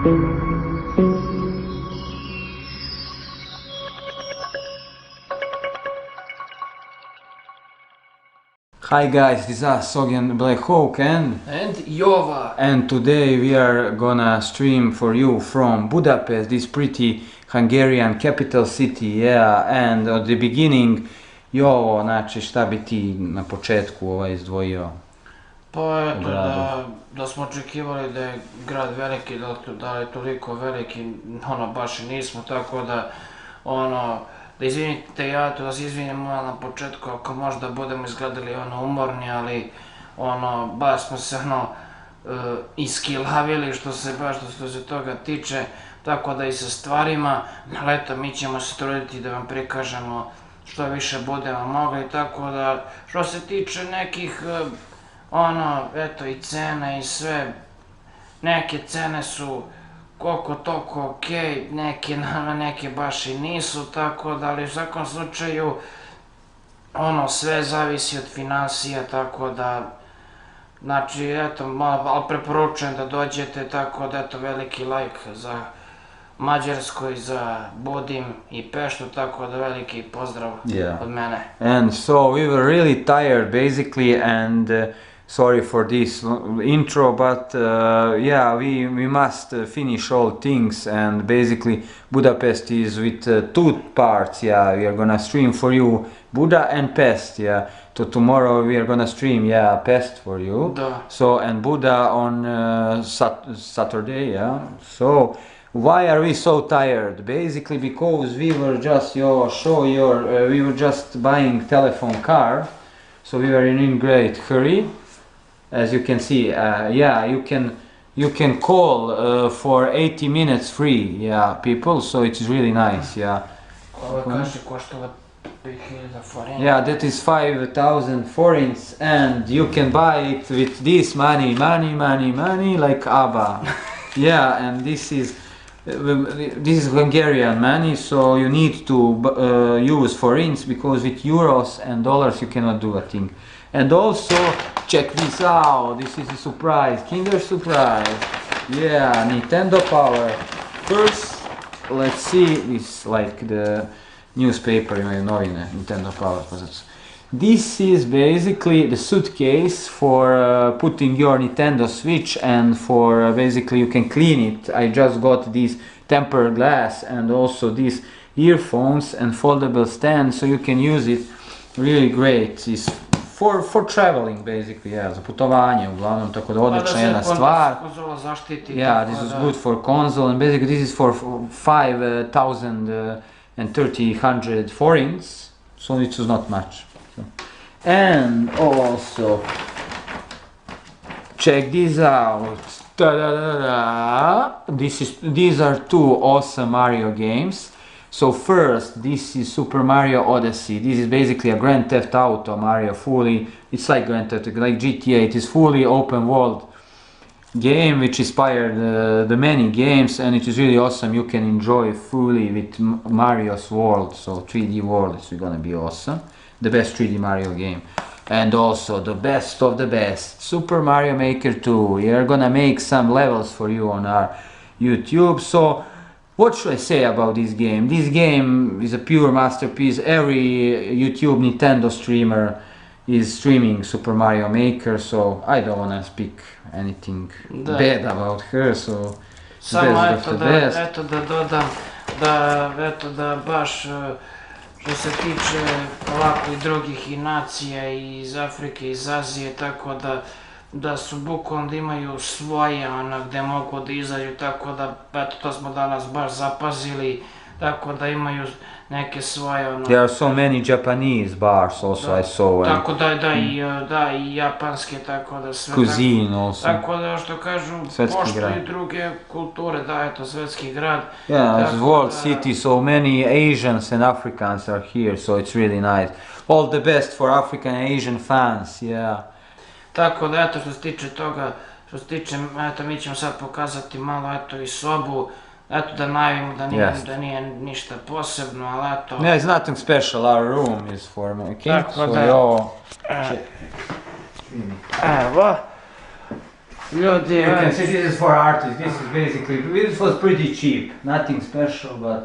Hi guys, this is us, Sogen Black Hawk and Jova. And today we are gonna stream for you from Budapest, this pretty Hungarian capital city, yeah. And at the beginning, Jovo, znači šta bi ti na početku izdvojio? Pa eto da smo očekivali da je grad veliki, da je toliko veliki, baš i nismo, tako da da izvinite, ja to da se izvinim na početku ako možda budemo izgledali umorni, ali baš smo se iskilavili što se toga tiče, tako da i sa stvarima, ali eto mi ćemo se truditi da vam prikažemo što više budemo mogli, tako da što se tiče nekih eto i cene i sve, neke cene su koliko toliko okej, neke baš i nisu, tako da, ali u svakom slučaju, sve zavisi od finansija, tako da, znači, eto, ali preporučujem da dođete, tako da, eto, veliki like za Mađarsku i za Budim i Peštu, tako da veliki pozdrav od mene. And so we were really tired basically, and sorry for this intro, but yeah, we must finish all things, and basically Budapest is with two parts, yeah. We are gonna stream for you Buda and Pest, yeah. Tomorrow we are gonna stream, yeah, Pest for you. So, and Buda on Saturday, yeah. So why are we so tired? Basically because we were just we were just buying telephone card, so we were in great hurry. As you can see, yeah, you can call for 80 minutes free, yeah, people, so it's really nice, yeah. Yeah, that is 5,000 forints, and you can buy it with this money, like ABBA. Yeah, and this is Hungarian money, so you need to use forints, because with euros and dollars you cannot do a thing. And also, check this out, this is a surprise, Kinder surprise. Yeah, Nintendo Power. First, let's see, this like the newspaper, imaju novine, Nintendo Power. This is basically the suitcase for putting your Nintendo Switch, and for basically you can clean it. I just got this tempered glass and also these earphones and foldable stand, so you can use it really great. It's for traveling basically, yeah, za putovanje uglavnom, tako da odlična jedna stvar. Yeah, this is good for console, and basically this is for 5,030 forints, so it was not much. So. And also, check this out. These are two awesome Mario games. So first, this is Super Mario Odyssey. This is basically a Grand Theft Auto Mario, it's like Grand Theft Auto, like GTA. It is fully open world game which inspired the many games, and it is really awesome. You can enjoy fully with Mario's world, so 3D world is gonna be awesome. The best 3D Mario game. And also the best of the best, Super Mario Maker 2. We are gonna make some levels for you on our YouTube. So what should I say about this game? This game is a pure masterpiece. Every YouTube Nintendo streamer is streaming Super Mario Maker, so I don't wanna speak anything bad about her, so samo eto da dodam da baš što se tiče ovako i drugih i nacija iz Afrike, iz Azije, tako da su bukvalno da imaju svoje gde mogu da izađu, tako da eto to smo danas baš zapazili, tako da imaju neke svoje There are so many Japanese bars also, I saw. Tako da i japanske, tako da sve. Cuisine also. Tako da što kažu, pošto i druge kulture, da eto svetski grad. Yeah, it's world city, so many Asians and Africans are here, so it's really nice. All the best for African and Asian fans, yeah. Tako da eto što se tiče toga, eto mi ćemo sad pokazati malo eto i sobu. Eto da najavimo da nije ništa posebno, ali eto... Yeah, it's nothing special, our room is for my king, so evo... Ljudi, You can see this is for artists. This is basically, this was pretty cheap, nothing special, but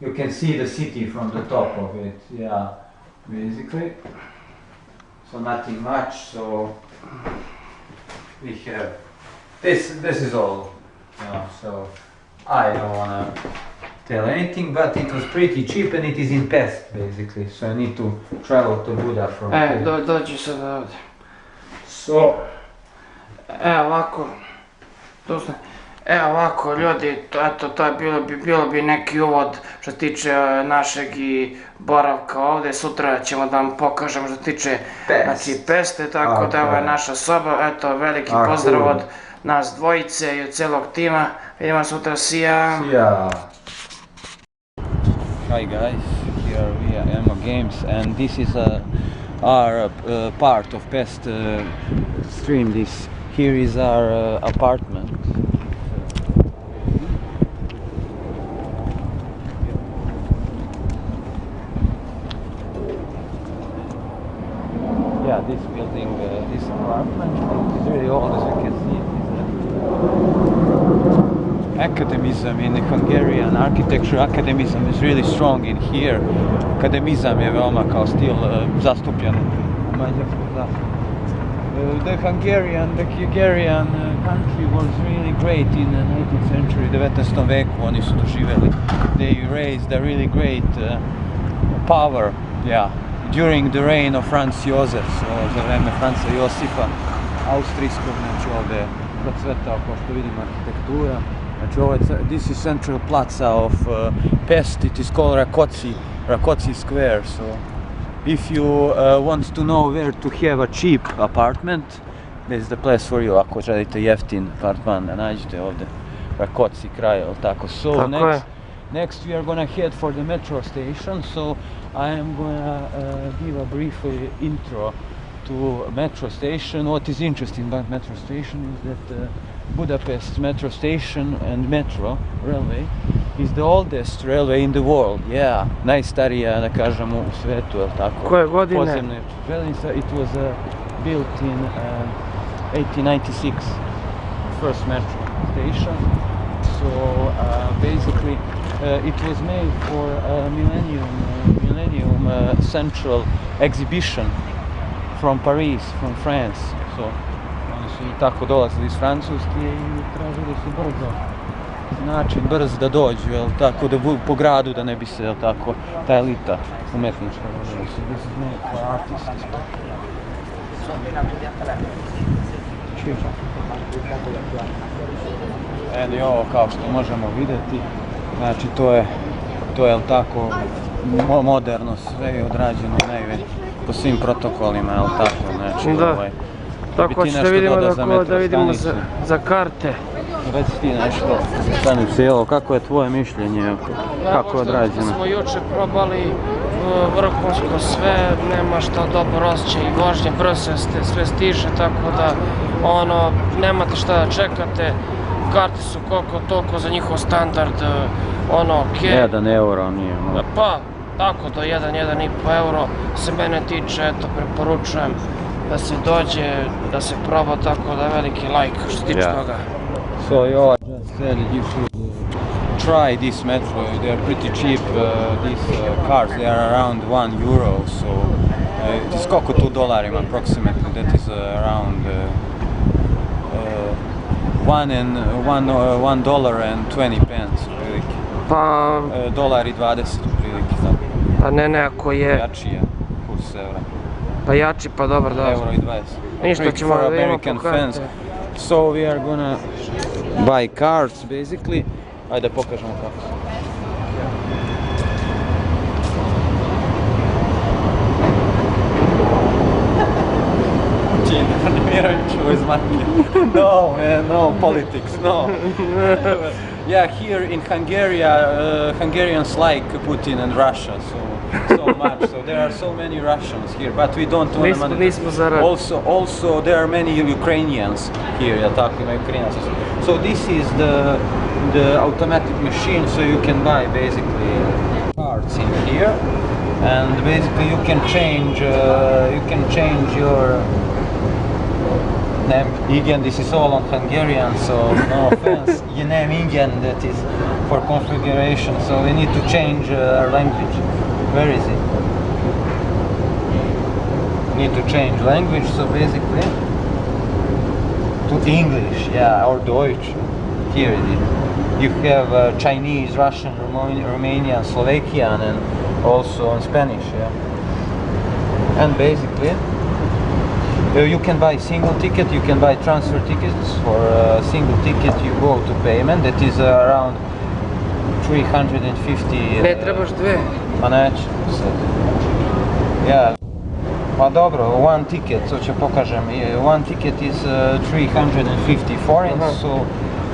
you can see the city from the top of it. Yeah, basically. So nothing much. So we have this. This is all. So I don't wanna tell anything, but it was pretty cheap and it is in Pest basically. So I need to travel to Buda from here. Dođi sad ovdje. So. Ovako. Ovako ljudi, eto to je bilo bi neki uvod što se tiče našeg i boravka ovdje. Sutra ćemo da vam pokažemo što se tiče Peste, tako da ovo je naša soba. Eto, veliki pozdrav od nas dvojice i od celog tima. Vidimo sutra, see ya! Hi guys, here we are I.M.O Games and this is our part of Pest stream. Here is our apartment. Yeah, this building, this apartment is really old, as you can see. Academism in Hungarian architecture, academism is really strong in here. Akademizam je veoma kao stil zastupljen u Mađarskoj zastupu. The Hungarian country was really great in the 19th century, 19. veku oni su doživjeli. They raised a really great power, yeah, during the reign of Franz Josef, so za vreme Franca Josipa, austrijskog, znači ovdje procvetao kao što vidimo arhitektura. Znači this is central plaza of Pest, it is called Rakoczy Square, so if you want to know where to have a cheap apartment, this is the place for you. Ako želite jeftin apartman, nađite ovdje Rakoczy kraj, tako. So next we are gonna head for the metro station, so I am gonna give a brief intro to metro station. What is interesting about metro station is that Budapest metro station and metro railway is the oldest railway in the world. Yeah, najstarija, da kažemo, u svetu, je tako? Koje godine? Podzemne željeznica. It was built in 1896, first metro station. So basically it was made for a millennium central exhibition from Paris, from France. So oni su tako dolazili iz Francuske i tražili su brz da dođu, jel tako, da po gradu, da ne bi se, jel tako, ta elita umetnička. So this is made for artists. I ovo kao što možemo vidjeti, znači to je jel tako, moderno, sve je odrađeno po svim protokolima, jel tako, znači ovaj. Tako ćete da vidimo za karte. Reci ti nešto, stanice, evo, kako je tvoje mišljenje, kako je odrađeno? Smo juče probali vrhunsko sve, nema šta dobro osjećaj i vožnje, brzo sve stiže, tako da nemate šta da čekate. Karte su koliko toliko za njihov standard, okej. 1 euro nije. Pa, tako do 1,5 euro se mene tiče, eto, preporučujem da se dođe, da se proba, tako da veliki like što se tiče toga. So I just said you should try this metro, they are pretty cheap, these cars, they are around 1 euro, so it is koliko tu dolarima approximately, that is around $1.20 prilike. Pa... $1.20 prilike, tako. Pa ne, ako je... Jači je kurs eura. Pa jači, pa dobar, da. €1.20. Ništa ćemo da vidimo po karte. So we are gonna buy cards basically. Ajde pokažemo kako se. No man, no politics, no. Yeah, here in Hungary, Hungarians like Putin and Russia so much. So there are so many Russians here, but we don't want to. Also, there are many Ukrainians here. So this is the automatic machine, so you can buy basically cards in here, and basically you can change your name Igen, this is all on Hungarian, so no offense. You name Igen, that is for configuration, so we need to change our language. Where is it? Need to change language, so basically to English, yeah, or Deutsch. Here it is. You have Chinese, Russian, Romanian, Slovakian, and also in Spanish, yeah. And basically, you can buy single ticket, you can buy transfer tickets. For a single ticket you go to payment, that is around 350... Ne trebaš dve. Pa neće sad. Ja. Pa dobro, one ticket, so će pokažem. One ticket is 350 forints, so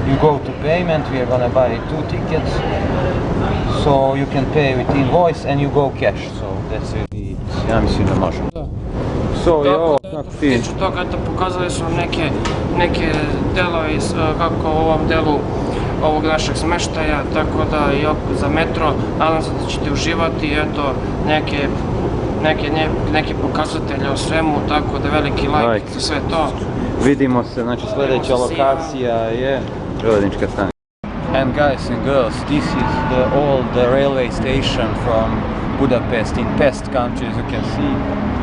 you go to payment, we are gonna buy 2 tickets. So you can pay with invoice and you go cash, so that's it. Ja mislim da možemo. So, jo, kako ti? Tiču toga, eto, pokazali su neke delove kako u ovom delu ovog našeg smeštaja, tako da i za metro, nadam se da ćete uživati, eto, neke pokazatelje o svemu, tako da veliki like za sve to. Vidimo se, znači sljedeća lokacija je željeznička stanica. And guys and girls, this is the old railway station from Budapest in Pest country, as you can see.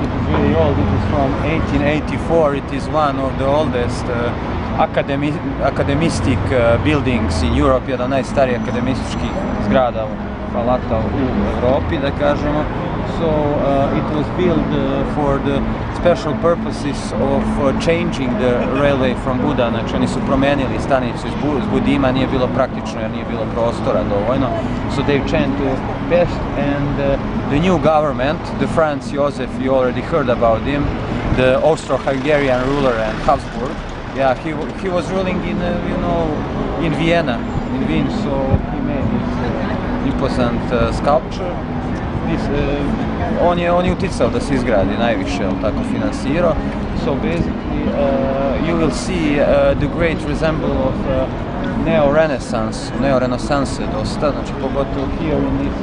It is really old, it is from 1884, it is one of the oldest academistic buildings in Europe, jedan najstarijih akademističkih zgrada palata u Europi, da kažemo. So it was built for the special purposes of changing the railway from Buda, znači oni su promijenili stanicu iz Budima, nije bilo praktično jer nije bilo prostora dovoljno. So they changed to Pest, and the new government, the Franz Josef, you already heard about him, the Austro-Hungarian ruler and Habsburg. Yeah, he was ruling in, in Vienna, in Wien, so he made this imposant sculpture. On je uticao da se izgradi najviše, tako finansirao. So basically you will see the great resemble of neo-renaissance dosta, znači pogotovo here in these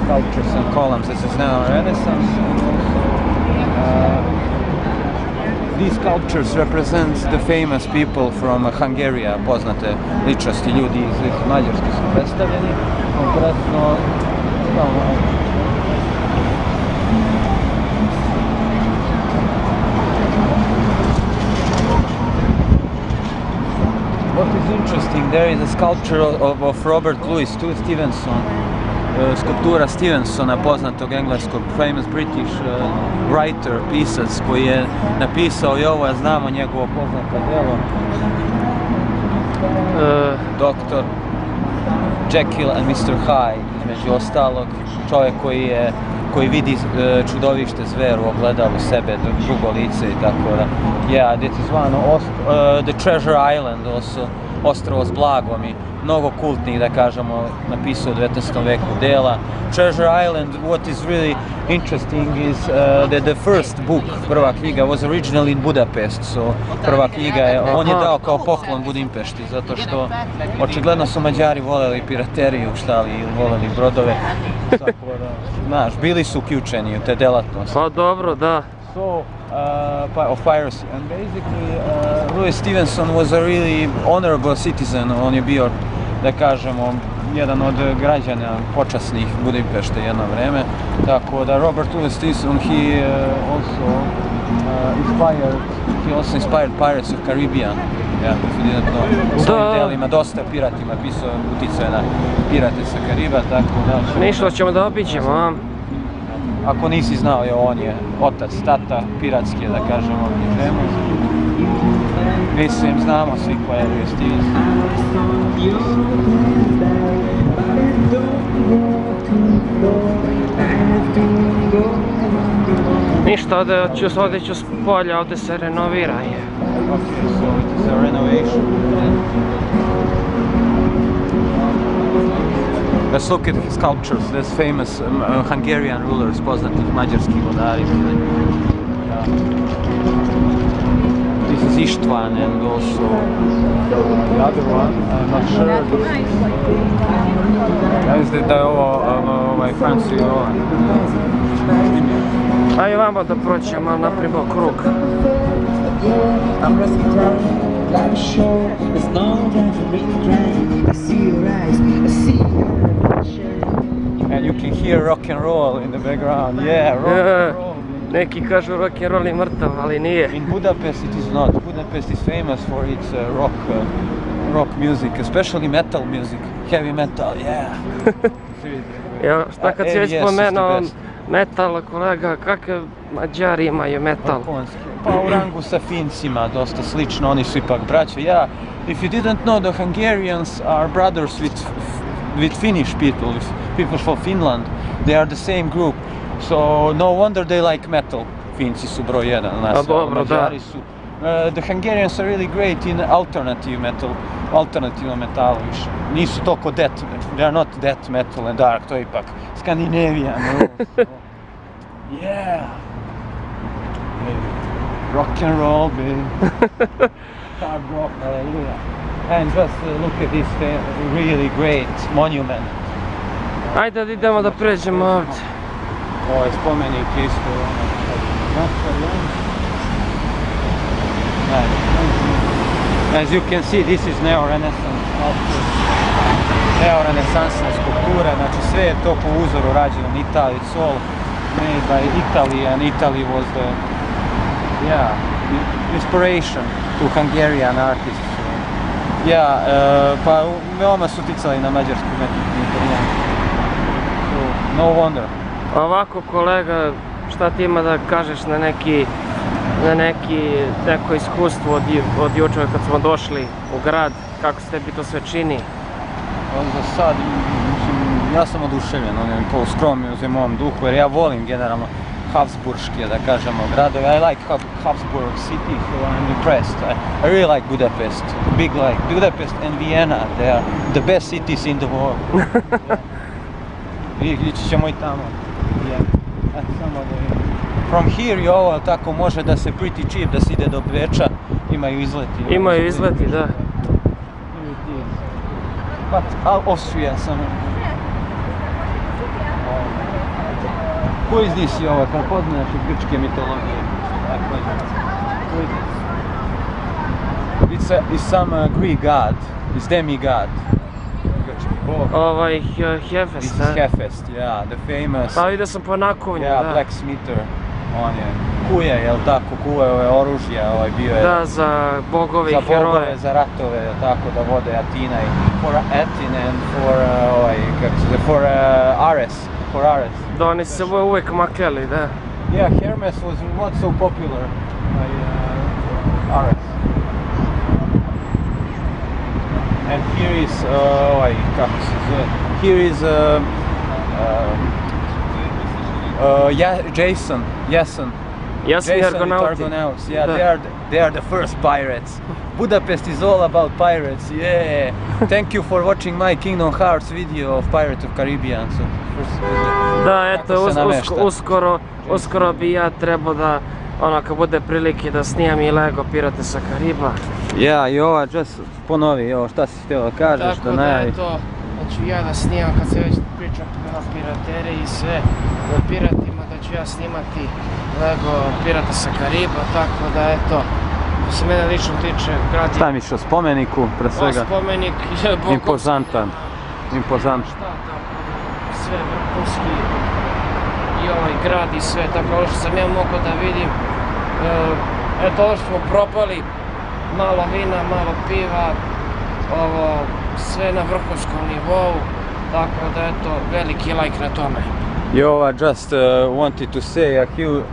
sculptures and columns, this is neo-renaissance. These sculptures represent the famous people from Hungary, poznate ličnosti, ljudi iz Mađarske su predstavljeni, konkretno what is interesting, there is a sculpture of Robert Louis Stevenson, skulptura Stevensona, poznatog engleskog, famous British writer, pisac, koji je napisao i ovo, znamo njegovo poznato djelo, Dr. Jekyll and Mr. Hyde, između ostalog, čovjek koji vidi čudovište zver u ogledalu sebe, drugo lice i tako da. Yeah, that is one, the Treasure Island also, Ostrovo s blagom i mnogo kultnih, da kažemo, napisao u 19. veku dela. Treasure Island, what is really interesting is that the first book, prva knjiga, was originally in Budapest, so prva knjiga je, on je dao kao poklon Budimpešti, zato što očigledno su Mađari voljeli pirateriju, štali, ili voljeli brodove, tako da, znaš, bili su uključeni u te delatnosti. Pa dobro, da. So, of piracy, and basically Louis Stevenson was a really honorable citizen, on je bio, da kažemo, jedan od građana počasnih Budimpešte jedno vreme, tako da Robert Louis Stevenson, he also inspired Pirates of Caribbean, yeah, if you didn't know, svojim delima, dosta piratima, pisao utjecaj na pirate sa Kariba, tako da... Ništa ćemo da obiđemo, a? Ako nisi znao, on je otac, tata, piratski, da kažemo, književnost. Mislim, znamo svi koja je Louis Stevenson. Ništa, ovdje ću s polja, ovdje se renovira. Okay, so it is a renovation. Let's look at his sculptures, there's famous Hungarian rulers, poznatih mađarskih vladari. This is Istvan, and also the other one, I'm not sure. Da je ovo Franci Jovan. Ajde vamo da proćemo, napravimo krug. Yeah, I'm rusty time, life short. There's no time for me to cry. I see your eyes, I see your reflection. And you can hear rock and roll in the background. Yeah, rock and roll. Neki kažu rock and roll je mrtav, ali nije. In Budapest it is not. Budapest is famous for its rock music, especially metal music, heavy metal, yeah. Ja, šta kad si već spomenuo metal, kolega, kakve Mađari imaju metal? Pa u rangu sa Fincima, dosta slično, oni su ipak braća. Yeah, if you didn't know, the Hungarians are brothers with Finnish people, with people from Finland. They are the same group, so no wonder they like metal. Finci su broj jedan, Mađari su. The Hungarians are really great in alternative metalu više. Nisu toliko death, they are not death metal and dark, to je ipak Scandinavian. Yeah! Rock and roll, baby. Hard rock, hallelujah. And just look at this really great monument. Ajde da idemo da pređemo ovdje. Ovo je spomenik isto. As you can see, this is neo-renaissance sculpture. Neo-renesansna skulptura, znači sve je to po uzoru rađeno in Italy. It's all made by Italy, and Italy was the inspiration to Hungarian artists. Pa veoma su ticali na mađarsku umetnost i Italijanu. So, no wonder. Ovako, kolega, šta ti ima da kažeš na neko iskustvo od jučer kad smo došli u grad, kako se tebi to sve čini? Za sad, ja sam oduševljen, on je pouskromio u mom duhu, jer ja volim generalno Habsburške, da kažemo, gradove. I like Habsburg city, so I'm impressed. I really like Budapest, big like Budapest and Vienna, they are the best cities in the world. Ići ćemo i tamo. Samo da vidim. From here i ovo tako može da se pretty cheap, da se ide do Beča, imaju izleti. Imaju izleti, da. But Austria samo. Who is this i ovo, kad poznaš iz grčke mitologije? It's some Greek god, it's demigod. Ovaj Hefest, This is Hefest, yeah, the famous. Pa vidio sam po nakovnju, da. Yeah, blacksmither. On je kuje, jel tako, kuveo je oružje, bio je... Da, za bogove i heroje. Za bogove, za ratove, jel tako, da vode Atina i... For Athene and for Ares. Da, oni se uvijek makljali, da. Yeah, Hermes was not so popular by Ares. And here is, kako se zove, here is Jason the Argonauts. Yeah, they are the first pirates. Budapest is all about pirates. Yeah. Thank you for watching my Kingdom Hearts video of Pirates of Caribbean. So, da, eto, uskoro bi ja trebao da, kad bude prilike da snimam i Lego Pirate sa Kariba. Ja, i ova, just ponovi, ovo, šta si htio da kažeš, da najavi? Tako da, eto, da ću ja da snimam, kad se već pričam o pirateriji i sve, o piratima, da ću ja snimati Lego Pirata sa Kariba, tako da, eto, što se mene lično tiče, grad je... Šta misliš o spomeniku, pre svega? Spomenik je bogom... Impozantan. Šta tamo, sve vrhunski i ovaj grad i sve, tako ono što sam ja mogao da vidim, eto, ovo smo probali, malo vina, malo piva, ovo, sve na vrhunskom nivou, tako da eto, veliki like na tome. Yo, I just wanted to say a huge,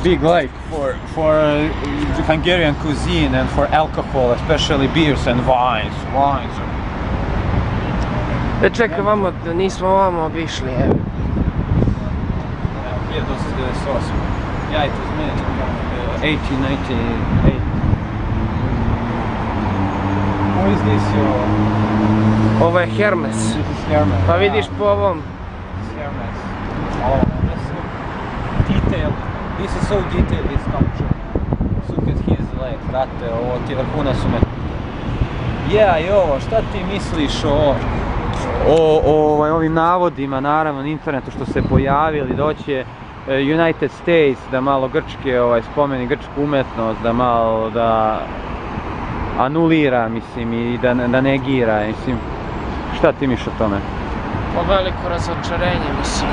big like for Hungarian cuisine and for alcohol, especially beers and wines. Čekaj, vamo, nismo vamo obišli, evo. 1898. Yeah, it was made in 1898. Who is this, your... Ovo je Hermes. This is Hermes. Pa vidiš po ovom. Hermes. Oh, that's so detailed. This is so detailed, this sculpture. Look at his legs, brate, ovo ti vrhunac umetnosti. Yeah, i ovo, šta ti misliš o ovim navodima, naravno, na internetu što se pojavili, doći je United States, da malo Grčke spomeni grčku umetnost, da malo da anulira, mislim, i da negira, mislim. Šta ti misliš o tome? Pa veliko razočarenje, mislim,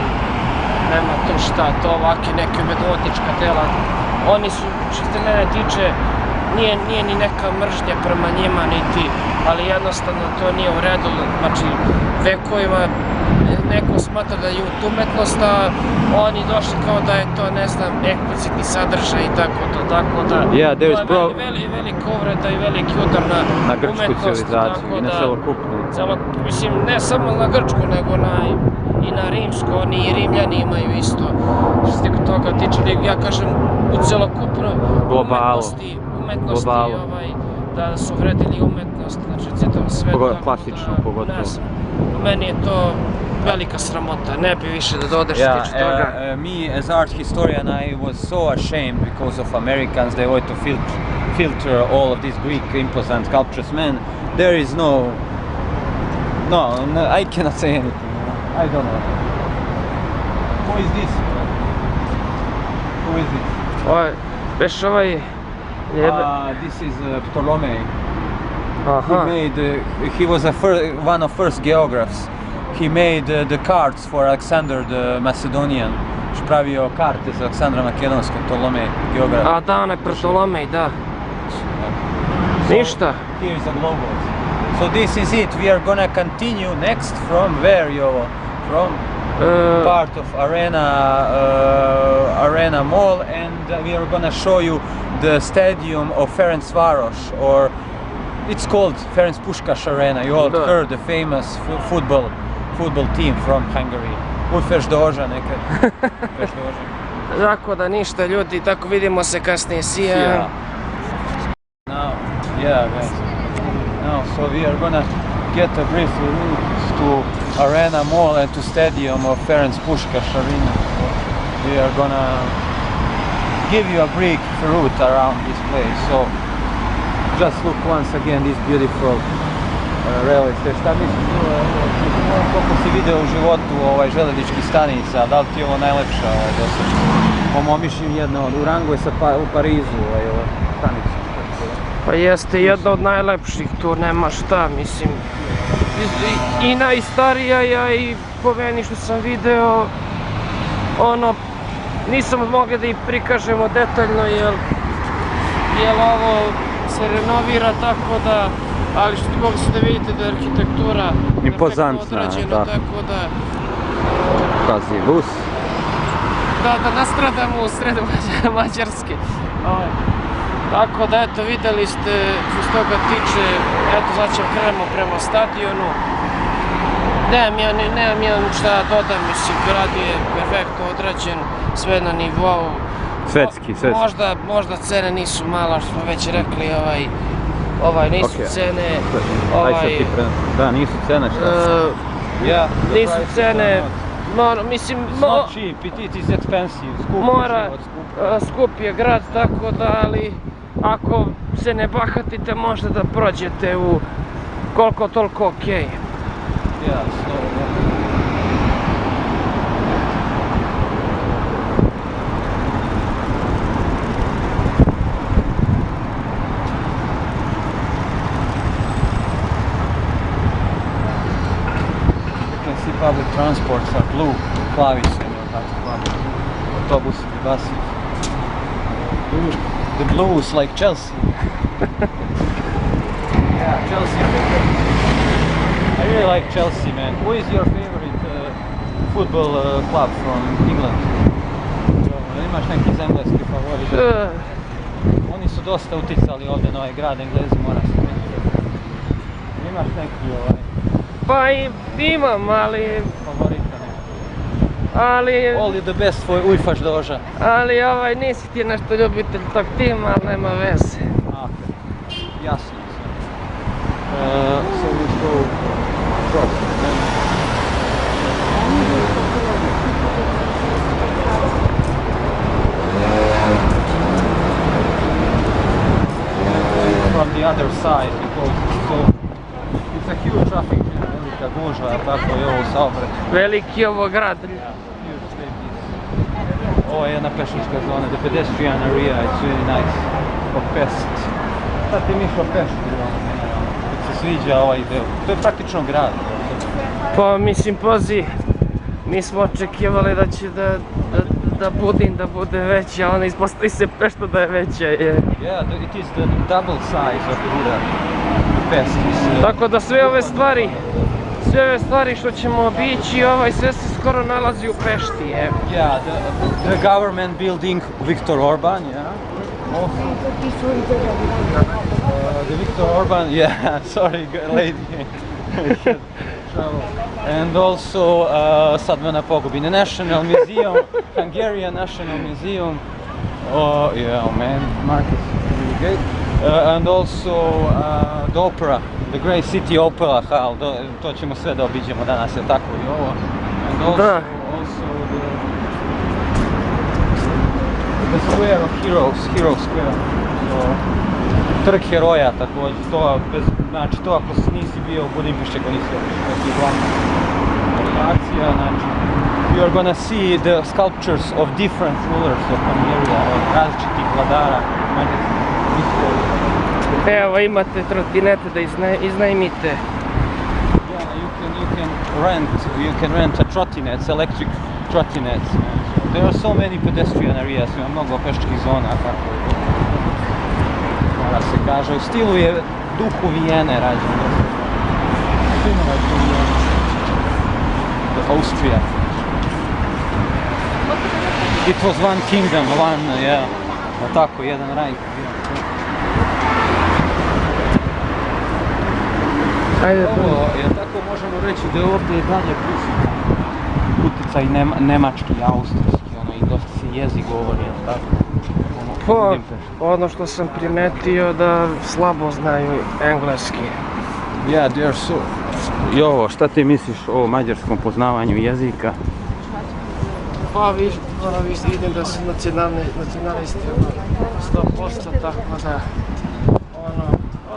nema tu šta, to ovakve neke umetnička dela. Oni su, što se mene tiče, nije ni neka mržnja prema njima, niti, ali jednostavno to nije u redu, znači vekovima neko smatra da je umetnost, a oni došli kao da je to, ne znam, eksplicitni sadržaj i tako da, to je velika uvreda i veliki udar na grčku civilizaciju i na celokupnu. Mislim, ne samo na grčku, nego i na rimsku, oni i rimljani imaju isto, što se toga tiče, ja kažem, u celokupnu umetnosti, da su vredili umetnost, znači cijelom svetu. Klasično, pogotovo. Meni je to velika sramota, ne bi više da dodeš što tiče toga. Me, as art historian, I was so ashamed because of Americans. They want to filter all of these Greek imposant sculptures. Man, there is no, I cannot say anything. I don't know. Who is this? Who is this? Veš ovaj... This is Ptolemy. He was one of first geographs. He made the cards for Alexander the Macedonian. Pravio karte za Aleksandra Makedonskog, Ptolemy, geograf. A da, onaj Ptolemy, da. Ništa. Here is a globus. So this is it. We are gonna continue next from where, Jovo? From part of Arena Mall, and we are gonna show you the stadium of Ferencvaros, or it's called Ferenc Puskás Arena. You all heard the famous football team from Hungary. Ufeš doža nekad. Tako da ništa ljudi, tako vidimo se kasnije, see ya. Now, guys. Now, so we are gonna get a brief route to Arena Mall and to stadium of Ferenc Puskás Arena. We are gonna give you a brief route around this place. So, just look once again this beautiful railway station. Šta misliš, koliko si video u životu željezničkih stanica, da li ti je ovo najlepša dosad? Po mom mišljenju jedna u rangu je u Parizu stanica. Pa jeste jedna od najlepših, tu nema šta, mislim. I najstarija i po meni što sam video, nisam mogli da ih prikažemo detaljno jer ovo se renovira, tako da, ali što mogli ste da vidite da je arhitektura impozantna, tako da... Pazi, bus. Da nastradamo u sredu Mađarske. Tako da, eto, vidjeli ste što se toga tiče, eto, znači krenemo prema stadionu. Nemam ja šta da dodam, mislim, grad je perfektno odrađen, sve na nivou. Svetski. Možda cene nisu mala, što smo već rekli, nisu cene, Da, nisu cene, šta? Nisu cene, mislim... It's not cheap, it is expensive, skup je grad, tako da, ali ako se ne bahatite možda da prođete u koliko toliko okej. Public transports are blue, plavice, autobusi, basi. The blues like Chelsea. Chelsea. I really like Chelsea, man. Who is your favorite football club from England? Imaš neki zemljanski favorit? Oni su dosta uticali ovdje na ovaj grad, Englezi, mora se vidjeti. Imaš neki Pa imam, ali... favorita ali... All the best for Ujfaš doža. Ali nisi ti nešto ljubitelj tog tima, ali nema veze. Jasno. So we go across. From the other side, because it's a huge traffic. Gužva, tako je ovo saobraćaj. Veliki ovo grad. Huge Ovo je jedna pešačka zona, the pedestrian area, it's really nice. O Pest. Šta ti misliš o Pestu? Kako se sviđa ovaj deo? To je praktično grad. Pa mislim, pazi, mi smo očekivali da će da Budin da bude veća, a ona ispostavi se Pešta da je veća. Yeah, it is the double size of Buda. Pest is... Tako da sve ove stvari što ćemo obići, sve se skoro nalazi u Pešti. Yeah, the government building Viktor Orban, yeah. Also, the Viktor Orban, yeah, sorry lady. And also, sad me ne pogubim, the National Museum, Hungarian National Museum. Oh, yeah, man, Marcus, really great. And also the opera, the great city opera hall, to ćemo sve da obiđemo danas, je tako i ovo. And also the square of heroes, Hero Square. So, trg heroja također, znači to ako nisi bio u Budimpešti, ako nisi obišao, to je glavna atrakcija, znači you are gonna see the sculptures of different rulers of Hungary, od različitih vladara mađarske istorije. Evo imate trotinete da iznajmite. Yeah, you can rent a trottinets, electric trottinets. There are so many pedestrian areas, ima mnogo peščkih zona, tako mora se kaže. U stilu je duhu Vijene rađeno. Sinova je tu Vijene. Austria. It was one kingdom, tako, jedan raj. Ovo je tako, možemo reći da je ovdje dalje prisutan utjecaj nemački, austrijski, i dosta se jezik govori, tako? Pa, ono što sam primetio da slabo znaju engleski. Yeah, they are so... I ovo, šta ti misliš o mađarskom poznavanju jezika? Pa vidim da su nacionalisti 100%, tako da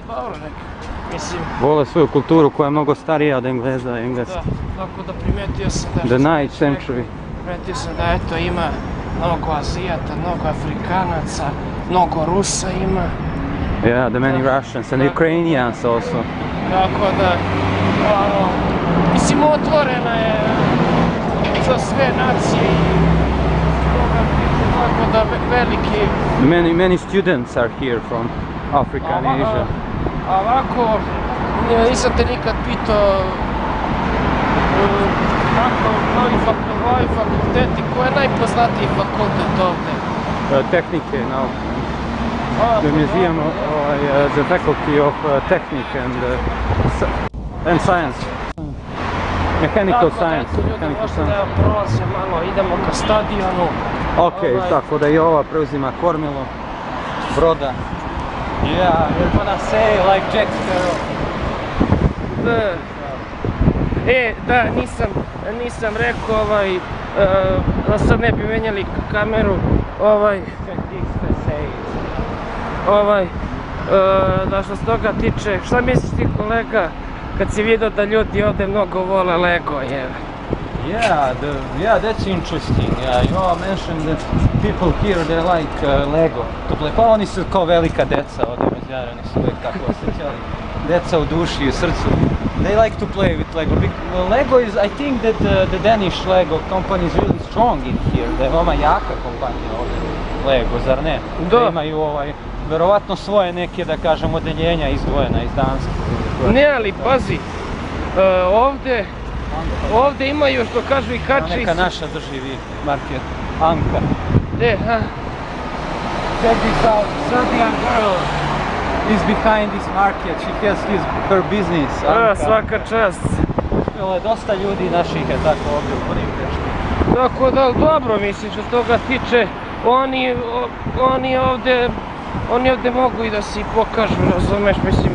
dobro neka, mislim... Vole svoju kulturu koja je mnogo starija od Engleza, engleski. Da, tako da primetio sam da... The 9th century. Primetio sam da eto ima mnogo Azijata, mnogo Afrikanaca, mnogo Rusa ima. Yeah, the many Russians and Ukrainians also. Tako da, mislim otvorena je za sve nacije i tako da veliki... Many students are here from Africa and Asia. A ovako, nisam te nikad pitao ovi fakulteti, koji je najpoznatiji fakultet ovdje? Tehnike, nauke. The museum, the faculty of technique and science. Mechanical science. Možda prolaze malo, idemo ka stadionu. Ok, tako da i ova preuzima kormilo broda. Yeah, you're gonna say like Jack Sparrow. Da, nisam rekao da sad ne bi menjali kameru, da što se toga tiče, šta misliš ti kolega kad si vidio da ljudi ovdje mnogo vole Lego, Yeah, that's interesting. Yeah, you all mentioned that people here they like Lego to play. Pa oni su kao velika deca ovdje Mađari, oni su uvijek tako osjećali. Deca u duši i u srcu. They like to play with Lego. Lego is, I think that the Danish Lego company is really strong in here. Da je veoma jaka kompanija ovdje Lego, zar ne? Da imaju verovatno svoje neke, da kažem, odeljenja izdvojena iz Danske. Ne, ali pazi, ovdje imaju što kažu i kači... Neka naša drži market, Anka. Check this out, Serbian girl is behind this market, she has her business, Anka. Svaka čast. Uspjelo je dosta ljudi naših je tako ovdje u Budimpešti. Tako da, dobro, mislim što toga tiče, oni ovdje mogu i da se pokažu, razumeš, mislim,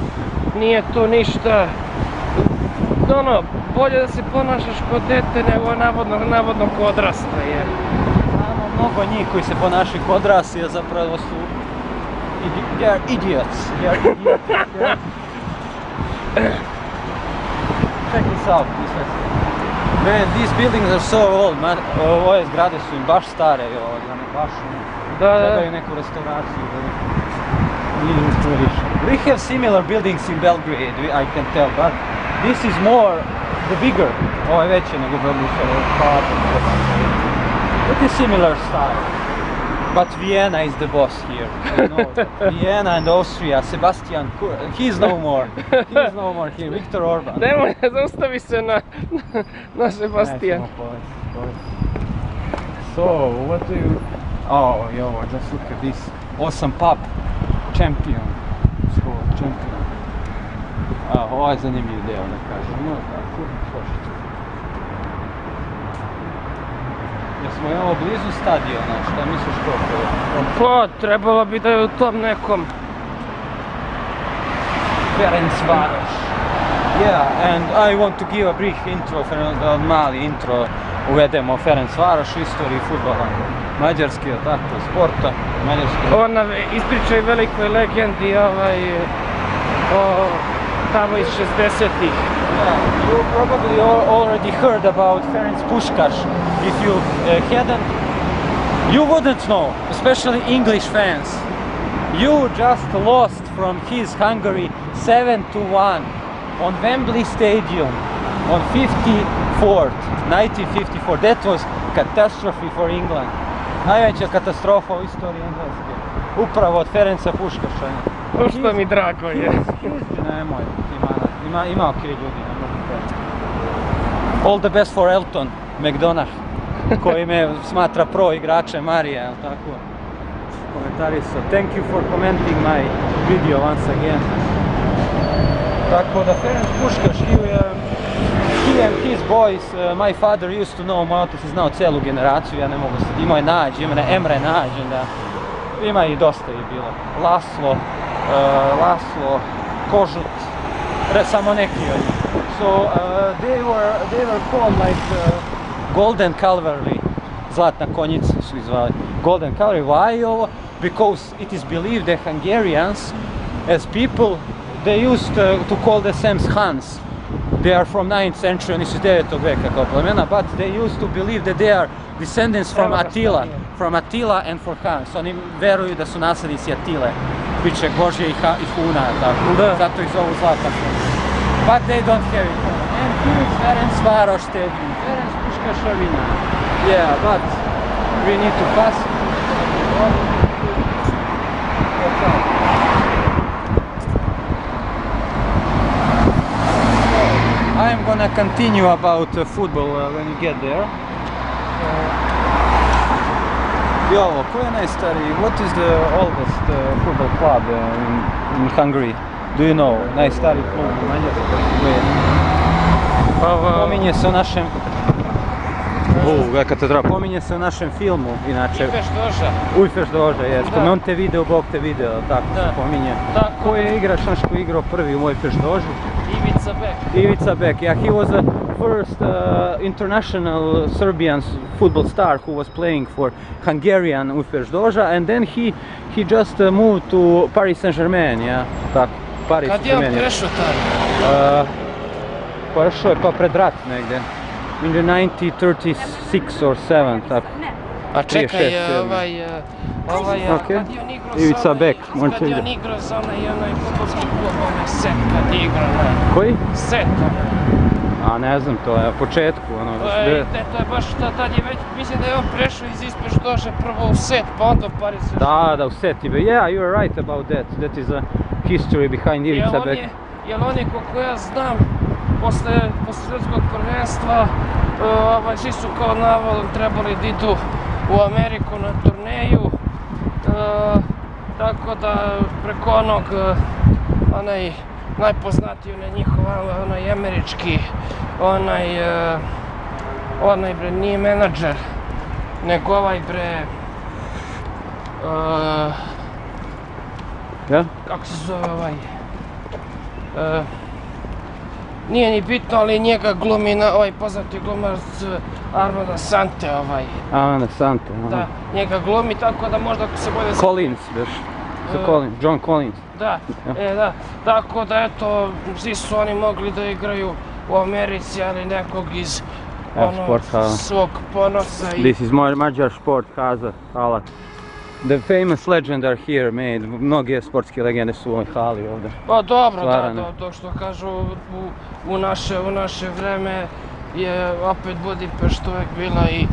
nije to ništa, bolje da se ponašaš kod dete nego navodno kod odrasla, jer... Znamo mnogo njih koji se ponašaju kod odrasli, a zapravo su... They are idiots. Check this out, this Man, these buildings are so old, man. Ove zgrade su im baš stare, baš trebaju neku restauraciju. We have similar buildings in Belgrade, I can tell, but this is more the bigger. Ovo je veće nego Belgrade. It is similar style. But Vienna is the boss here. You know, Vienna and Austria, Sebastian, he's no more. He's no more here. Viktor Orban. Nemoj, zaustavi se na Sebastian. So, what do you... Oh, yo, just look at this. Awesome pub. Champion. Champion. Ovo je zanimljiv deo, da kažem. No, tako, složite. Jesmo je ovo blizu stadiona, šta misliš koliko je? Pa, trebalo bi da je u tom nekom... Ferencvaros. Yeah, and I want to give a brief intro, mali intro, uvedemo Ferencvaros, istoriju fudbala mađarske, tako, sporta, mađarske. Ona ispriča i velikoj legendi o tamo iz 60-ih. Yeah, you probably already heard about Ferenc Puskás. If you hadn't, you wouldn't know, especially English fans. You just lost from his Hungary 7-1 on Wembley Stadium on 1954. That was catastrophe for England. Najveća katastrofa u istoriji Engleske. Upravo od Ferenca Puškaša. Što mi drago je. Nemoj, ima okej ljudi, ne mogu te. All the best for Elton McDonagh, koji me smatra pro igračem Marija, jel tako? Komentarisao. Thank you for commenting my video once again. Tako da Ferenc Puskás, he and his boys, my father used to know, moj otac je znao celu generaciju, ja ne mogu sad, imao je Nađ, ima Emre Nađ, ima i dosta je bilo. Laslo, Kožut, samo neki od njih. So they were called like Golden Cavalry, Zlatna konjica su izvali. Golden Cavalry, why? Because it is believed that Hungarians, as people, they used to call themselves Hans. They are from 9th century, oni su 9. veka kao plemena, but they used to believe that they are descendants from Attila and for Hans. Oni veruju da su naslednici Attile, biće Božje i Huna, tako. Zato ih zovu Zlatna konjica. But they don't have it. And here is Ferencvaros Stadium, Ferenc Puskás Arena. Yeah, but we need to pass it. I'm gonna continue about football when you get there. Jovo, ko je najstariji? What is the oldest football club in Hungary? Do you know? Najstariji klub u Mađarskoj? Pominje se u našem... catedral. Pominje se u našem filmu, inače. Ujfeš doža, jes. Kome on te video, Bog te video, tako se pominje. Ko je igrač naš koji igrao prvi u Ujfeš dožu? Ivica Bek, yeah, he was the first international Serbian football star who was playing for Hungarian Ujfeš doža, and then he just moved to Paris Saint-Germain, yeah, tako. Kad je on prešao tamo? Prešao je pa pred rat negdje. In the 1936 or 7, tako. A čekaj, kad je on igrao za onaj futbolski klub, onaj Set kad je igrao, ne? Koji? Set. A ne znam, to je u početku, ono... To je baš, tad je već, mislim da je on prešao iz Ujfeš dože prvo u Set, pa onda u Paris Saint-Germain. Da, u Set, yeah, you are right about that, that is a history behind Ivica Bek. Jel on je, koliko ja znam, posle svjetskog prvenstva, svi su kao navodno trebali da idu u Ameriku na turneju, tako da preko onaj najpoznatiji njihov, onaj američki, onaj bre, nije menadžer, nego ovaj bre, kako se zove ovaj, nije ni bitno, ali njega glumi ovaj poznati glumac Armando Sante, Armando Sante, da, njega glumi, tako da možda ako se bolje... Collins, već. John Collins. Da, da, tako da eto, svi su oni mogli da igraju u Americi, ali nekog iz Evo sporthala. svog ponosa i... This is Mađar sporthala. The famous legends are here made. Mnoge sportske legende su u ovoj hali ovdje. Pa dobro, stvarane. da, to što kažu u naše vreme je opet Budimpešta uvijek bila i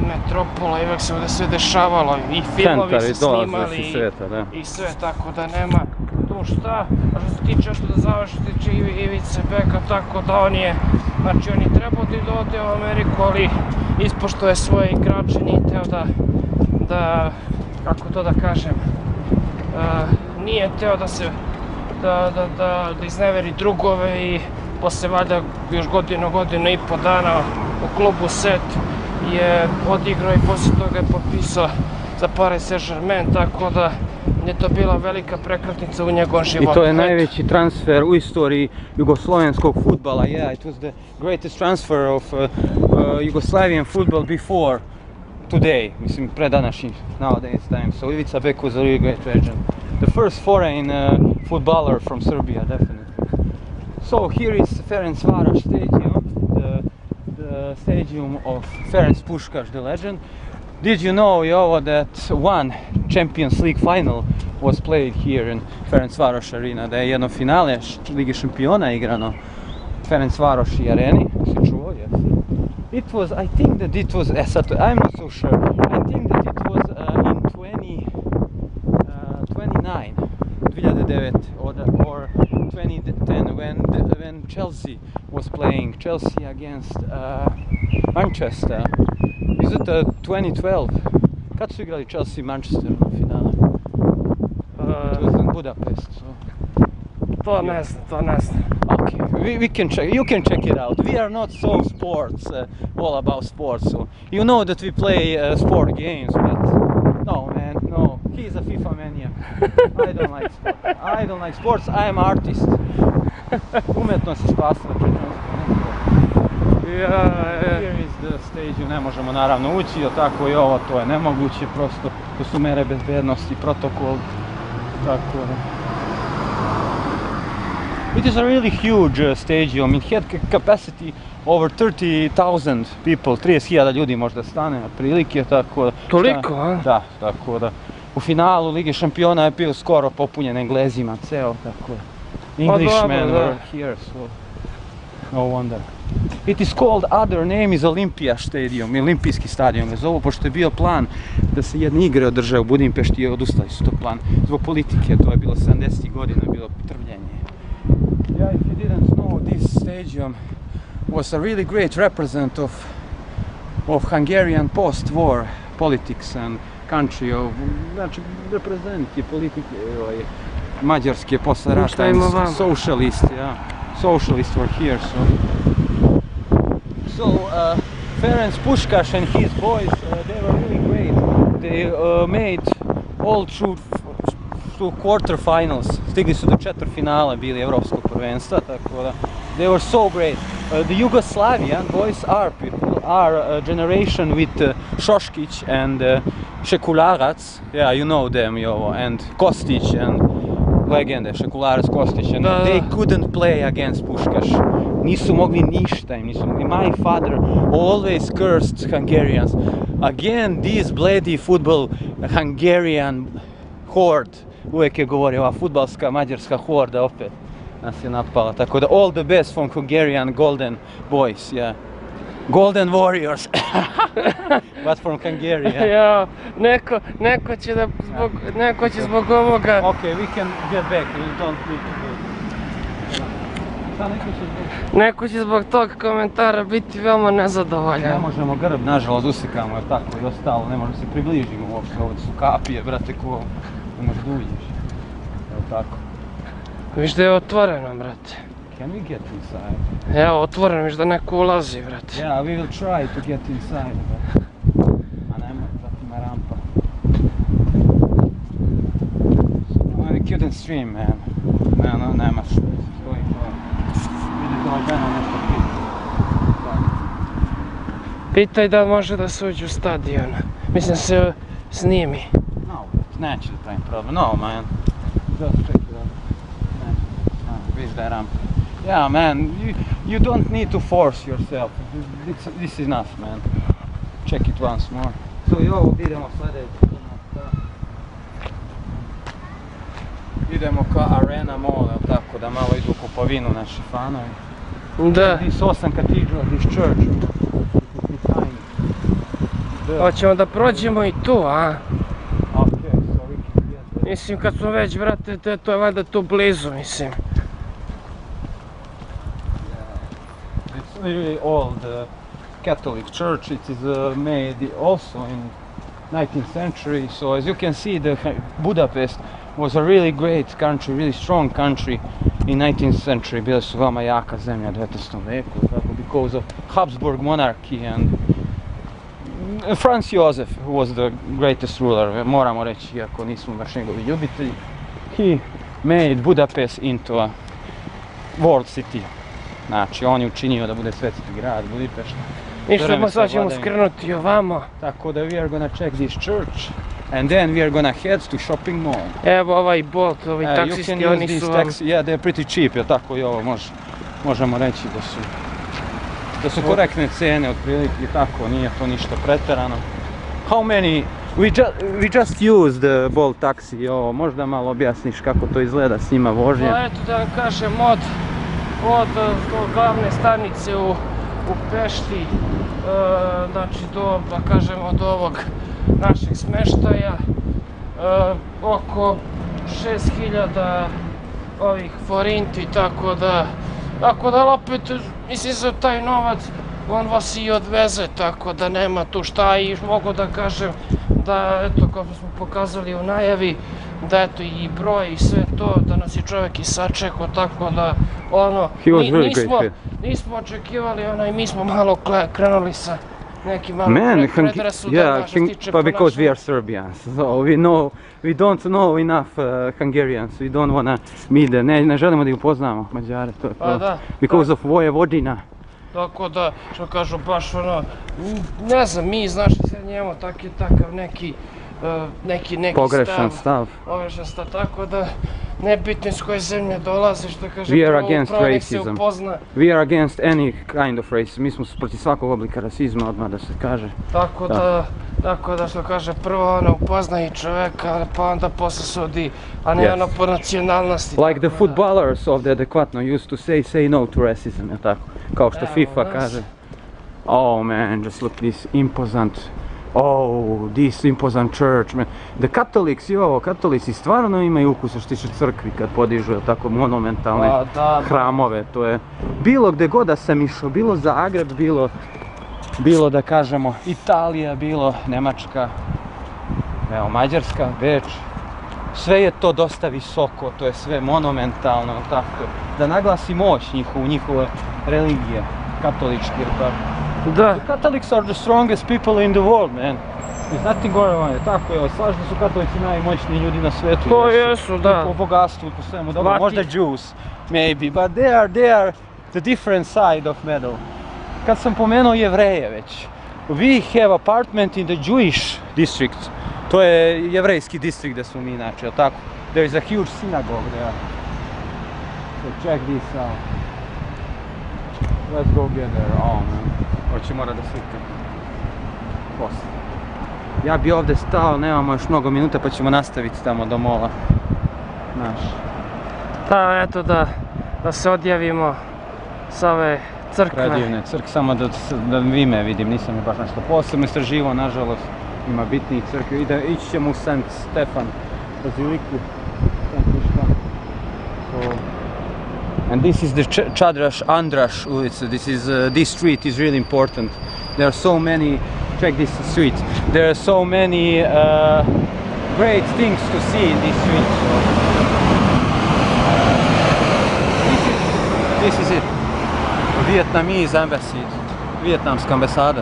metropola, i uvijek se ovdje sve dešavalo, i filmovi se snimali i sve, tako da nema tu šta. A što se tiče, što da završi, tiče Ivice Beka, tako da on je trebao da ode u Ameriku, ali ispošto je svoje igrače, nije teo da kako to da kažem, nije teo da se da izneveri drugove i posle valjda još godinu i po dana u klubu Set je odigrao i poslije toga je potpisao za Paris Saint-Germain, tako da je to bila velika prekretnica u njegovom životu. I to je najveći transfer u istoriji jugoslovenskog fudbala. Yeah, it was the greatest transfer of Yugoslavian football before today, mislim predanašnji nowadays time. So Ivica Bek was a really great legend. The first foreign footballer from Serbia, definitely. So here is Ferencvaros stadium, the stadium of Ferenc Puskás, the legend. Did you know, Jovo, that one Champions League final was played here in Ferencvaros arena? Da je jedno finale Lige šampiona igrano Ferencvarosi areni, si čuo, yes? It was, I think that it was, I'm not so sure, I think that it was in 2009, or 2010 when Chelsea was playing, Chelsea against Manchester. Is it 2012? Kad su igrali Chelsea i Manchester u finale? It was in Budapest. So. To ne znam. Okay, we can check. You can check it out. We are not so sports, all about sports. So you know that we play sport games, but no, man, no. He's a FIFA maniac. I don't like sports. I don't like sports. I am artist. Umetnost je spasila Here is the stage. Ne možemo naravno ući, jel tako i ovo, to je nemoguće, prosto to su mere bezbednosti, protokol, tako da. It is a really huge stadium. It had capacity over 30,000 people, 30.000 ljudi možda stane otprilike, tako da. Toliko, a? Da, tako da. U finalu Lige šampiona je bio skoro popunjen Englezima, ceo, tako da. Englishmen were here, so no wonder. It is called, other name is Olympia Stadium, olimpijski stadion ga zovu, pošto je bio plan da se jedne igre održe u Budimpešti i odustali su to plan. Zbog politike, to je bilo 70. godina, bilo trvljenje. Yeah, if you didn't know, this stadium was a really great representative of Hungarian post-war politics and country, znači reprezentativ politike Mađarske posle rata, socialist, yeah. Socialists were here, so Ferenc Puskás and his boys, they were really great. They made all through quarterfinals. Stigli su do četvrtfinala bili evropskog prvenstva, tako da they were so great. The Yugoslavian boys are a generation with Šoškić and Šekularac. Yeah, you know them, Jovo, and Kostić and legende, Šekularac, Kostić, and they couldn't play against Puskás. Nisu mogli ništa, My father always cursed Hungarians. Again, this bloody football Hungarian horde. Uvijek je govorio, ova fudbalska mađarska horda opet nas je napala. Tako da, all the best from Hungarian golden boys, yeah. Golden warriors. But from Hungary, ja, neko će zbog ovoga... Okay, we can get back, we don't need to do. Neko će zbog tog komentara biti veoma nezadovoljan. Ne možemo grb, nažalost, usekamo, jer tako i ostalo, ne možemo se približimo uopšte, ovdje su kapije, brate, ko ne možeš da uđeš. Evo tako. Viš da je otvoreno, brate. Can we get inside? Evo, otvoreno, viš da neko ulazi, brate. Yeah, we will try to get inside, but... A nema, brate, ima rampa. We couldn't stream, man. Nema što. Stoji to. Vidiš da ovaj žena nešto pita. Pitaj da može da se uđe u stadion. Mislim se snimi. No, neće da pravim problem. No, man. Just check it out. Vidiš da je rampa. Yeah, man, you don't need to force yourself. This is enough, man. Check it once more. So i ovo idemo sljedeće. Idemo ka Arena Mall, tako da malo idu u kupovinu naši fanovi. Da. This awesome cathedral, this church. Hoćemo da prođemo i tu, a? Okay, so we can get there. Mislim, kad smo već, brate, to je valjda tu blizu, mislim. It's really old Catholic church. It is made also in 19th century. So as you can see, Budapest was a really great country, really strong country in 19th century. Bile su veoma jaka zemlja u 19. veku, tako, because of Habsburg monarchy and Franz Josef, who was the greatest ruler, moramo reći, iako nismo baš njegovi ljubitelji. He made Budapest into a world city. Znači, on je učinio da bude svetski grad, Budimpešta. Ništa, sad ćemo skrenuti ovamo. Tako da we are gonna check this church and then we are gonna head to shopping mall. Evo ovaj Bolt, ovi taksisti, oni su vam... Yeah, they're pretty cheap, jel tako i ovo možemo reći da su korektne cene otprilike i tako, nije to ništa pretjerano. How many... We just used the Bolt taxi, ovo, možda malo objasniš kako to izgleda s njima vožnje? Pa eto da vam kažem, od glavne stanice u Pešti, znači da kažem od ovog našeg smeštaja, oko 6000 ovih forinti, tako da opet, mislim za taj novac, on vas i odveze, tako da nema tu šta i mogu da kažem da, eto, kao smo pokazali u najavi, da eto i broj i sve to, da nas je čovjek i sačekao, tako da, ono, nismo očekivali, mi smo malo krenuli sa nekim malo predrasudama što se tiče ponašanja. Because we are Serbians, so we don't know enough Hungarians, we don't wanna meet them, ne želimo da ih upoznamo, Mađare, to je to, because of Vojvodina. Tako da, što kažu, baš ono, ne znam, mi, znaš, sad njemo takav neki pogrešan stav. Pogrešan stav, tako da, nebitno iz koje zemlje dolaze, što kaže, We are against prvo nek se racism. upozna. We are against any kind of racism, mi smo protiv svakog oblika rasizma, odmah da se kaže. Tako da, što kaže, prvo ono upozna i čoveka, pa onda posle sudi, a ne ono po nacionalnosti. Like the footballers ovdje adekvatno used to say no to racism, je tako? Kao što FIFA kaže. Oh man, just look this imposant, this imposant church, man. The katolici stvarno imaju ukusa što tiče crkvi kad podižu, je tako, monumentalne hramove, to je, bilo gdje god da sam išao, bilo Zagreb, bilo da kažemo Italija, bilo Njemačka, evo Mađarska, Beč, sve je to dosta visoko, to je sve monumentalno, tako, da naglasi moć njihove religije, katolički, jer tako. Da. The Catholics are the strongest people in the world, man. There's nothing going on, tako je, slažno su katolici najmoćniji ljudi na svijetu. To jesu, da. Po bogatstvu, po svemu, dobro, možda Jews, maybe, but they are the different side of medal. Kad sam pomenuo Jevreje već, we have apartment in the Jewish district, to je jevrejski distrikt gdje smo mi inače, jel tako? There is a huge synagogue there. So check this out. Let's go get there, oh man. Hoće mora da slikam. Poslije. Ja bi ovdje stao, nemamo još mnogo minuta pa ćemo nastaviti tamo do mola. Naš. Da, eto da se odjavimo sa ove crkve. Predivne crkve, samo da ime vidim, nisam je baš nešto posebno istraživao, nažalost. Ima bitnijih crkvi. Ići ćemo u St. Stefan, baziliku. And this is the Andraš ulica. This street is really important. There are so many, check this street. There are so many great things to see in this street. This is it. Vietnamese embassy. Vietnamska ambasada.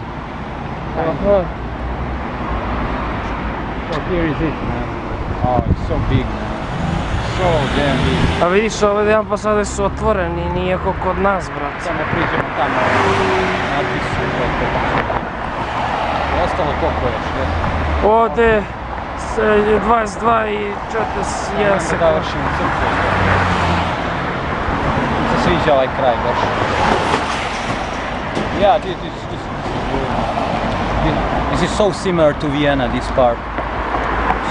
So here is it, man. Oh, it's so big, man. So damn big. A vidiš, ove ambasade su otvoreni, nije ko kod nas, brat. Samo priđemo tamo, nadpisu, ostalo koliko još, ne? Ovdje 22 i 41 sekund. Da vršimo crkvu. It's a sviđa ovaj kraj baš. Yeah, this is so similar to Vienna, this part.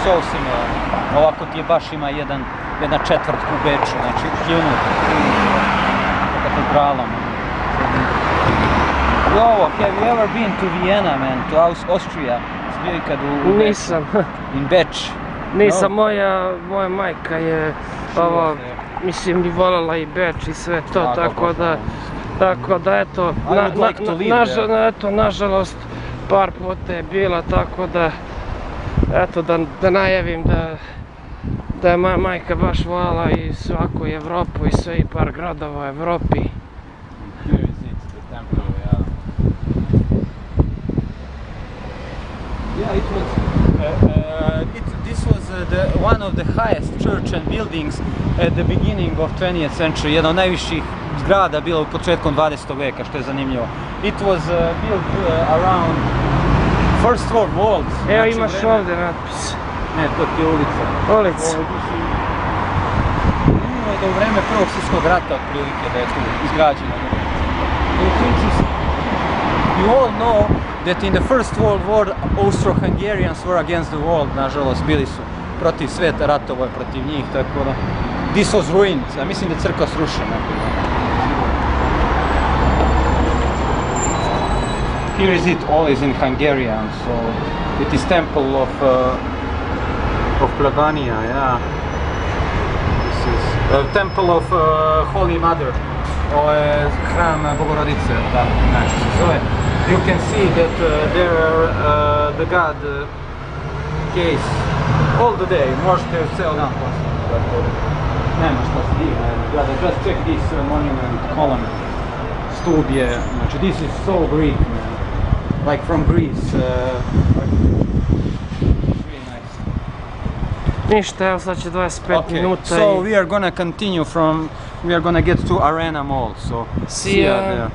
So similar. Ovako ti je baš ima jedna četvrt u Beču, znači kljunut katedralom. Jovo, have you ever been to Vienna, man, to Austria? Bili kad u Nisam. In Beč? Nisam, moja majka je ovo, mislim, bi voljela i Beč i sve to, tako da eto, nažalost par puta je bila, tako da eto da najavim da je moja majka baš voljela i svaku Evropu i sve i par gradova u Evropi. Yeah, this was one of the highest church and buildings at the beginning of 20th century. Jedna od najviših zgrada bila u početkom 20. veka, što je zanimljivo. It was built around First World Wars. Evo imaš ovdje natpis. Ne, to ti je ulica. Ulica. Zanimljivo je da u vreme Prvog svjetskog rata otprilike da je tu izgrađeno. You all know that in the First World War Austro-Hungarians were against the world, nažalost bili su protiv sveta, ratovo je protiv njih, tako da this was ruined, ja mislim da je crkva srušena. Here is it, all is in Hungarian, so it is temple of Plebania, yeah. This is temple of Holy Mother. Ovo je hram Bogorodice, da, znači se zove. You can see that there are the god case all the day, možete ceo dan poslati. Nema šta se digne, just check this monument column. Stub je, znači this is so Greek, man. Like from Greece. Really nice. Ništa, evo sad će 25 minuta so we are gonna continue from, we are gonna get to Arena Mall, so see ya there.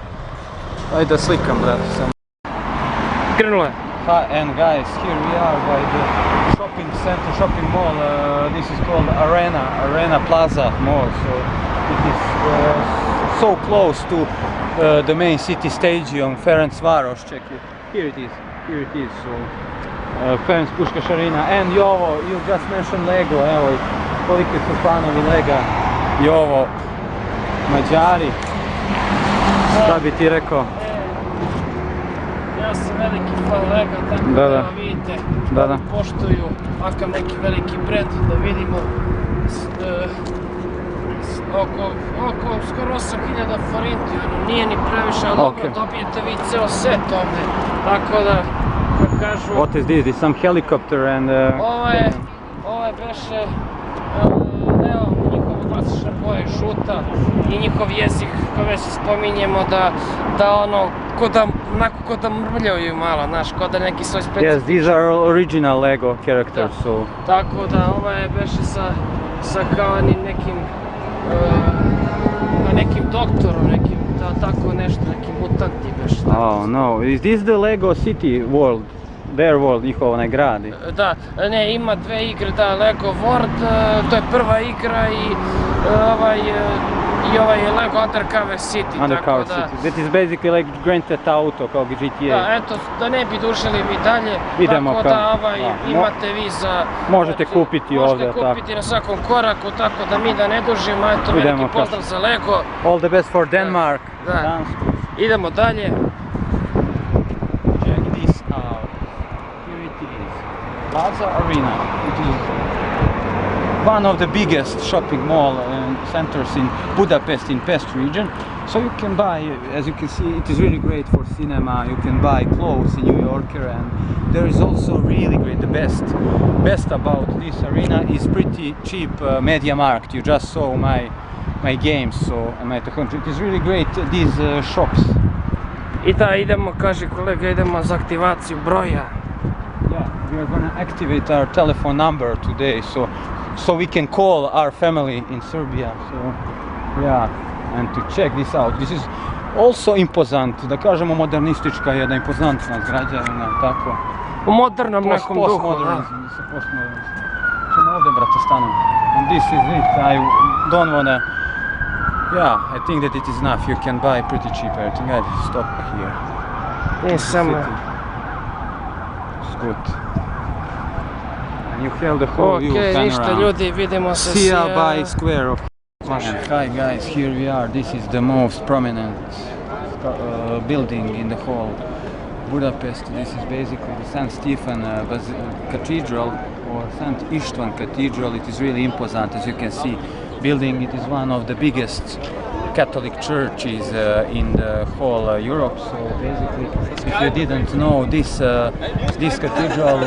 Ajde da slikam, brate, sam. Krenulo je. Hi, and guys, here we are by the shopping center, shopping mall. This is called Arena Plaza Mall, so it is so close to the main city stadium, Ferencvaros. Check it. Here it is. So Ferenc Puškaš Arena. And Jovo, you just mentioned Lego, evo, koliki su fanovi Lega. Jovo, Mađari. Šta bi ti rekao? Ja sam veliki fan Lega, tako da vidite da poštuju ovakav neki veliki brend, da vidimo oko skoro 8000 forinti, nije ni previše, ali dobro, dobijete vi ceo set ovdje, tako da kažu... What is this? Is some helicopter and... Ovo je beše, evo, njihova klasična boja žuta i njihov jezik, kao već spominjemo, da ono, ko da mrmljaju malo, znaš, ko da neki svoj specifični... Yes, these are original Lego characters, so... Tako da, ovo je beše sa kao nekim doktorom, nekim, tako nešto, nekim mutanti beše. Oh no, is this the Lego City World? Their World, njihov onaj grad? Da, ne, ima dve igre, da, Lego World, to je prva igra i ovaj je Lego Undercover City, Undercover City, that is basically like Grand Theft Auto, kao GTA. Da, eto, da ne bi dužili mi dalje, tako da imate vi za... Možete kupiti ovdje, tako. Možete kupiti na svakom koraku, tako da mi da ne dužimo, eto, veliki pozdrav za Lego. All the best for Denmark. Da, idemo dalje. Check this out. Here it is. Plaza Arena. It is one of the biggest shopping mall centers in Budapest, in Pest region. So you can buy, as you can see, it is really great for cinema. You can buy clothes in New Yorker, and there is also really great, the best about this arena is pretty cheap MediaMarkt. You just saw my games, so it is really great, these shops. I da, idemo, kaže kolega, idemo za aktivaciju broja. Yeah, we are gonna activate our telephone number today, so we can call our family in Serbia. So yeah, and to check this out. This is also imposant, da kažemo modernistička jedna impozantna građevina, tako. U modernom nekom duhu. Postmodernizam. Ćemo ovdje, brate, stanemo. And this is it, I don't wanna Yeah, I think that it is enough. You can buy pretty cheap everything. I just stop here. Nije samo... City. It's good. And you have the whole view Okej, ništa panorama. ljudi, vidimo se See sija. by square of. Hi guys, here we are. This is the most prominent building in the whole Budapest. This is basically the St. Stephen Cathedral or St. István Cathedral. It is really imposant, as you can see. Building, it is one of the biggest Catholic churches in the whole Europe. So basically, if you didn't know, this cathedral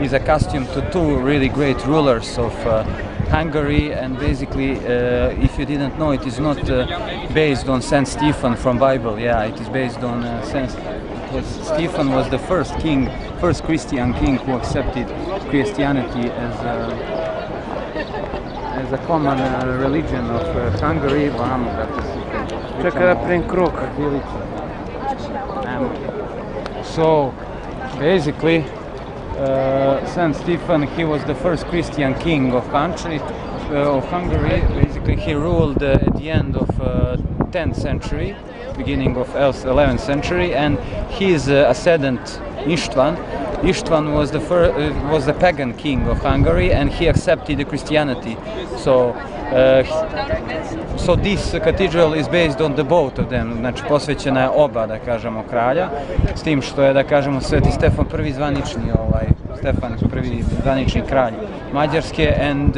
is accustomed to two really great rulers of Hungary, and basically, if you didn't know, it is not based on Saint Stephen from Bible. Yeah, it is based on Stephen was the first king, first Christian king who accepted Christianity as a common religion of Hungary. Čekaj da prim krug. So basically, Saint Stephen, he was the first Christian king of Hungary. Basically, he ruled at the end of 10th century, beginning of 11th century, and his ascendant István was the pagan king of Hungary, and he accepted the Christianity. So this cathedral is based on the both of them. Znači posvećena je oba, da kažemo, kralja, s tim što je, da kažemo, Sveti Stefan prvi zvanični Stefan prvi zvanični kralj Mađarske, and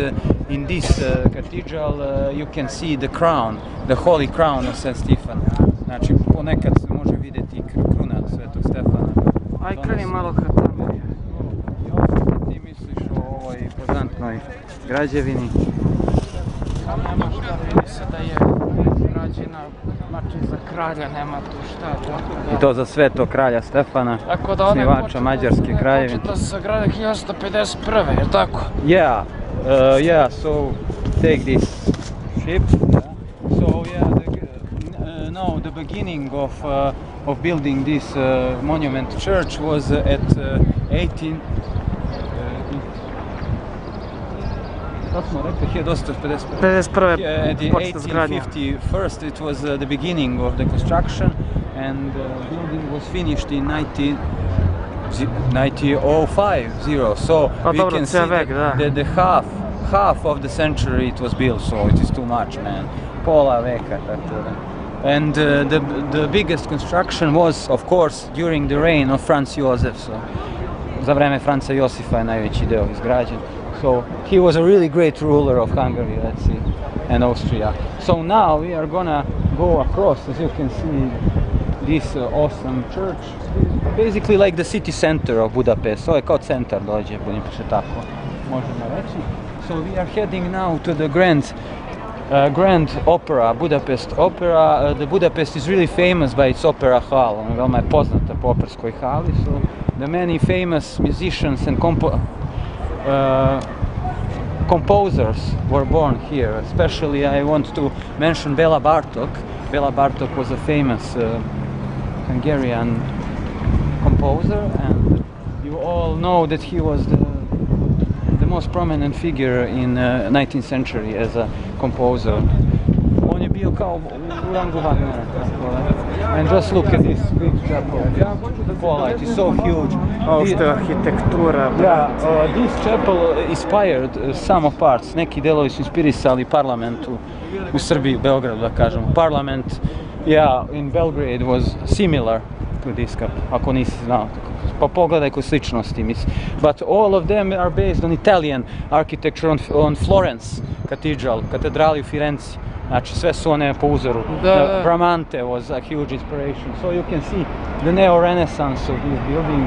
in this cathedral you can see the crown, the holy crown of Saint Stephen. Znači ponekad se može vidjeti kruna Svetog Stefana. Aj kreni malo ka tamo. Ti misliš o ovoj impozantnoj građevini? Nema šta, vidi se da je građena, znači za kralja, nema tu šta. I to za Svetog kralja Stefana, osnivača Mađarske kraljevine. Početa se sagrada 1151. je tako? Yeah, so take this ship. So no, the beginning of building this monument church was at 1851. At the 1851, it was the beginning of the construction, and the building was finished in 1905. So we can see that the half of the century it was built. So it is too much, man. Pola veka, tako da. And the biggest construction was, of course, during the reign of Franz Josef. So za vreme Franca Josifa je najveći deo izgrađen. So he was a really great ruler of Hungary, let's see, and Austria. So now we are gonna go across, as you can see, this awesome church. Basically like the city center of Budapest. So je kao centar dođe, Budimpešta, tako možemo reći. So we are heading now to the Grand Opera, Budapest Opera. The Budapest is really famous by its opera hall. Veoma je poznata po operskoj hali. So the many famous musicians and composers were born here. Especially I want to mention Béla Bartók. Béla Bartók was a famous Hungarian composer, and you all know that he was the most prominent figure in 19th century as a composer. On je bio kao u rangu Wagnera. And just look at this big chapel. It is so huge. Ovo što je arhitektura. Yeah, this chapel inspired some of parts. Neki delovi su inspirisali parlament u Srbiji, Beogradu, da kažem. Parliament, in Belgrade was similar to this, ako nisi znao. Pa pogledaj ko sličnosti, mislim. But all of them are based on Italian architecture on Florence Cathedral, katedrali u Firenci. Znači sve su one po uzoru. Bramante was a huge inspiration. So you can see the neo-renaissance of this building.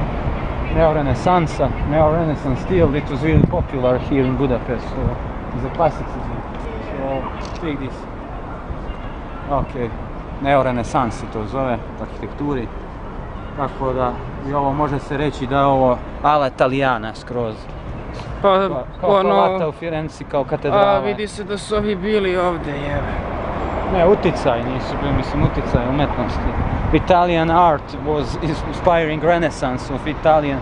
Neo-renaissance style, it was really popular here in Budapest. So it's a classicism. So take this. Okay, neo-renaissance se to zove u arhitekturi. Tako da, i ovo može se reći da je ovo ala Italijana skroz. Kao palata u Firenci, kao katedrala. Vidi se da su ovi bili ovdje, jebe. Ne, uticaj nisu bili, mislim, uticaj umetnosti. Italian art was inspiring Renaissance of Italian,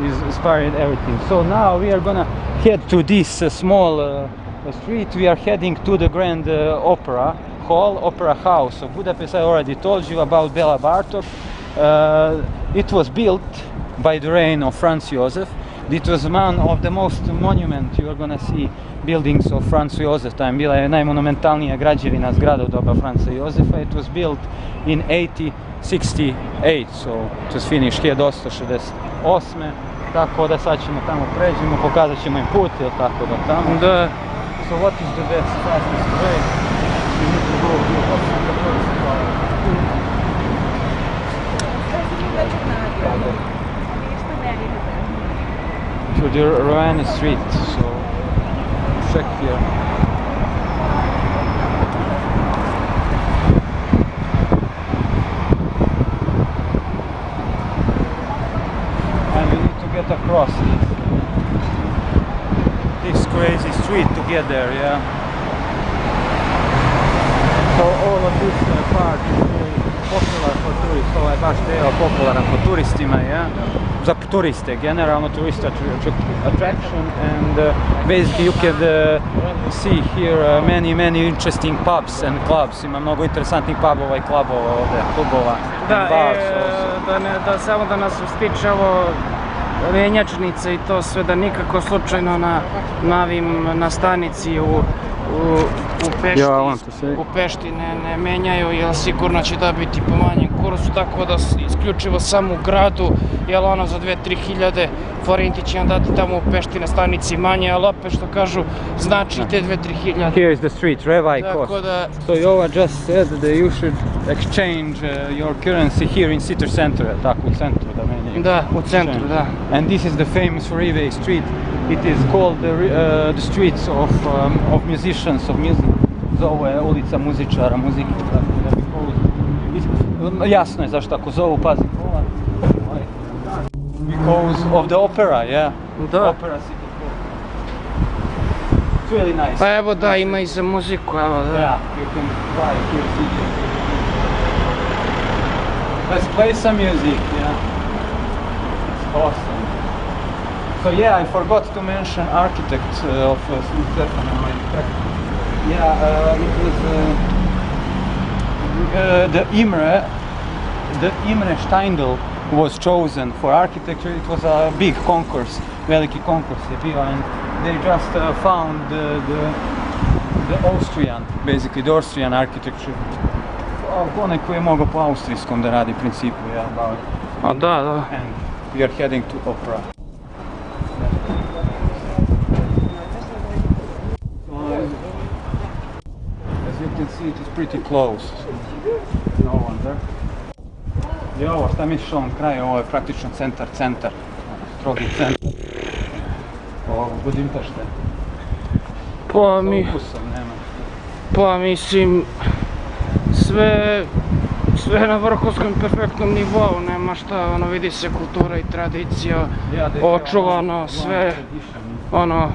is inspired everything. So now we are gonna head to this small street, we are heading to the Grand Opera Hall, Opera House of Budapest. I already told you about Bela Bartok. It was built by the reign of Franz Josef. It was one of the most monument you are gonna see buildings of Franz Josef time. Bila je najmonumentalnija građevina zgrada u doba Franza Josefa. It was built in 1868, so it was finished 1868. Tako da sad ćemo tamo pređemo, pokazat ćemo im put, ili tako da tamo. Da. So what is the best fastest way? We need to go to the Rowan Street, so check here. And we need to get across this crazy street to get there, yeah. So all of this part is really popular for tourists. Ovo je baš deo popularan po turistima, yeah. Za turiste, generalno tourist attraction, and basically you can see here many interesting pubs and clubs. Ima mnogo interesantnih pubova i klubova ovdje, klubova and bars also. Da samo da nas ustiče ovo mjenjačnice i to sve, da nikako slučajno na stanici u Pešti ne menjaju, jer sigurno će dobiti po manjem kursu, tako da isključivo samo u gradu, jer ono za 2-3 hiljade forinti će nam dati tamo u Pešti na stanici manje, ali opet što kažu, znači te 2-3 hiljade. Here is the street, Revaj cost. So Jova just said that you should exchange your currency here in city center, tako u centru da menjaju. Da, u centru, da. And this is the famous Revaj street. It is called the streets of musicians, of music. Zove ulica muzičara, muzike, tako da because... Jasno je zašto ako zovu, pazi. Because of the opera, yeah. Da. Opera city. It's really nice. Pa evo da, ima i za muziku, evo da. Yeah, you can buy here CD. Let's play some music, yeah. It's awesome. So yeah, I forgot to mention architect of Stefan. Yeah, it was the Imre Steindl was chosen for architecture. It was a big concourse, veliki konkurs je bio, and they just found the Austrian, basically the Austrian architecture. Onaj koji je mogao po austrijskom da radi principu, yeah, about. A da. And we are heading to opera. You can see it is pretty close. No one there. I ovo, šta misliš o ovom kraju? Ovo je praktično centar, strogi centar. Ovo Budimpešte. Pa mislim, sve na vrhunskom perfektnom nivou, nema šta, ono vidi se kultura i tradicija, očuvano, sve, ono,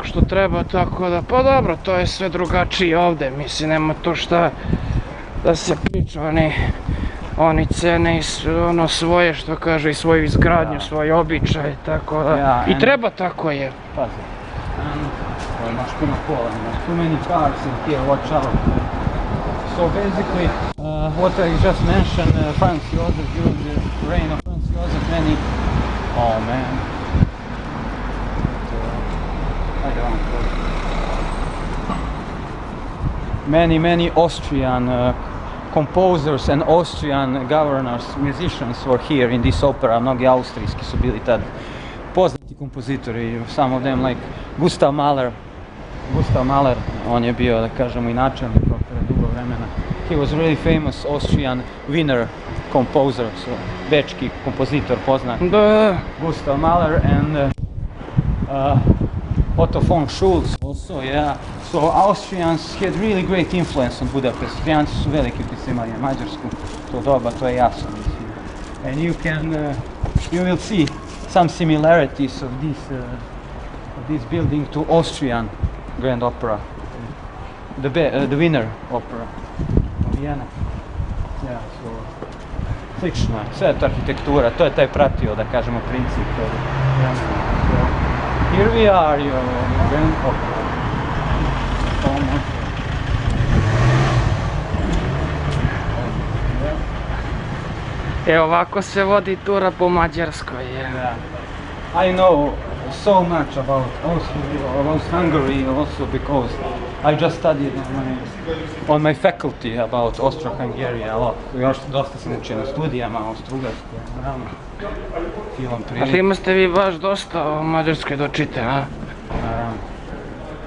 što treba, tako da, pa dobro, to je sve drugačije ovde, mislim, nema to šta da se priča, oni cene ono svoje, što kaže, i svoju izgradnju, svoj običaj, tako da, i treba tako je. Pazi, imaš puno kola, imaš too many cars in here, watch out. So basically, what I just mentioned, Franz Josef, during the reign of Franz Josef, oh man. Many Austrian composers and Austrian governors, musicians were here in this opera. Mnogi austrijski su bili tad poznati kompozitori. Some of them like Gustav Mahler, on je bio, da kažemo, i načelnik opere dugo vremena. He was really famous Austrian Wiener composer, so bečki kompozitor poznat. Gustav Mahler and Otto von Schulz also, yeah. So Austrians had really great influence on Budapest. Austrijanci su veliki utjecaj imali na Mađarsku, to doba, to je jasno. And you will see some similarities of this building to Austrian Grand Opera, the Wiener Opera of Vienna. Yeah, so slično je, sve je to arhitektura, to je taj pratio, da kažemo, princip. Here we are, your Grand Opera. E ovako se vodi tura po Mađarskoj. Yeah. I know so much about Hungary also because I just studied on my faculty about Austro-Hungary a lot. Još dosta sam učio na studijama Austro-Ugarskoj, naravno. Film A time ste vi baš dosta o Mađarskoj dočite, a?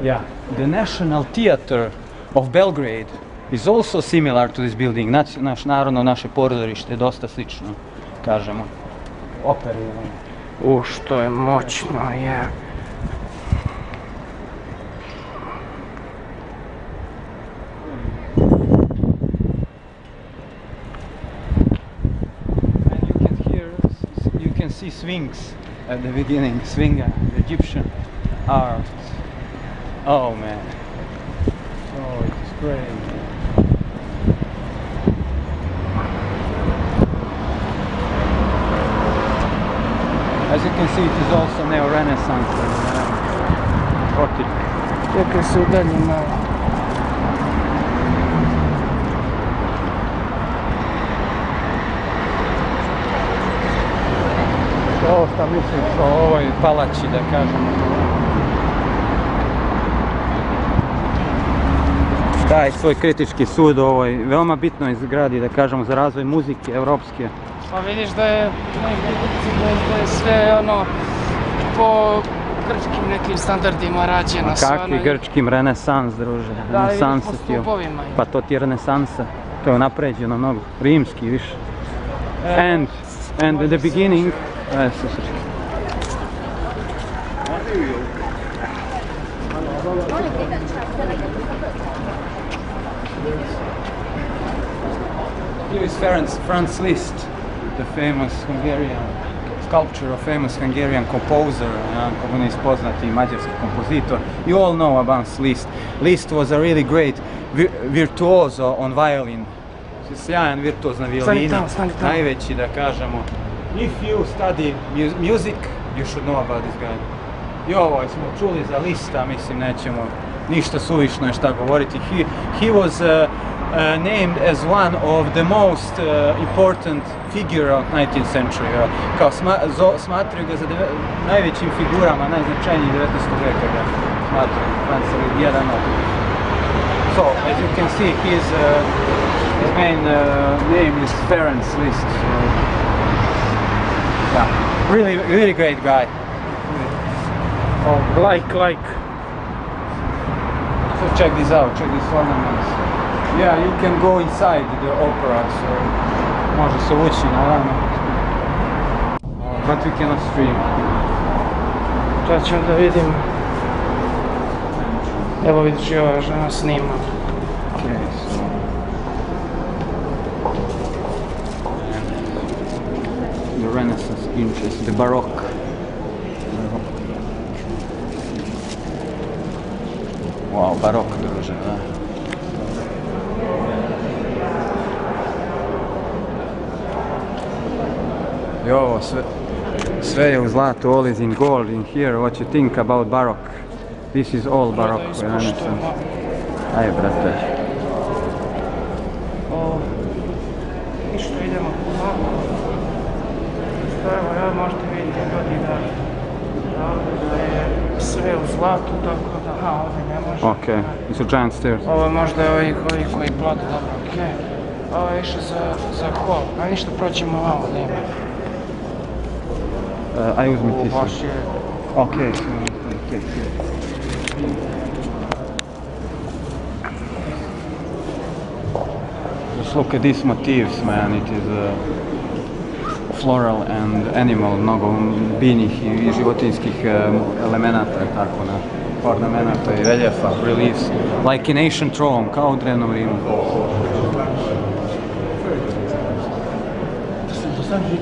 Yeah, the National Theatre of Belgrade is also similar to this building. Naravno, naše pozorište je dosta slično, kažemo. Operi. Što je moćno, je. You can see swings at the beginning, swinga, the Egyptian art. Oh man, oh it's great. As you can see, it is also neo-Renaissance Gothic. Čekaj se udaljim malo. Ovo šta misliš o ovoj palači, da kažemo? Taj svoj kritički sud o ovoj veoma bitnoj zgradi, da kažemo, za razvoj muzike evropske. Pa vidiš da je sve ono po grčkim nekim standardima rađeno. Kakvi grčkim, renesans, druže. Da, vidiš po stupovima. Pa to ti je renesansa. To je napređeno mnogo. Rimski više. And in the beginning... Here is Franz Liszt, the famous Hungarian sculpture, a famous Hungarian composer, komponist poznati mađarski kompozitor. You all know about Liszt. Liszt was a really great virtuoso on violin. Sjajan virtuoz na violini, najveći, da kažemo. If you study music, you should know about this guy. I ovo smo čuli za Lista, mislim nećemo ništa suvišno je šta govoriti. He was named as one of the most important figure of 19th century. Kao smatraju ga za najvećim figurama, najznačajnijih 19. veka ga smatraju. Jedan od. So, as you can see, his main name is Ferenc Liszt. Yeah, really great guy. Oh, like. So check this out, check these ornaments. Yeah, you can go inside the opera, so može se ući naravno. But we cannot stream. Sad ćemo da vidimo. Evo vidiš i ova žena snima. Okay, so... The Renaissance interest, the Baroque. Wow, barok druže, da. I ovo sve je u zlatu, all is in gold in here. What you think about Baroque? This is all Baroque Renaissance. Ajde, brate. Ništa, idemo. Evo, možete vidjeti ljudi da je sve u zlatu, tako da, ovdje ne može. Ok, it's a giant stairs. Ovo je možda ovi koji plate, dobro, okej. Ovo je išao za hol, a ništa, proćemo ovo da ima. Aj uzmi ti Baš se. je... Okay. Just look at these motifs, man. It is floral and animal, mnogo biljnih i životinjskih elemenata, tako na ornamenata i reljefa, reliefs, like in ancient Rome, kao u drevnom Rimu.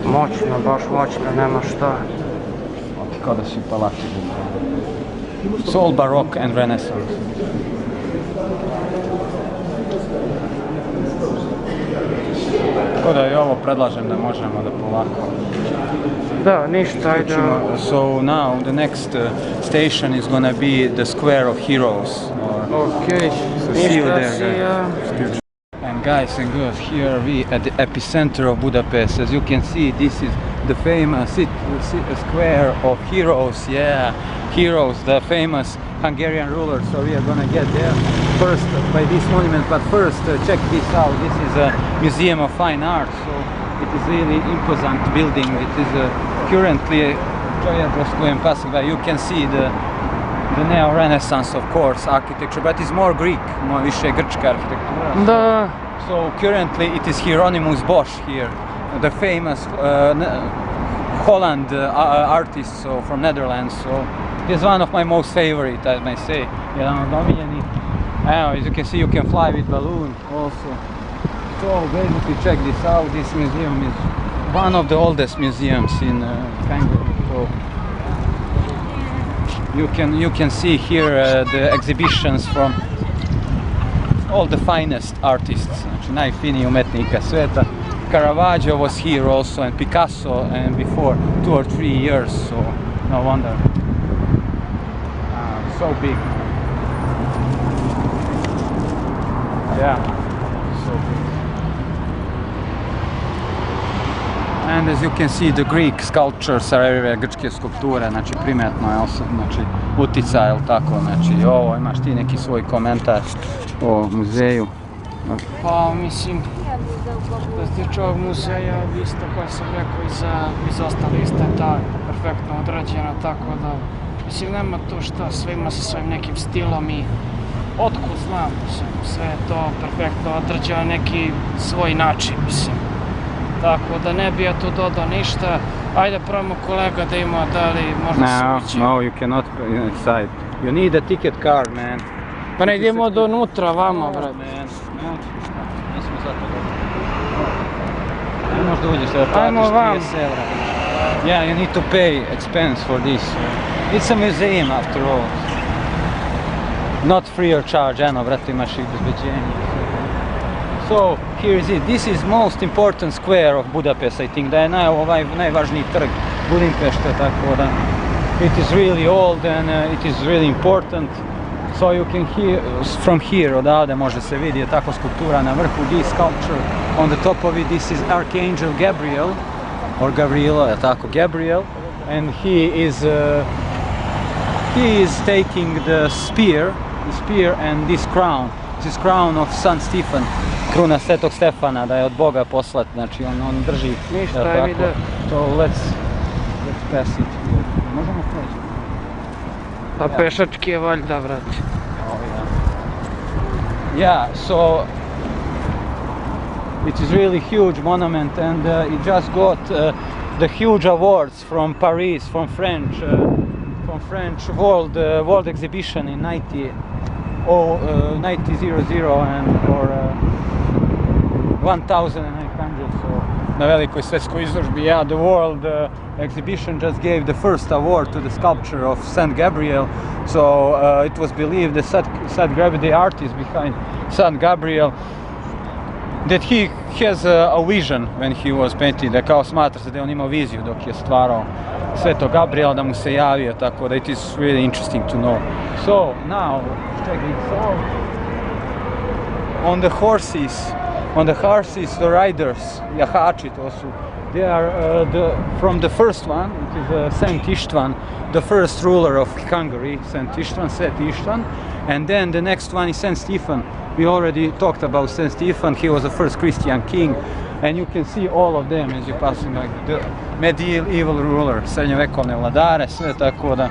Moćno, baš moćno, nema šta. Kao da si u palati. It's all Baroque and Renaissance. Tako da i ovo predlažem da možemo da polako. Da, ništa, ajde. So now the next station is gonna be the Square of Heroes. Okay, So see you ništa there. si... And Guys and girls, here we at the epicenter of Budapest. As you can see, this is the famous square of heroes. Yeah, heroes, the famous Hungarian rulers. So we are gonna get there first by this monument. But first, check this out. This is a museum of fine art. So it is really imposant building. It is currently passing by. You can see the neo-Renaissance, of course, architecture, but it's more Greek, more više grčka arhitektura. Da. So currently it is Hieronymus Bosch here, the famous Holland artist, so from Netherlands. So he's one of my most favorite, I may say. As you can see, you can fly with balloon also. So basically, check this out. This museum is one of the oldest museums in Hungary. So you can see here the exhibitions from all the finest artists, znači najfiniji umetnika sveta. Caravaggio was here also, and Picasso, and before 2 or 3 years, so no wonder. So big. Yeah, so big. And as you can see, the Greek sculptures are everywhere, grčke skulpture, znači primetno je znači uticaj, jel tako, znači ovo, imaš ti neki svoj komentar o muzeju? Pa mislim, što se tiče ovog muzeja, isto kao sam rekao iz ostale isto je ta perfektno odrađena, tako da mislim nema tu šta, sve ima sa svojim nekim stilom i otkud znam, mislim, sve je to perfektno odrađeno na neki svoj način, mislim. Tako da ne bi ja tu dodao ništa. Ajde probamo kolega da ima da li možda se ući. No, you cannot inside. You need a ticket card, man. Pa ne idemo do unutra, vama, brate. Nismo zato da... Možda uđeš da platiš 30 evra. Yeah, you need to pay expense for this. It's a museum after all. Not free of charge, eno, brate, imaš i bezbeđenje. So, here is it. This is most important square of Budapest, I think. Da je najvažniji trg Budimpešte, tako da it is really old and it is really important. So you can hear from here, odavde može se vidjeti tako skulptura na vrhu. This sculpture on the top of it, this is Archangel Gabriel, or Gabrielo, je tako, Gabriel, and he is taking the spear and this crown of Saint Stephen, kruna Svetog Stefana, da je od Boga poslat, znači on drži. Ništa, je vide. So let's pass it here. Možemo proći? Pa pešački je valjda, brate. Oh, yeah, so it is really huge monument, and it just got the huge awards from Paris, from French World Exhibition in 1900 and or 1900. So na velikoj svetskoj izložbi, yeah, the World Exhibition just gave the first award to the sculpture of Saint Gabriel. So it was believed that Saint Gabriel, the artist behind Saint Gabriel, that he has a vision when he was painting, da kao smatra se da je on imao viziju dok je stvarao Svetog Gabriela, da mu se javio, tako da it is really interesting to know. So now, check this out. On the horses, the riders, jahači, to su, they are from the first one, it is Saint Istvan, the first ruler of Hungary, Saint Istvan, Sveti Istvan, and then the next one is Saint Stephen. We already talked about Saint Stephen. He was the first Christian king, and you can see all of them as you passing, like the medieval ruler, srednjovekovne vladare, sve tako da.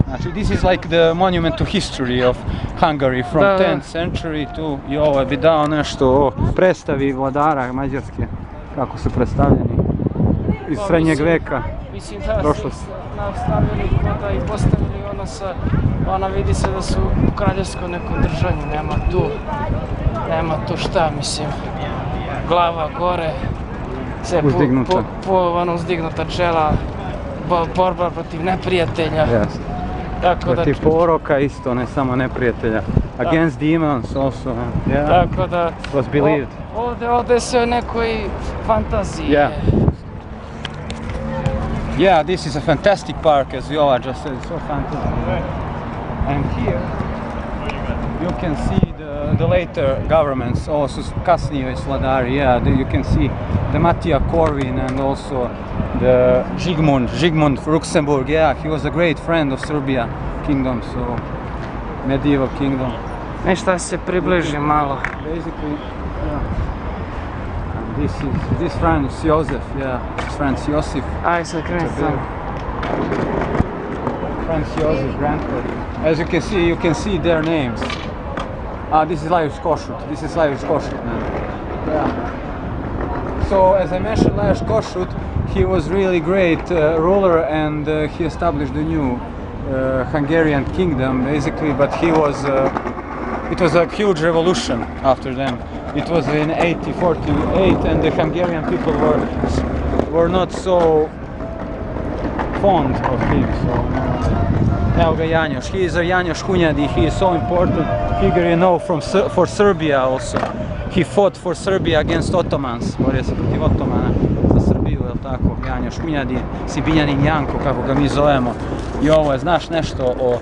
Znači, this is like the monument to history of Hungary from 10th century to, i ovo bi dao nešto o predstavi vladara Mađarske, kako su predstavljeni iz srednjeg veka. Mislim da su nastavili koda i postavili ona vidi se da su u kraljevskom nekom držanju, nema tu šta, mislim, glava gore, sve uzdignuta čela, borba protiv neprijatelja. Protiv poroka isto, ne samo neprijatelja. Against demons also. Tako da, was believed. Ovdje se o nekoj fantaziji. Yeah, this is a fantastic park, as Viola just said, it's so fantastic. And here you can see and the later governments, ovo su kasnije već vladari, yeah, you can see the Matija Korvin and also the Zsigmond Luxemburg, yeah, he was a great friend of Serbia kingdom, so medieval kingdom. Ništa se približi malo. Basically, yeah. And this Franz Josef, yeah, Franz Josif. Aj sad kreni sam. Franz Josef, grandfather. As you can see their names. This is Lajos Kossuth. This is Lajos Kossuth, man. Yeah. So, as I mentioned, Lajos Kossuth, he was really great ruler, and he established the new Hungarian kingdom, basically. But it was a huge revolution after them. It was in 1848, and the Hungarian people were not so fond of him. So, evo ga Janjoš. He is a Janjoš Hunjadi. He is so important figure, you know, for Serbia also. He fought for Serbia against Ottomans. Borio se protiv Ottomana za Srbiju, jel tako? Janjoš Hunjadi, Sibinjanin Janko, kako ga mi zovemo. I ovo je, znaš nešto o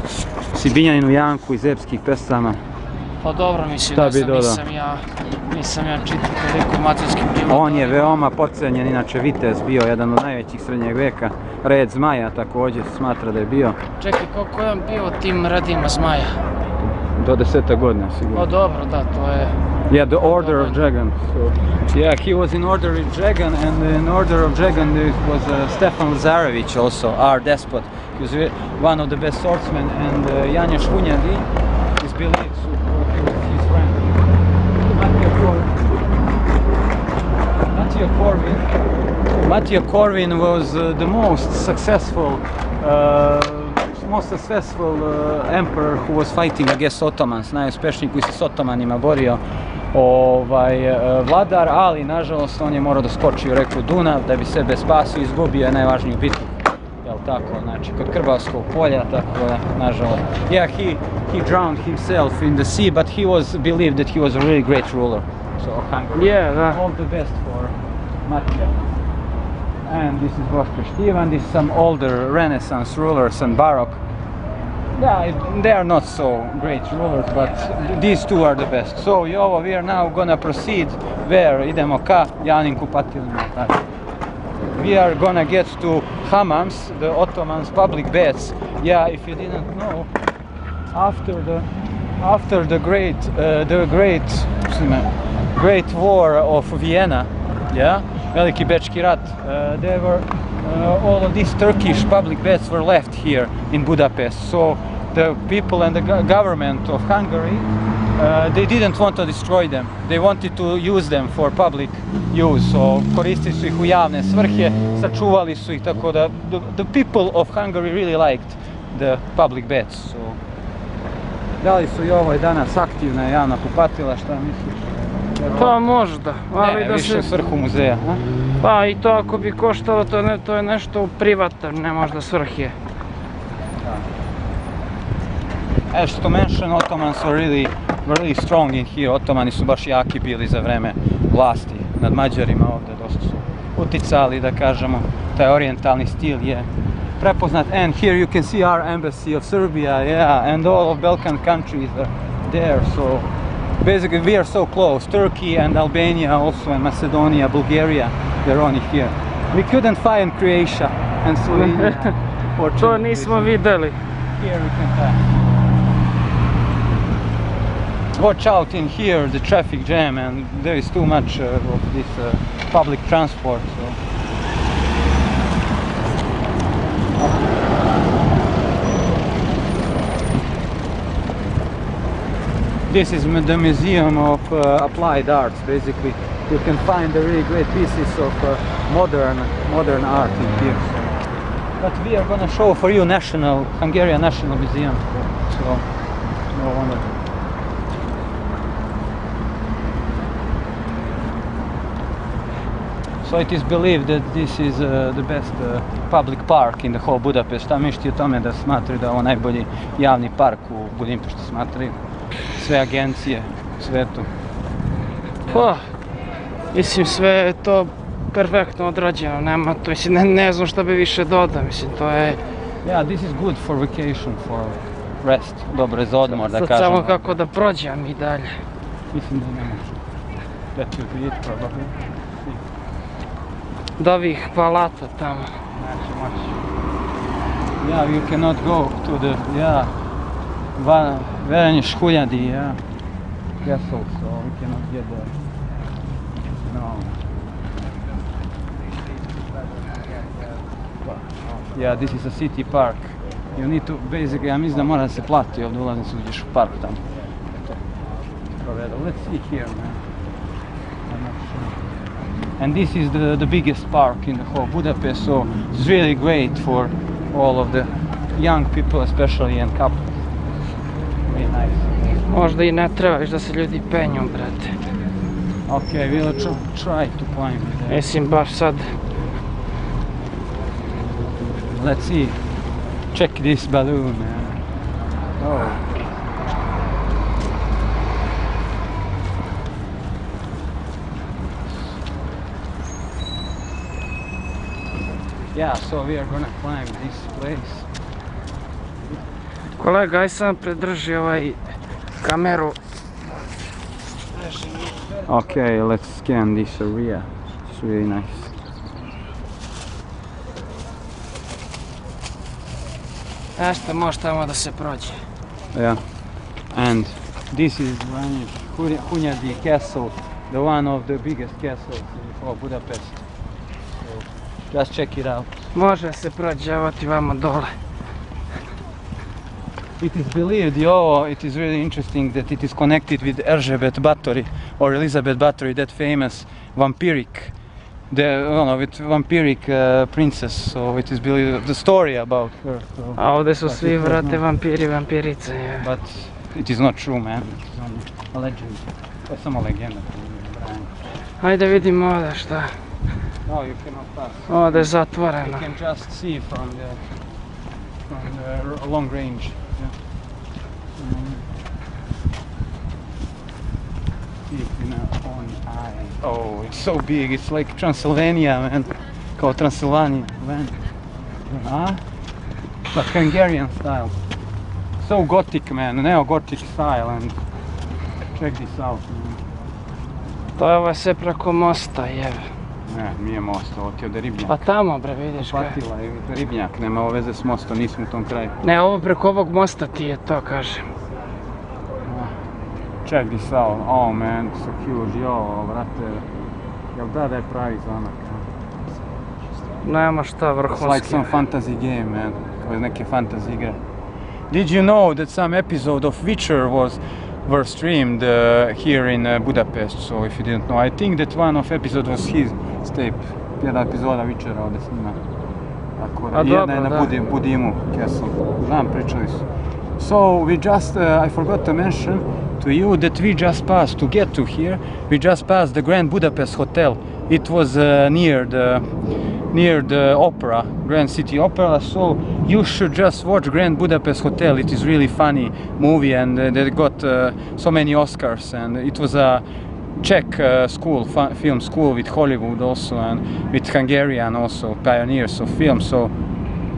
Sibinjaninu Janku iz epskih pesama? Pa dobro, mislim nisam ja čitao toliko macerskim prilogama. On je veoma podcenjen, inače vitez, bio jedan od najvećih srednjeg veka. Red Zmaja također smatra da je bio. Čekaj, koliko je on bio tim redima Zmaja? Do 10. godina sigurno. O dobro, da, to je... Yeah, the Order of Dragon. So, yeah, he was in Order of Dragon, and in Order of Dragon there was Stefan Lazarević also, our despot. He was one of the best swordsmen, and Janjoš Hunjadi is believed to be his friend. Matija Korvin was the most successful emperor who was fighting against Ottomans, najuspešniji koji se s Ottomanima borio vladar, ali nažalost on je morao da skoči u reku Dunav da bi sebe spasio i izgubio je najvažniju bitku. Jel tako, znači kod Krbavskog polja, tako da, nažalost. Yeah, he drowned himself in the sea, but he was believed that he was a really great ruler. So Hungary. Yeah, da. All the best for Matija. And this is Boško Štivan, this is some older Renaissance rulers and Baroque. Yeah, they are not so great rulers, but these two are the best. So, Jovo, we are now gonna proceed. Where? Idemo ka javnim kupatilima. We are gonna get to hammams, the Ottomans' public baths. Yeah, if you didn't know, after the great war of Vienna, yeah, Veliki Bečki rat, all of these Turkish public baths were left here in Budapest. So the people and the government of Hungary, they didn't want to destroy them. They wanted to use them for public use. So koristili su ih u javne svrhe, sačuvali su ih, tako da the people of Hungary really liked the public baths. So, da li su i ovo danas aktivna javna kupatila, šta misliš? Pa možda. Ne, više u svrhu muzeja. Pa i to ako bi koštalo, to je nešto privatno, ne možda svrhe. As to mention, Ottomans were really strong in here. Ottomani su baš jaki bili za vreme vlasti nad Mađarima ovdje, dosta su uticali, da kažemo, taj orijentalni stil je prepoznat. And here you can see our embassy of Serbia, yeah, and all of Balkan countries are there, so basically we are so close. Turkey and Albania also, and Macedonia, Bulgaria, they're only here. We couldn't find Croatia and Slovenia. To nismo videli. Here we can pass. Watch out in here, the traffic jam, and there is too much of this public transport. So. This is the Museum of Applied Arts, basically. You can find the really great pieces of modern art in here. But we are gonna show for you Hungarian National Museum. So, no wonder. So it is believed that this is the best public park in the whole Budapest. A mišti o tome da smatraju da je ovo najbolji javni park u Budimpešti, smatraju sve agencije u svetu. Pa, mislim sve je to perfektno odrađeno, nema to, mislim ne znam šta bi više dodao, mislim to je... Yeah, this is good for vacation, for rest, dobro je za odmor da kažem. Sad samo kako da prođem i dalje. Mislim da ne može. That would be it probably. Do ovih palata tamo. Neće moći. Yeah, you cannot go to the, very Škuljadi, castle, so we cannot get there. No. Yeah, this is a city park. You need to, basically, ja mislim da mora se plati ovdje ulaznicu, uđeš u park tamo. Let's see here, man. I'm not sure. And this is the biggest park in the whole Budapest, so it's really great for all of the young people, especially, and couples. Really nice. Možda i ne treba viš da se ljudi penju, brate. Okay, we'll try to climb there. Mislim baš sad. Let's see. Check this balloon, man. Oh. Yeah, so we are gonna climb this place. Kolega, aj sam predrži ovaj kameru. Okay, let's scan this area. It's really nice. Nešto može tamo da se prođe. Yeah. And this is Hungary Castle, the one of the biggest castles in all Budapest. So just check it out. Može se prođe, evo ti vamo dole. It is believed, it is really interesting that it is connected with Erzsébet Báthory or Elizabeth Báthory, that famous vampiric, with vampiric princess. So it is believed the story about her. So, A ovdje su svi vrate vampiri, vampirice. Je. but it is not true, man. It is only a legend. To je samo legenda. Ajde vidimo ovdje šta. No, you cannot pass. Ovdje je You zatvoreno. can just see from the long range. Yeah. See in our own eye. Oh, it's so big. It's like Transylvania, man. Kao Transylvania, man. But Hungarian style. So Gothic, man. Neo-Gothic style. And check this out, man. To je ovo sve preko mosta, jebe. Ne, nije most, ovo ti je ovdje ribnjak. Pa tamo bre, vidiš kaj. Patila je ribnjak, nema ovo veze s mostom, nismo u tom kraju. Ne, ovo preko ovog mosta ti je to, kažem. Check this out, oh man, so huge, jo, brate. Jel da je pravi zamak? Nema šta, It's like vrhunski. some fantasy game, man, kao iz neke fantasy igre. Did you know that some episode of Witcher were streamed here in Budapest? So if you didn't know, I think that one of episode was his tape. Jedna epizoda Witchera ovdje snima. Tako da, jedna je na I.M.O Castle. Znam, pričali su. So we just, I forgot to mention to you that we just passed, to get to here, we just passed the Grand Budapest Hotel. It was near the opera, Grand City Opera, so you should just watch Grand Budapest Hotel. It is really funny movie, and they got so many Oscars, and it was a Czech school, film school with Hollywood also, and with Hungarian also, pioneers of film, so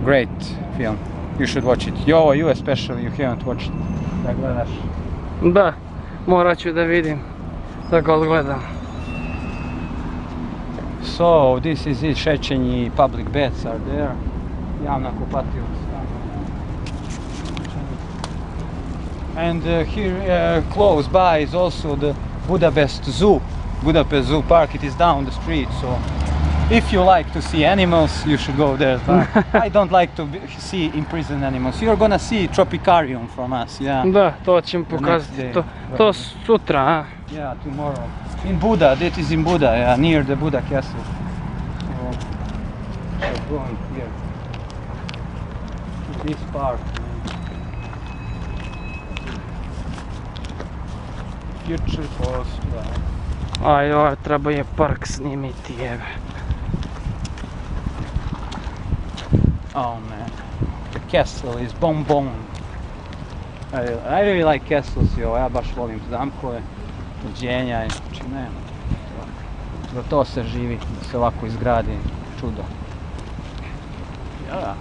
great film. You should watch it. You especially, you haven't watched it. Da gledaš. Da, morat ću da vidim, da ga odgledam. So this is it, Šećenji public baths are there. Javna kupatilišta. And here close by is also the Budapest Zoo. Budapest Zoo Park, it is down the street, so if you like to see animals, you should go there. I don't like to see imprisoned animals. You're gonna see Tropicarium from us, yeah. Da, to ćemo pokazati. To sutra, a? Yeah, tomorrow. In Buda, that is in Buda, yeah, near the Buda Castle. So, going here. This park, man. Future Post. Aj, ovo treba je park snimiti, jebe. Oh man, the castle is bonbon. I really like castles, ja baš volim zamkove, uđenja i znači ne. Za to se živi, da se ovako izgradi čudo. Ja.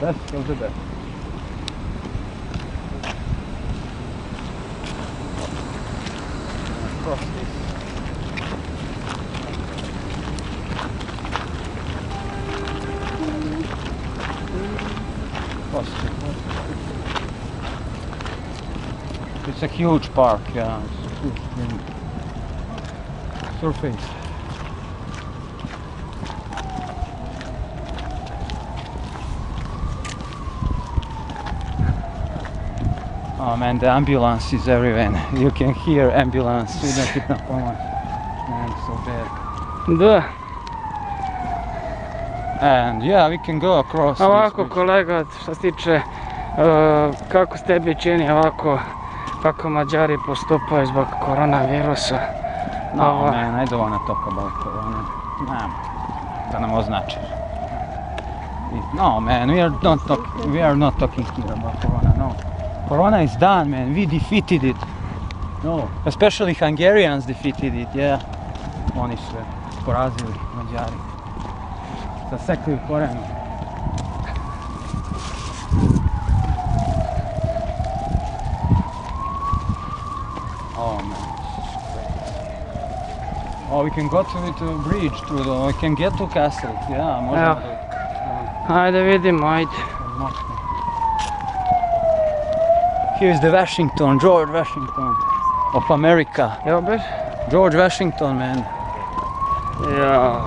Best of the best. across this. It's a huge park, yeah. It's a huge thing. Surface. Oh man, the ambulance is everywhere. You can hear ambulance. Man, so bad. Da, And yeah, we can go across. ovako this kolega, što se tiče kako s tebi čini ovako, kako Mađari postupaju zbog koronavirusa. No Ovo- man, I don't want to talk about corona. Nah, da nam označi. No man, we are not talking here about corona, no. Corona is done, man. We defeated it. No, especially Hungarians defeated it, yeah. Oni su je porazili, Mađari. Zasekli u korenu. Oh man. Oh, we can go to the bridge, we can get to castle, yeah, možemo Evo. Ajde vidimo, ajde. Here is the Washington, George Washington of America. Jel beš? George Washington, man. Ja.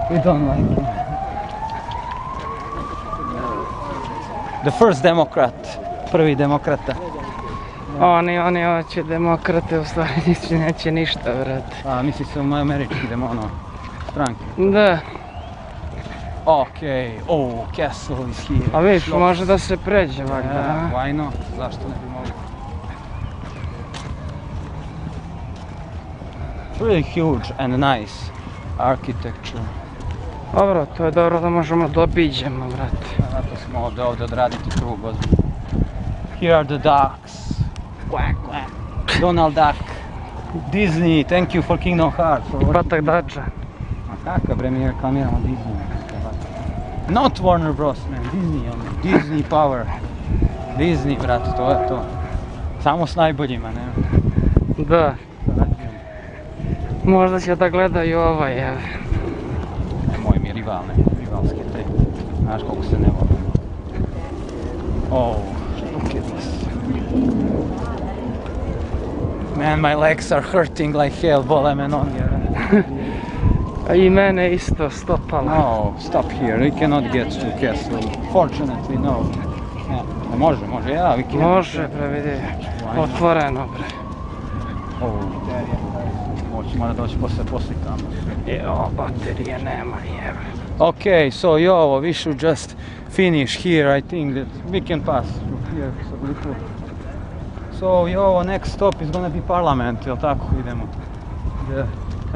We don't like him. The first Democrat, prvi demokrata. Oni hoće demokrate, u stvari neće ništa, vrati. A, misli se u američki stranke. Da, Okay, oh, castle is here. a vidiš, Šlop. može da se pređe valjda, Yeah, a? why not? Zašto ne bi mogli? It's really huge and nice architecture. Dobro, to je dobro da možemo da obiđemo, vrati. Zato smo ovdje odraditi krug ozbiljno. Here are the ducks. Quack, quack. Donald Duck. Disney, thank you for Kingdom Hearts. Patak dača. Ma kakav bre, mi reklamiramo Disney. Not Warner Bros, man, Disney only. Disney Power. Disney, brate, to je to. Samo s najboljima, ne? Da, možda će da gledaju ovaj, evo. Moj mi rivalske te. Znaš koliko se ne voli. Oh, look at this. Man, my legs are hurting like hell, bole me noge. A i mene isto stopala. No, stop here, we cannot get to castle. Fortunately, no. Yeah. Može, yeah, we can. Može, bre, vidi. Otvoreno, bre. Oh, hoćemo da doći poslikamo. Jo, baterije nema, jebe. Okay, so Jovo, we should just finish here. I think that we can pass through here. So Jovo, next stop is gonna be Parliament, jel tako idemo? The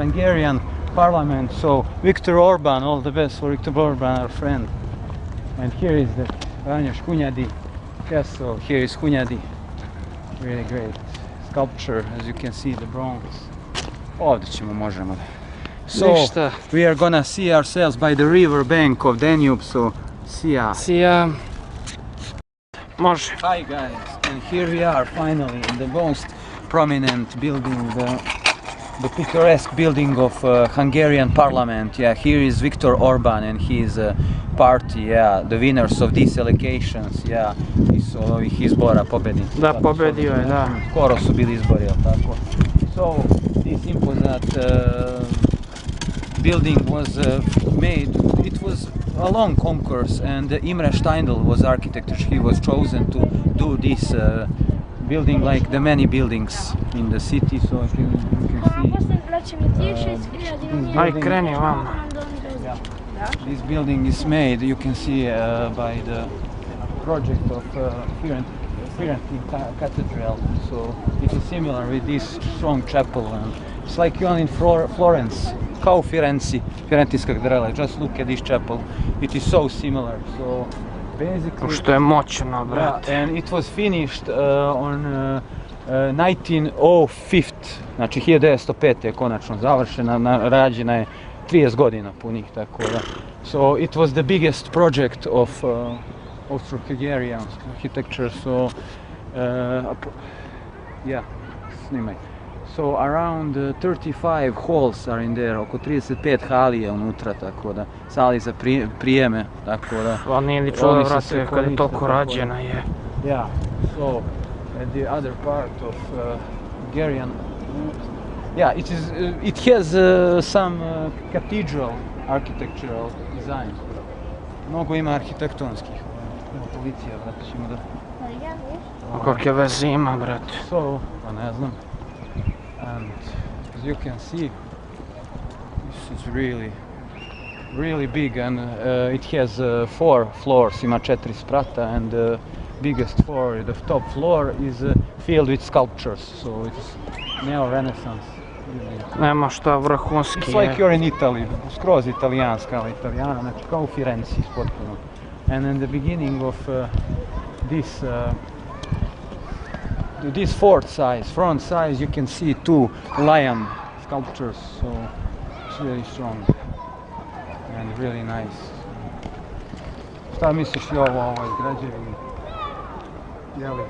Hungarian Parliament. So Viktor Orban, all the best for Viktor Orban, our friend. And here is the Hunjadi Castle. Here is Hunjadi. Really great sculpture, as you can see, the bronze. Ovdje možemo da. So Ništa. we are gonna see ourselves by the river bank of Danube, so see ya. Sija. Može. Hi guys, and here we are finally in the most prominent building, the picturesque building of Hungarian Parliament. Yeah, here is Viktor Orban and his party, yeah, the winners of these elections, yeah, iz ovih izbora pobednici. Da, pobedio je, da. Skoro su bili izbori, jel tako? So, this imposant building was made, it was a long concourse, and Imre Steindl was architect. He was chosen to do this building like the many buildings in the city, so if you can see. Aj, kreni vamo. This building is made, you can see by the project of Ferencvaros catedral, so it is similar with this strong chapel, and it's like you're in Florence, kao Firentinska katedrala. Just look at this chapel, it is so similar, so basically. Što je moćno, brat. Yeah, and it was finished on 1905, znači 1905 je konačno završena, rađena je 30 godina punih, tako da. So it was the biggest project of Austro-Hungarian architecture, so yeah, snimaj. So around 35 halls are in there, oko 35 halije unutra, tako da, sali za prijeme, tako da. Pa nije li čudo, vrate, kad je toliko rađena je. Yeah, so at the other part of Hungarian, yeah, it has some cathedral architectural design. Mnogo ima arhitektonskih. Evo policija, brate, ćemo da... A kakve veze ima, brate? So, pa ne znam. And as you can see, this is really big, and it has 4 floors, ima 4 sprata, and the biggest floor, the top floor is filled with sculptures, so it's neo-renaissance. Nema šta, vrhunski It's je. like you're in Italy, skroz italijanska, ali italijana, znači kao u Firenci potpuno. And in the beginning of this front size, you can see 2 lion sculptures, so it's really strong and really nice. Šta misliš i ovo ovoj građevini? Jeli?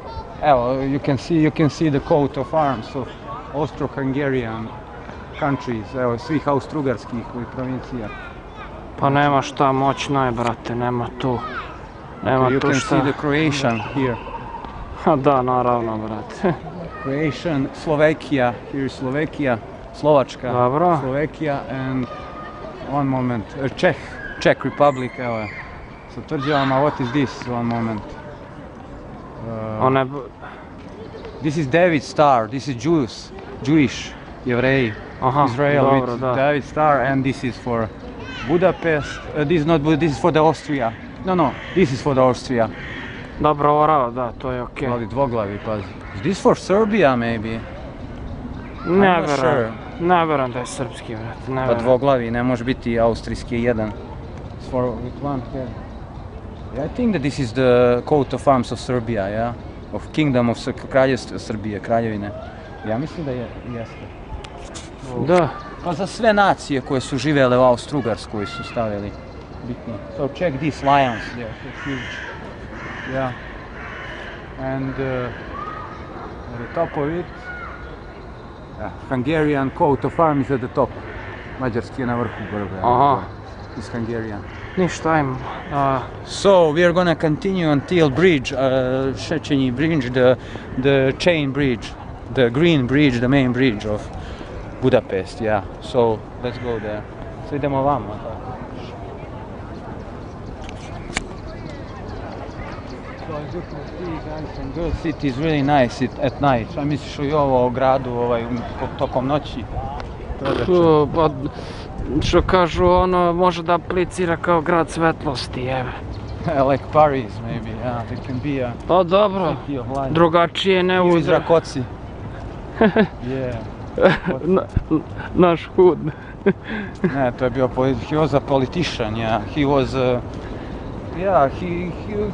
Evo, you can see the coat of arms of Austro-Hungarian countries, evo, svih austrougarskih provincija. Pa nema šta, moćno je, brate, nema tu. Nema You tu can šta. see the Croatian here. Ha, da, naravno, brate. Croatian, Slovakia, here is Slovakia, Slovačka, Dobro. Slovakia, and one moment, Czech Republic, evo je. Sa tvrđavama, what is this, one moment. One... This is David Star, this is Jewish, Jevreji, Aha, Israel dobro, with da. David Star, and this is for Budapest, this is for the Austria. No, this is for the Austria. Dobro orao, da, to je okej. Ali dvoglavi, pazi. Is this for Serbia, maybe? Ne not verujem, sure. ne verujem da je srpski, brate, ne Pa verujem. dvoglavi, ne može biti austrijski jedan. It's for with one head. Yeah, I think that this is the coat of arms of Serbia, yeah? Of Kingdom of Kraljevstva Srbije, kraljevine. Ja mislim da jeste. Da. Pa za sve nacije koje su živjele u Austro-Ugarskoj su stavili bitno. So check these lions, they're huge. Yeah. And at the top of it, Hungarian coat of arms at the top. Mađarski je na vrhu grbe. Aha. Is Hungarian. Ništa, ajmo. So we are gonna continue until bridge, Szechenyi bridge, the chain bridge, the green bridge, the main bridge of Budapest. Yeah. So let's go there. So idemo vamo. Tako. So as you can see, guys and girls, it is really nice at night. Šta misliš i ovo o gradu tokom noći? Pa, što kažu, ono može da aplicira kao grad svetlosti, jebe. Like Paris, maybe, yeah, it can be a Pa dobro, city of light. drugačije ne Ili uzre. Zrakoci. Yeah. Naš hud. Ne, to je bio he was a politician, yeah. He was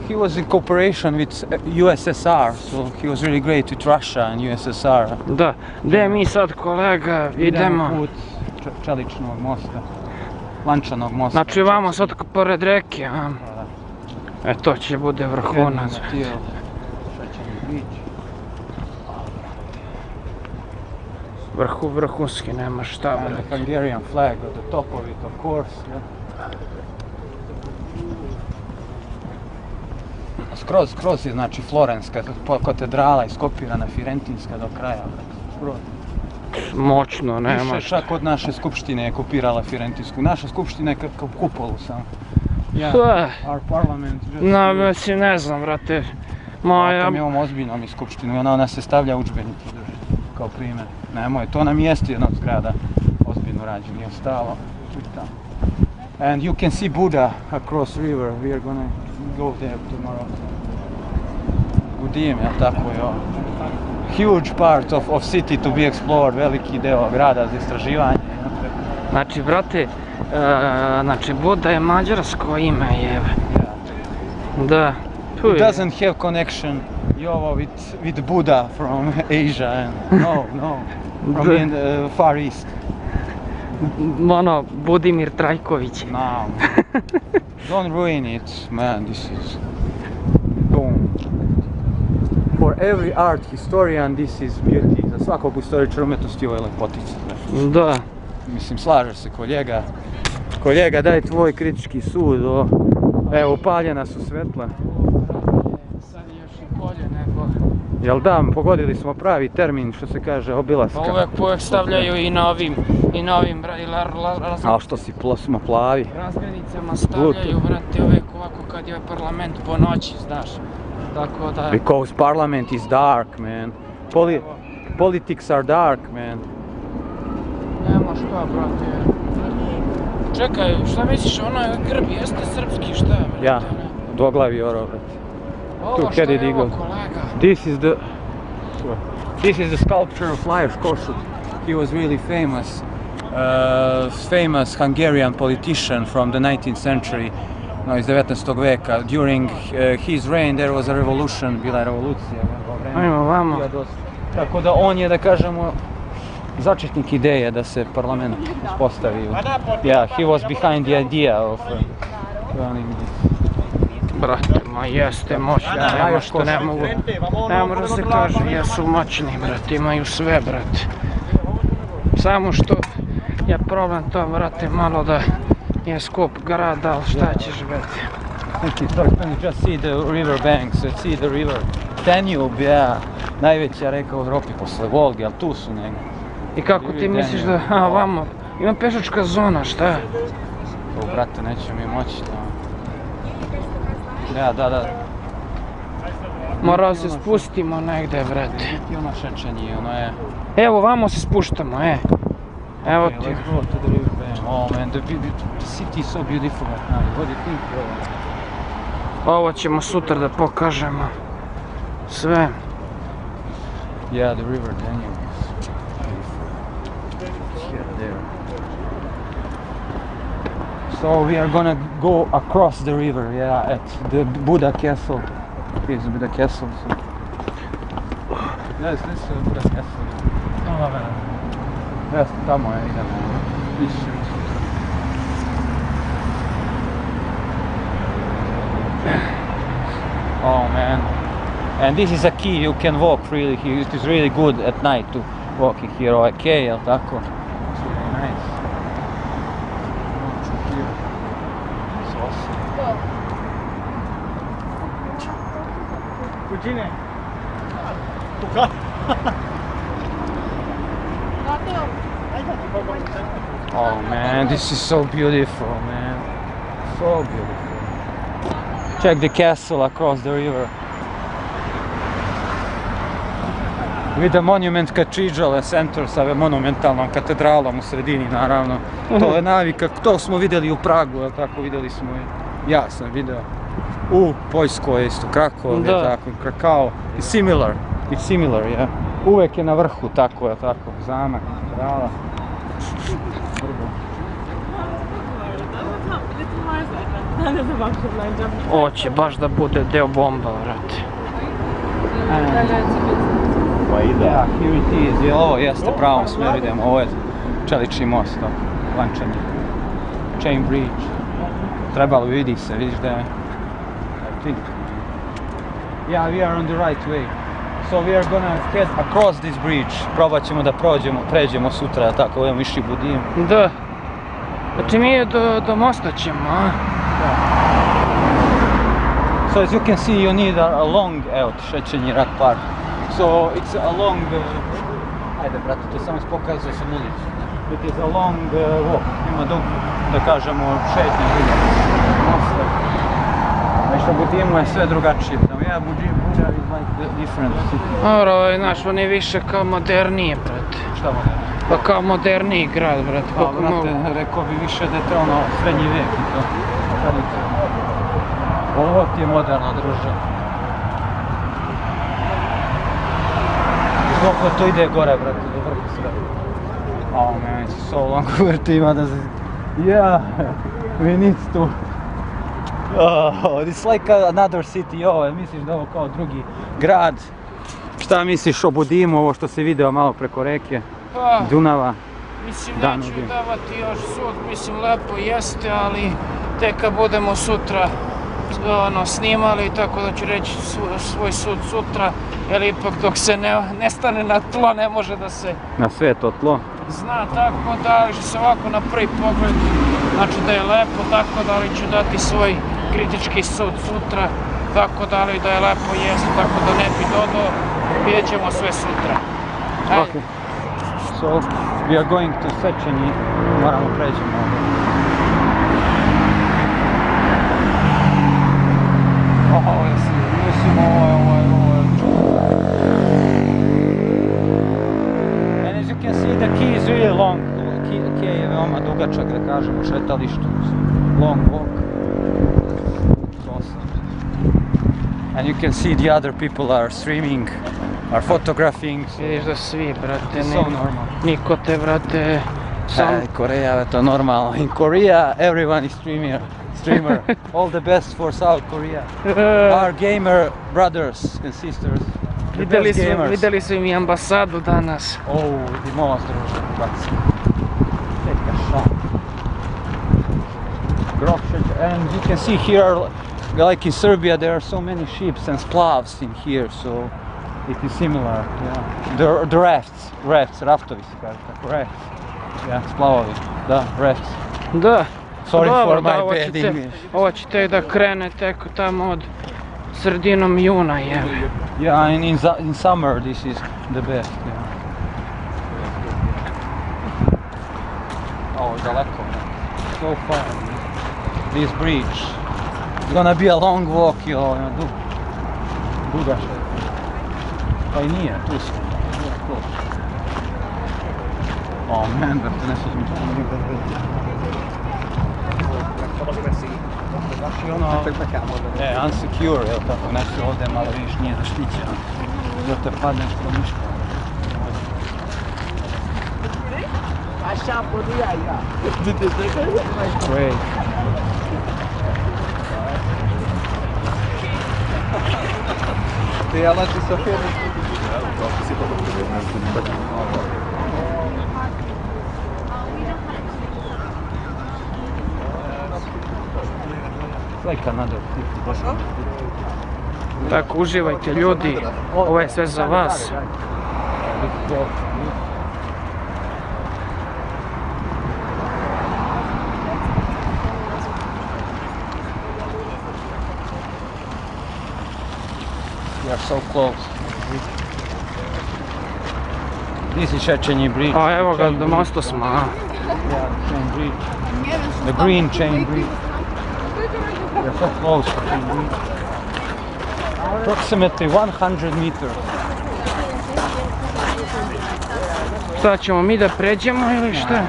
he was in cooperation with USSR, so he was really great with Russia and USSR. Da, gdje mi sad, kolega, idemo? put čeličnog mosta, lančanog mosta. Znači vamo sad pored reke, a? E, to će bude vrhunac. Vrhunski, nema šta, And the brate. Hungarian flag at the top of it, of course. Yeah. Skroz je znači Florenska katedrala iskopirana, Firentinska do kraja. Skroz. Moćno, nema Više šta. čak od naše skupštine je kopirala Firentinsku. Naša skupština je kao kupolu samo. Our parliament just... Mislim, ne znam, brate. To mi imamo ozbiljno mi skupštinu i ona se stavlja u udžbenike kao primjer. Nemoj, to nam jeste jedna od zgrada ozbiljno rađen i ostalo. And you can see Buda across river. We are gonna go there tomorrow. Budim, ja tako je. Huge part of city to be explored, veliki deo grada za istraživanje. Znači, brate, znači Buda je mađarsko ime, jebe. Da. It doesn't have connection with Buddha from Asia. No. From in the Far East. Ono, Budimir Trajković. No. Don't ruin it, man. This is boom. For every art historian this is beauty. Za svakog istoričara umjetnosti ovo je lepotica. Da. Mislim, slažeš se kolega. Kolega, daj tvoj kritički sud. Evo, upaljena su svetla. Sad je još i bolje nego... Jel da, pogodili smo pravi termin, što se kaže, obilaska. Pa uvek stavljaju i na ovim, A što si, smo plavi. razglednicama stavljaju, brate, uvek ovako kad je parlament po noći, znaš. Tako da... Because parliament is dark, man. Politics are dark, man. Nema šta, brate. Čekaj, šta misliš, onaj grb jeste srpski, šta, brate? Ja, dvoglavi orao, brate. Ovo šta je ovo, kolega? This is the sculpture of Lajos Kossuth. He was really famous, famous Hungarian politician from the 19th century, no, iz 19. veka. During his reign there was a revolution, bila je revolucija. Ajmo vamo. Tako da on je, da kažemo, začetnik ideje da se parlament uspostavi. Yeah, he was behind the idea of running this. Brate, ma jeste moćni, nema što ne mogu da se kaže, jesu moćni, brate, imaju sve, brate. Samo što je problem to, brate, malo da je skup grad, ali šta ćeš, brate. Just see the river banks, see the river. Danube, ja, najveća reka u Evropi posle Volge, ali tu su negdje. I kako ti misliš da, vamo, ima pešačka zona, šta? O, brate, neće mi moći da... Da. Morao se spustimo negde, brate. I ono šečenje, ono je... Evo, vamo se spuštamo, Evo ti. Let's go to the river bank. Oh man, the city is so beautiful right now. What do you think, bro? Ovo ćemo sutra da pokažemo. Sve. Yeah, the river Danube is beautiful. Here, there. So we are gonna go across the river, yeah, at the Buda Castle. Here's the Buda Castle. So. Yes, this is Buda Castle. Oh, man. Yes, tamo je, idemo. Oh man. And this is a key, you can walk freely here. It is really good at night to walking here. Ovaj kej, jel tako? It's really nice. It's awesome. Cuisine. Buka. Oh man, this is so beautiful, man. So beautiful. Check the castle across the river. With the monument cathedral and center sa monumentalnom katedralom u sredini, naravno. To je navika, to smo vidjeli u Pragu, jel tako, vidjeli smo i ja sam video. U Poljskoj isto, Krakow, jel tako, Krakao. It's similar, yeah. Uvek je na vrhu, tako je, tako, zamak, katedrala. Ovo će baš da bude deo bomba, vrate. Pa ide. Ja, here it is, jel ovo jeste pravom smjeru idemo, ovo je čelični most, lančani. Chain bridge. Trebalo vidi se, vidiš da je... I think. Yeah, we are on the right way. So we are gonna head across this bridge. Probat ćemo da pređemo sutra, tako, budemo išli Budim. Da. Znači mi do mosta ćemo, a? So as you can see, you need a long, evo ti šećenji rat park. So it's a long, ajde brate, to samo pokazuje sam ulicu. It is a long walk, ima dug, da kažemo, šetnje mosta. Nešto Budimu je sve drugačije. Yeah, Buda is like the different city. Dobro, znaš, on je više kao modernije, brate. Šta modernije? Pa kao moderniji grad, brate. Pa brate, rekao bi više da je to ono srednji vijek i to. Ovo ti je moderna država. Koliko to ide gore, brate, do vrha sve. Oh man, it's so long ima da se... Yeah, we need to... Oh, it's like another city, misliš da ovo kao drugi grad. Šta misliš o Budimu, ovo što si video malo preko reke, Dunava? Mislim, neću davati još sud, mislim, lepo jeste, ali tek kad budemo sutra snimali, tako da ću reći svoj sud sutra, jer ipak dok se ne stane na tlo ne može da se Na sveto tlo. zna, tako da ali će se ovako na prvi pogled, znači da je lepo, tako da ali ću dati svoj kritički sud sutra, tako da ali da je lepo jesti, tako da ne bi dodao, vidjet ćemo sve sutra. Okay. So, we are going to Szeged, moramo pređemo ovdje. Ovo je mislim ovo je. And as you can see, the quay is really long. Quay je veoma dugačak, da kažemo, šetalištu. Long walk. It's awesome. And you can see the other people are streaming, are photographing. Vidiš da svi, brate, It's so normal. niko te, brate, Korea je to normalno. In Korea, everyone is streamer. All the best for South Korea. Our gamer brothers and sisters. The best gamers. Videli su im i ambasadu danas. Oh, idimo vas druže, baci. Take a shot. And you can see here, like in Serbia, there are so many ships and splavs in here, so it is similar. Yeah. The raftovi se kaže tako, rafts. Yeah, splavovi, da, rafts. Da. Sorry dobro, for my bad English. Ovo će tek da krene tek tamo od sredinom juna, je. Yeah, and in summer this is the best. Yeah. Oh, daleko. So far. This bridge. It's gonna be a long walk, Buda Castle. Pa i nije, tu smo. Oh man, da te ne suzmi unsecure, jel tako, nešto ovdje malo vidiš nije zaštićeno. Da te padneš po miška. Great. Ti alači sa firme. Like another 50%. Tako, uživajte ljudi, ovo je sve za vas. We are so close. This is Szeged bridge. A evo ga, do mostu smo, a? Yeah, the chain bridge. The green chain bridge. We are so close to chain bridge. Approximately 100 meters. Šta ćemo mi da pređemo ili šta?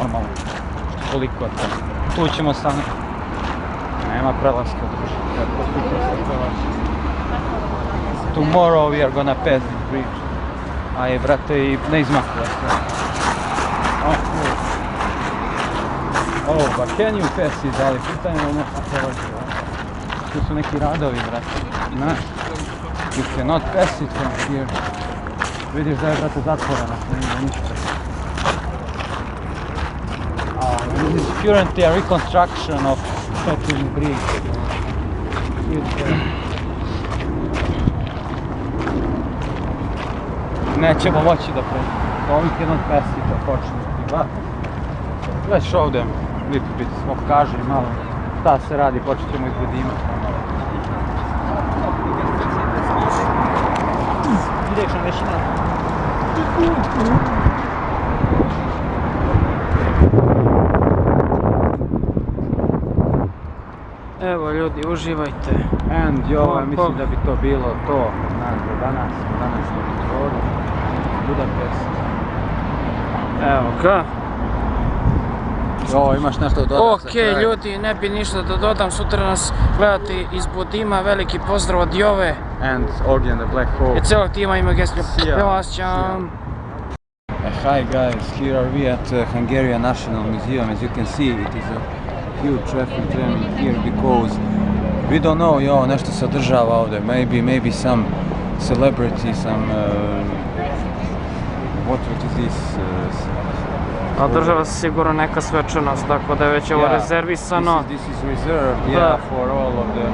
Normalno. Koliko je to? Tu ćemo stane. Nema prelaska druže. Tomorrow we are gonna pass this bridge. Aj, brate, i ne izmakla se. Oh, but can you pass it, ali pitanje je nešto prođe. Tu su neki radovi, brate. Znaš, you cannot pass it from here. Vidiš da je, brate, zatvoreno, nema ništa. This is currently a reconstruction of Szeged bridge. Nećemo moći da pređemo. So we cannot pass it, unfortunately, but let's show them a little bit, smo pokažili malo šta se radi, počet ćemo iz Budima. Ideš na većina. Evo ljudi, uživajte. And mislim da bi to bilo to za danas epizodu Budapest. Evo ga. Imaš nešto da dodaš za kraj? Ok ljudi, ne bi ništa da dodam, sutra nas gledati iz Budima, veliki pozdrav od Jove. And Organ the Black Hole. I celog tima I.M.O Games2017. Hi guys, here are we at Hungarian National Museum. As you can see, it is a huge traffic jam in here because we don't know, nešto se održava ovdje. Maybe some celebrity, some what is this? A država se sigurno neka svečanost, tako da je već ovo rezervisano. This is reserved, yeah, for all the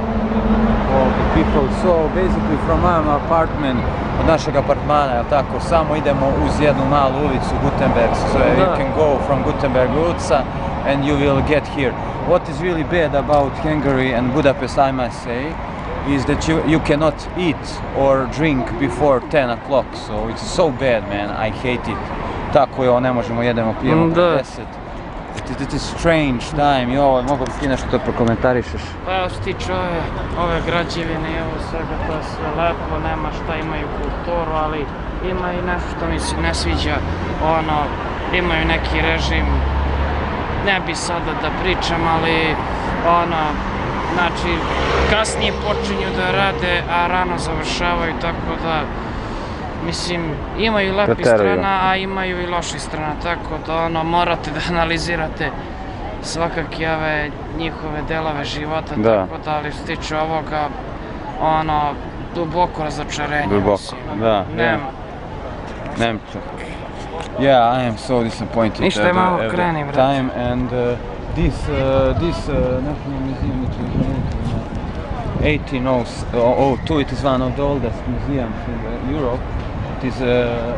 people. So basically from my apartment, od našeg apartmana, jel tako, samo idemo uz jednu malu ulicu, Gutenberg, so you can go from Gutenberg ulica and you will get here. What is really bad about Hungary and Budapest, I must say, is that you cannot eat or drink before 10 o'clock, so it's so bad, man, I hate it. Tako je, ne možemo jedemo, pijemo do 10. It is strange time, mogu bi ti nešto to prokomentarišeš? Pa evo što tiče ove građevine i ovo svega, to je sve lepo, nema šta, imaju kulturu, ali ima i nešto što mi se ne sviđa, imaju neki režim, ne bi sada da pričam, ali znači kasnije počinju da rade, a rano završavaju, tako da mislim, imaju lepih strana, a imaju i loših strana, tako da morate da analizirate svakakve ove njihove delove života, tako da, ali što tiče ovoga, duboko razočarenje. Duboko, da. Yeah, I am so disappointed. Ništa je malo kreni, brate. Time and this National Museum, which is 1802, it is one of the oldest museums in Europe. It is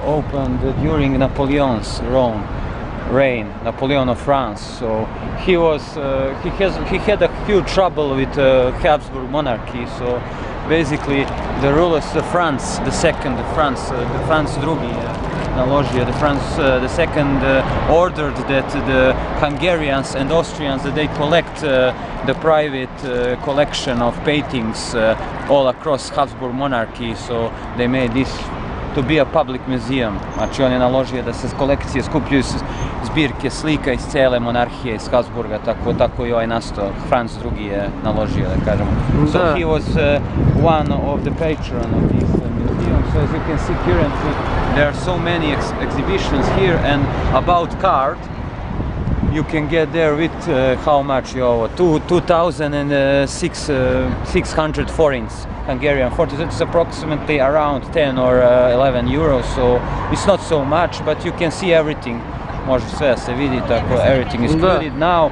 opened during Napoleon's reign, Napoleon of France. So he had a huge trouble with Habsburg monarchy. So basically, the rulers, the Franz II naložio, the second ordered that the Hungarians and Austrians that they collect the private collection of paintings all across Habsburg monarchy. So they made this to be a public museum. Znači on je naložio da se kolekcije skupljaju zbirke slika iz cijele monarhije iz Habsburga, tako i ovaj nastao. Franz II je naložio, da kažemo. So he was one of the patron of this museum. So as you can see currently there are so many exhibitions here, and about card you can get there with how much? 2,600 forints. Hungarian forint. It's approximately around 10 or 11 euros, so it's not so much, but you can see everything. Može sve da se vidi, tako everything is included now.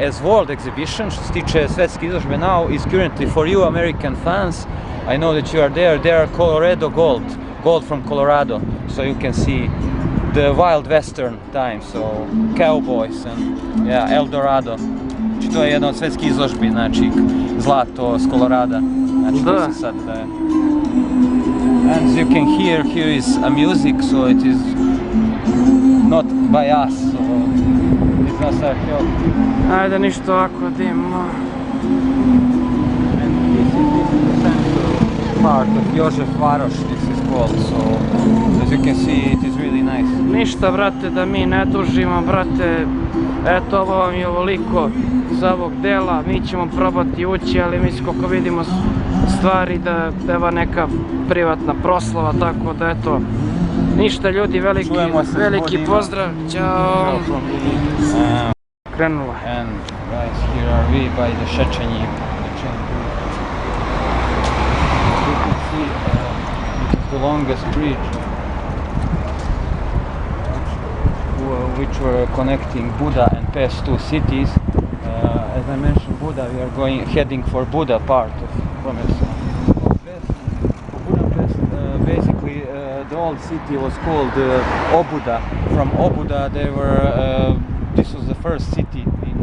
As world exhibition, što se tiče svetske izložbe now, is currently for you American fans. I know that you are there are Colorado gold from Colorado, so you can see the wild western time, so cowboys and El Dorado. Znači to je jedna od svetskih izložbi, znači zlato s Kolorada. Znači to se sad daje. And as you can hear, here is a music, so it is not by us, so it's not our help. Ajde, ništa ovako dimno. And this is the central part of Jožefvaros, this is called, so as you can see, it is really nice. Ništa, brate, da mi ne dužimo, brate, eto ovo vam je ovoliko za ovog dela, mi ćemo probati ući, ali mislim koliko vidimo stvari da je neka privatna proslava, tako da eto, ništa ljudi, veliki pozdrav, ćao. Krenula. And guys, here are we by the Szechenyi. You can see it is the longest bridge which were connecting Buda and past two cities. As I mentioned, Buda, we are heading for Buda part of Budapest. Basically, the old city was called Obuda. From Obuda, this was the first city in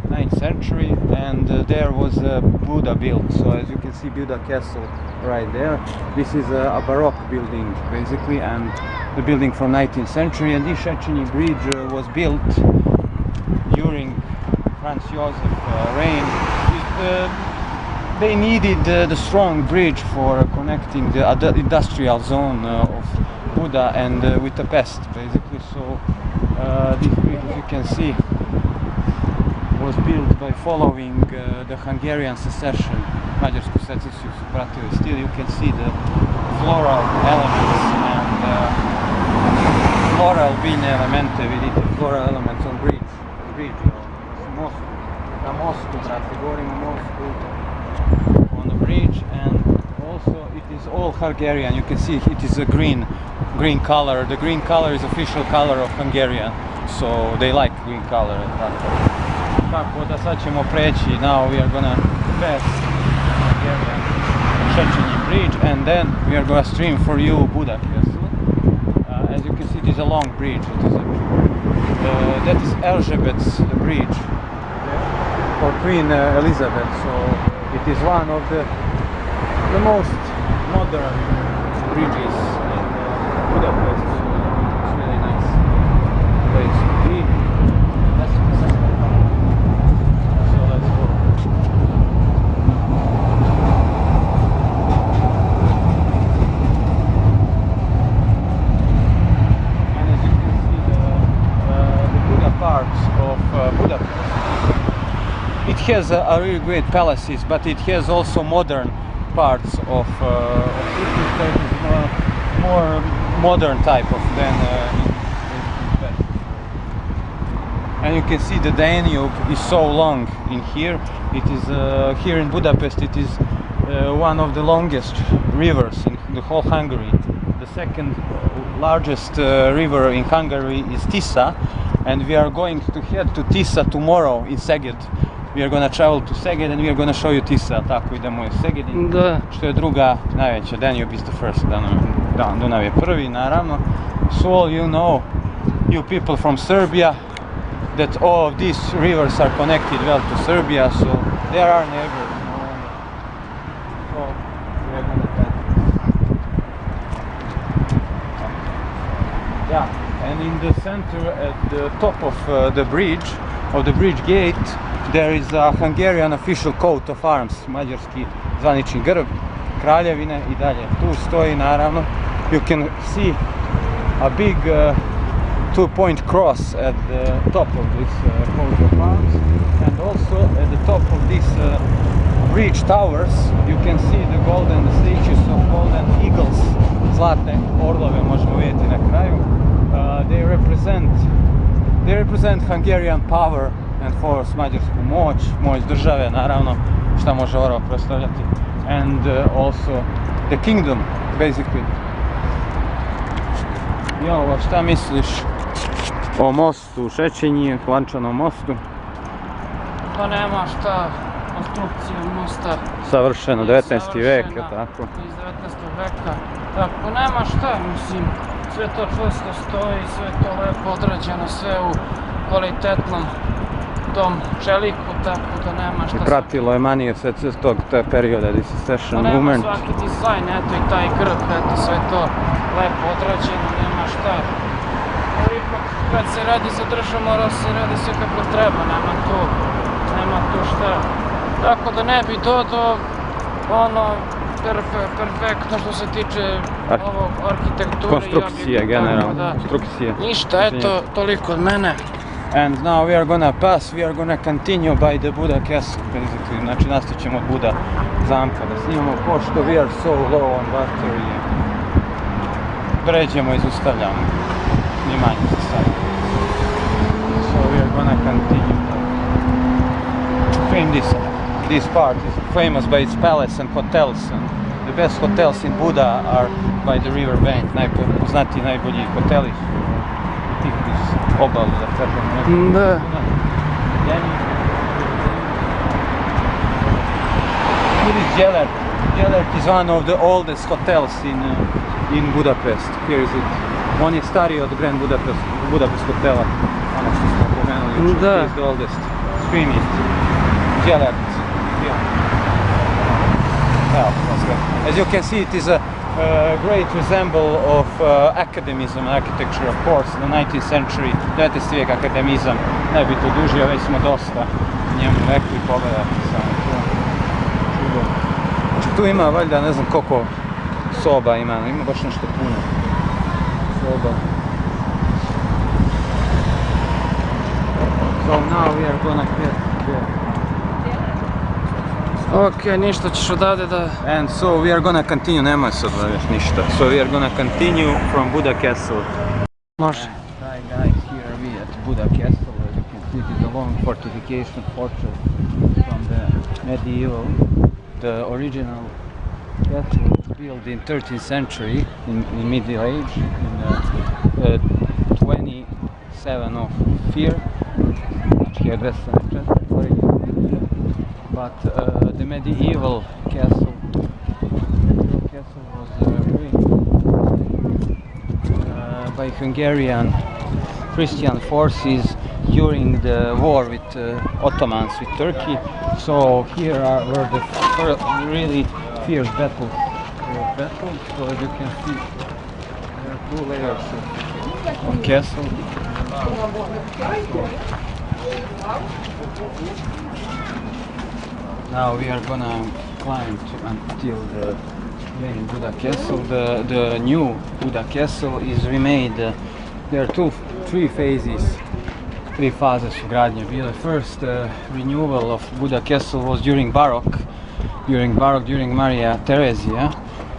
9th century, and there was Buda built. So as you can see, Buda Castle right there. This is a Baroque building, basically, and the building from 19th century. And this Szechenyi bridge was built during Franz Joseph reign. They needed the strong bridge for connecting the industrial zone of Buda and with the Pest, basically. So this bridge, as you can see, was built by following the Hungarian secession. Mađarsku secesiju su pratili. Still you can see the floral elements and floral biljne elemente, vidite, floral elements on bridge, na mostu, brate, govorim o mostu, on the bridge, and also it is all Hungarian. You can see it is a green color. The green color is official color of Hungarian. so they like green color and tako da sad ćemo preći, now we are gonna pass Hungarian bridge and then we are gonna stream for you Buda Castle. As you can see, it is a long bridge. It is that is Elizabeth's bridge for Queen Elizabeth, so it is one of the most modern bridges in Budapest. It's really nice place to be. That's the second one. So let's go. And as you can see, the Buda parts of Budapest. It has a really great palaces, but it has also modern parts of cities that is more modern type of than in West. And you can see the Danube is so long in here. It is here in Budapest. It is one of the longest rivers in the whole Hungary. The second largest river in Hungary is Tisa, and we are going to head to Tisa tomorrow in Szeged. We are gonna travel to Szeged and we are gonna show you Tisa, tako idemo u Szeged, što je druga najveća, Danube is the first, Dunav je prvi naravno. So all you know, you people from Serbia, that all of these rivers are connected well to Serbia, so they are our neighbors. So we are gonna try. Yeah, and in the center at the top of the bridge gate, there is a Hungarian official coat of arms, mađarski zvanični grb kraljevine i dalje tu stoji naravno. You can see a big two-point cross at the top of this coat of arms, and also at the top of these bridge towers you can see the golden statues of golden eagles, zlatne orlove možemo vidjeti na kraju. They represent Hungarian power and force, mađarsku moć države naravno, šta može orao predstavljati, and also the kingdom basically. Jo, šta misliš o mostu Šećenji, lančanom mostu? Pa nema šta, konstrukcija mosta Savršeno, 19. vek, je tako? Iz 19. veka, tako nema šta, mislim, sve to čvrsto stoji, sve to lepo odrađeno, sve u kvalitetnom tom čeliku, tako da nema šta. Pratilo je manije sve tog perioda, this is session movement. Nema svaki dizajn, eto i taj grb, eto sve to lepo odrađeno, nema šta. Ali ipak kad se radi za državu mora se radi sve kako treba, nema tu šta. Tako da ne bi dodao ono perfektno što se tiče ovog arhitekture. Konstrukcije generalno, konstrukcije. Ništa, eto, toliko od mene. And now we are gonna pass, we are gonna continue by the Buda Castle, basically. Znači nastavit ćemo od Buda zamka da snimamo, pošto we are so low on battery. Pređemo i zaustavljamo snimanje za sad. So we are gonna continue. This part is famous by its palace and hotels, and the best hotels in Buda are by the river bank. Najpoznatiji, najbolji hoteli su tih obali, da kažem. Da. Here is Jelert. Jelert is one of the oldest hotels in Budapest. Here is it. On je stariji od Grand Budapest hotela. Ono što smo pomenuli jučer. He is the oldest. Screen it. Jelert. As you can see, it is a great resemble of academism architecture, of course, the 19th century, 19. vijek akademizam. Ne bi to dužio, već smo dosta njemu rekli, pogledati samo tu. Tu ima valjda ne znam koliko soba ima baš nešto puno soba. So now we are gonna get there. Ok, ništa ćeš odavde da... And so we are gonna continue, nema sad još ništa. So we are gonna continue from Buda Castle. Može. Hi guys, here we at Buda Castle. As you can see, it is a long fortification fortress from the medieval. The original castle was built in 13th century, in Middle Age, in the 7 of fear, but the medieval castle was ruined by Hungarian Christian forces during the war with Ottomans with Turkey. So here were the really fierce battles. So as you can see, there are 2 layers of castle. Now we are gonna climb until the main Buda Castle. The new Buda Castle is remade. There are 3 phases. 3 phases of gradnje bile. First renewal of Buda Castle was during Baroque. During Maria Theresia.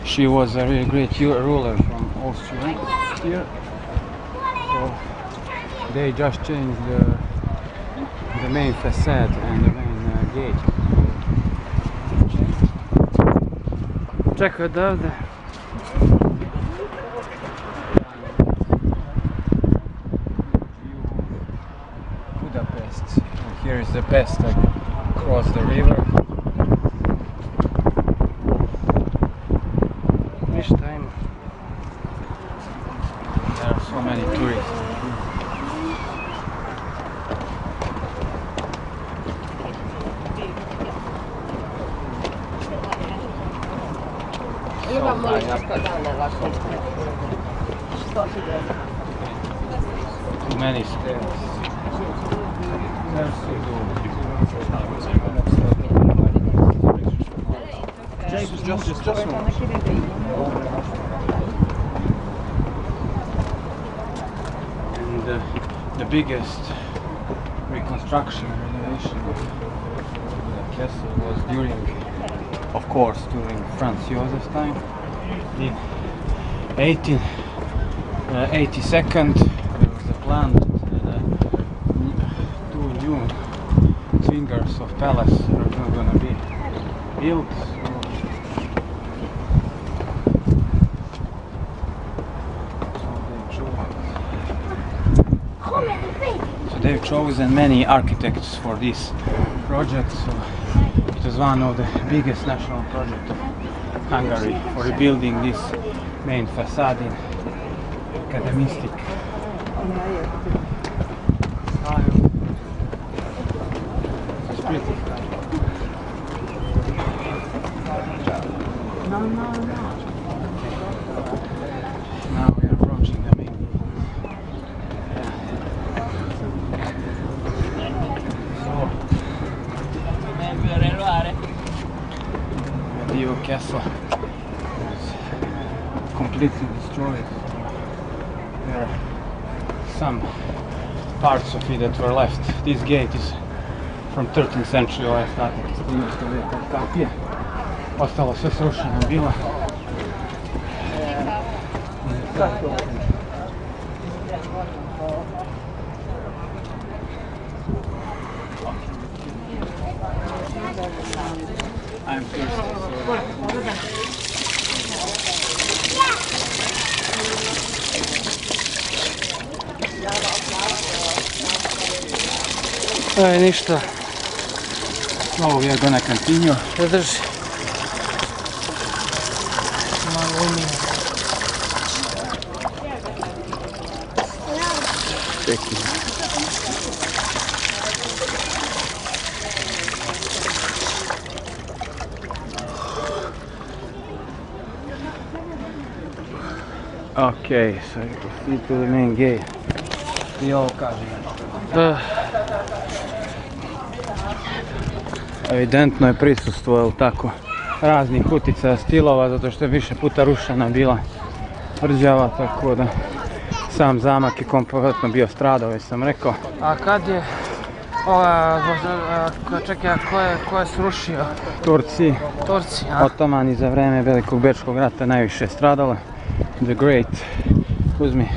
She was a really great ruler from Austria here. So they just changed the main facade and the main gate. Čekaj odavde. Budapest. And here is the best across the river. Ništa ima. There are so many tourists. Too many stairs. Just and the biggest reconstruction renovation of the castle was during Franz Josef's time. In 1882 there was a plan that 2 new fingers of palace are going to be built. So they've chosen many architects for this project. So it was one of the biggest national projects of Hungary for rebuilding this main facade in academistic style. It's pretty. Now we are approaching the main. Medieval castle is completely destroyed. There are some parts of it that were left. This gate is from 13th century, ovaj ostatak iz 13. vijeka od kapije. Ostalo sve srušeno bilo. I'm thirsty, Aj, ništa. so we are gonna continue. Zadrži. Malo umije. Okay, so you proceed to the main gate. I ovo kaže nešto. Evidentno je prisustvo, jel tako, raznih uticaja stilova, zato što je više puta rušena bila tvrđava, tako da sam zamak je kompletno bio stradao, već sam rekao. A kad je čekaj, ko je srušio? Turci, a? Otomani za vreme Velikog bečkog rata najviše stradalo. The Great. Uzmi,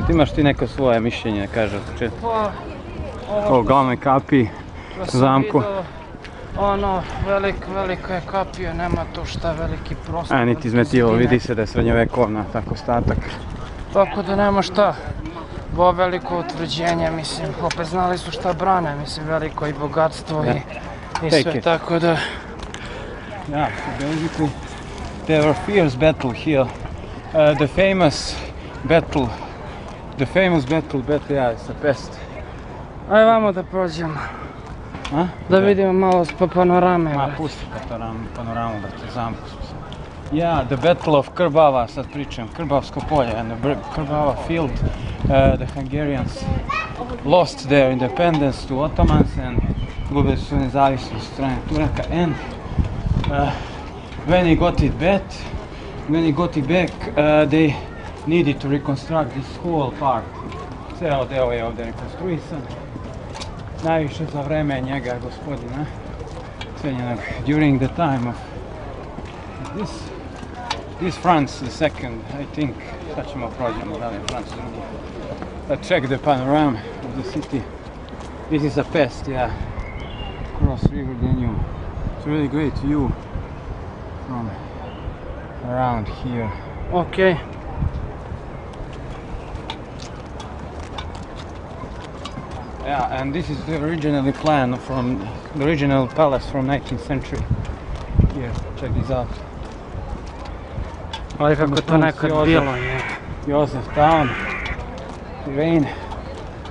imaš ti neko svoje mišljenje, kaže o početku? O glavnoj kapiji, zamku. Ono, velika je kapija, nema tu šta veliki prostor. Niti izmetilo, vidi se da je srednjovekovna, tako ostatak. Tako da nema šta. Bo veliko utvrđenje, mislim, opet znali su šta brane, mislim, veliko i bogatstvo i sve, tako da... Yeah, so basically there were fierce battle here. The famous battle, yeah, it's the best. Aj vamo da prođemo, A? da vidimo malo panorame. Ma, pusti panoramu, brate, zamku smo se. Yeah, the Battle of Krbava, sad pričam, Krbavsko polje, and the Krbava field, the Hungarians lost their independence to Ottomans and gubili su nezavisnost od strane Turaka, and when he got it back, they needed to reconstruct this whole part. Ceo deo je ovdje rekonstruisan, najviše za vreme njega, gospodina cijenjenog, during the time of this France the second, I think, sad ćemo prođemo, da li je France drugi. Let's check the panorama of the city. This is a pest, yeah, cross river Danube. It's a really great view from around here. Okay. Yeah, and this is the originally plan from the original palace from 19th century. Here, check this out. Ali kako to nekad bilo je. Joseph Town, Rain.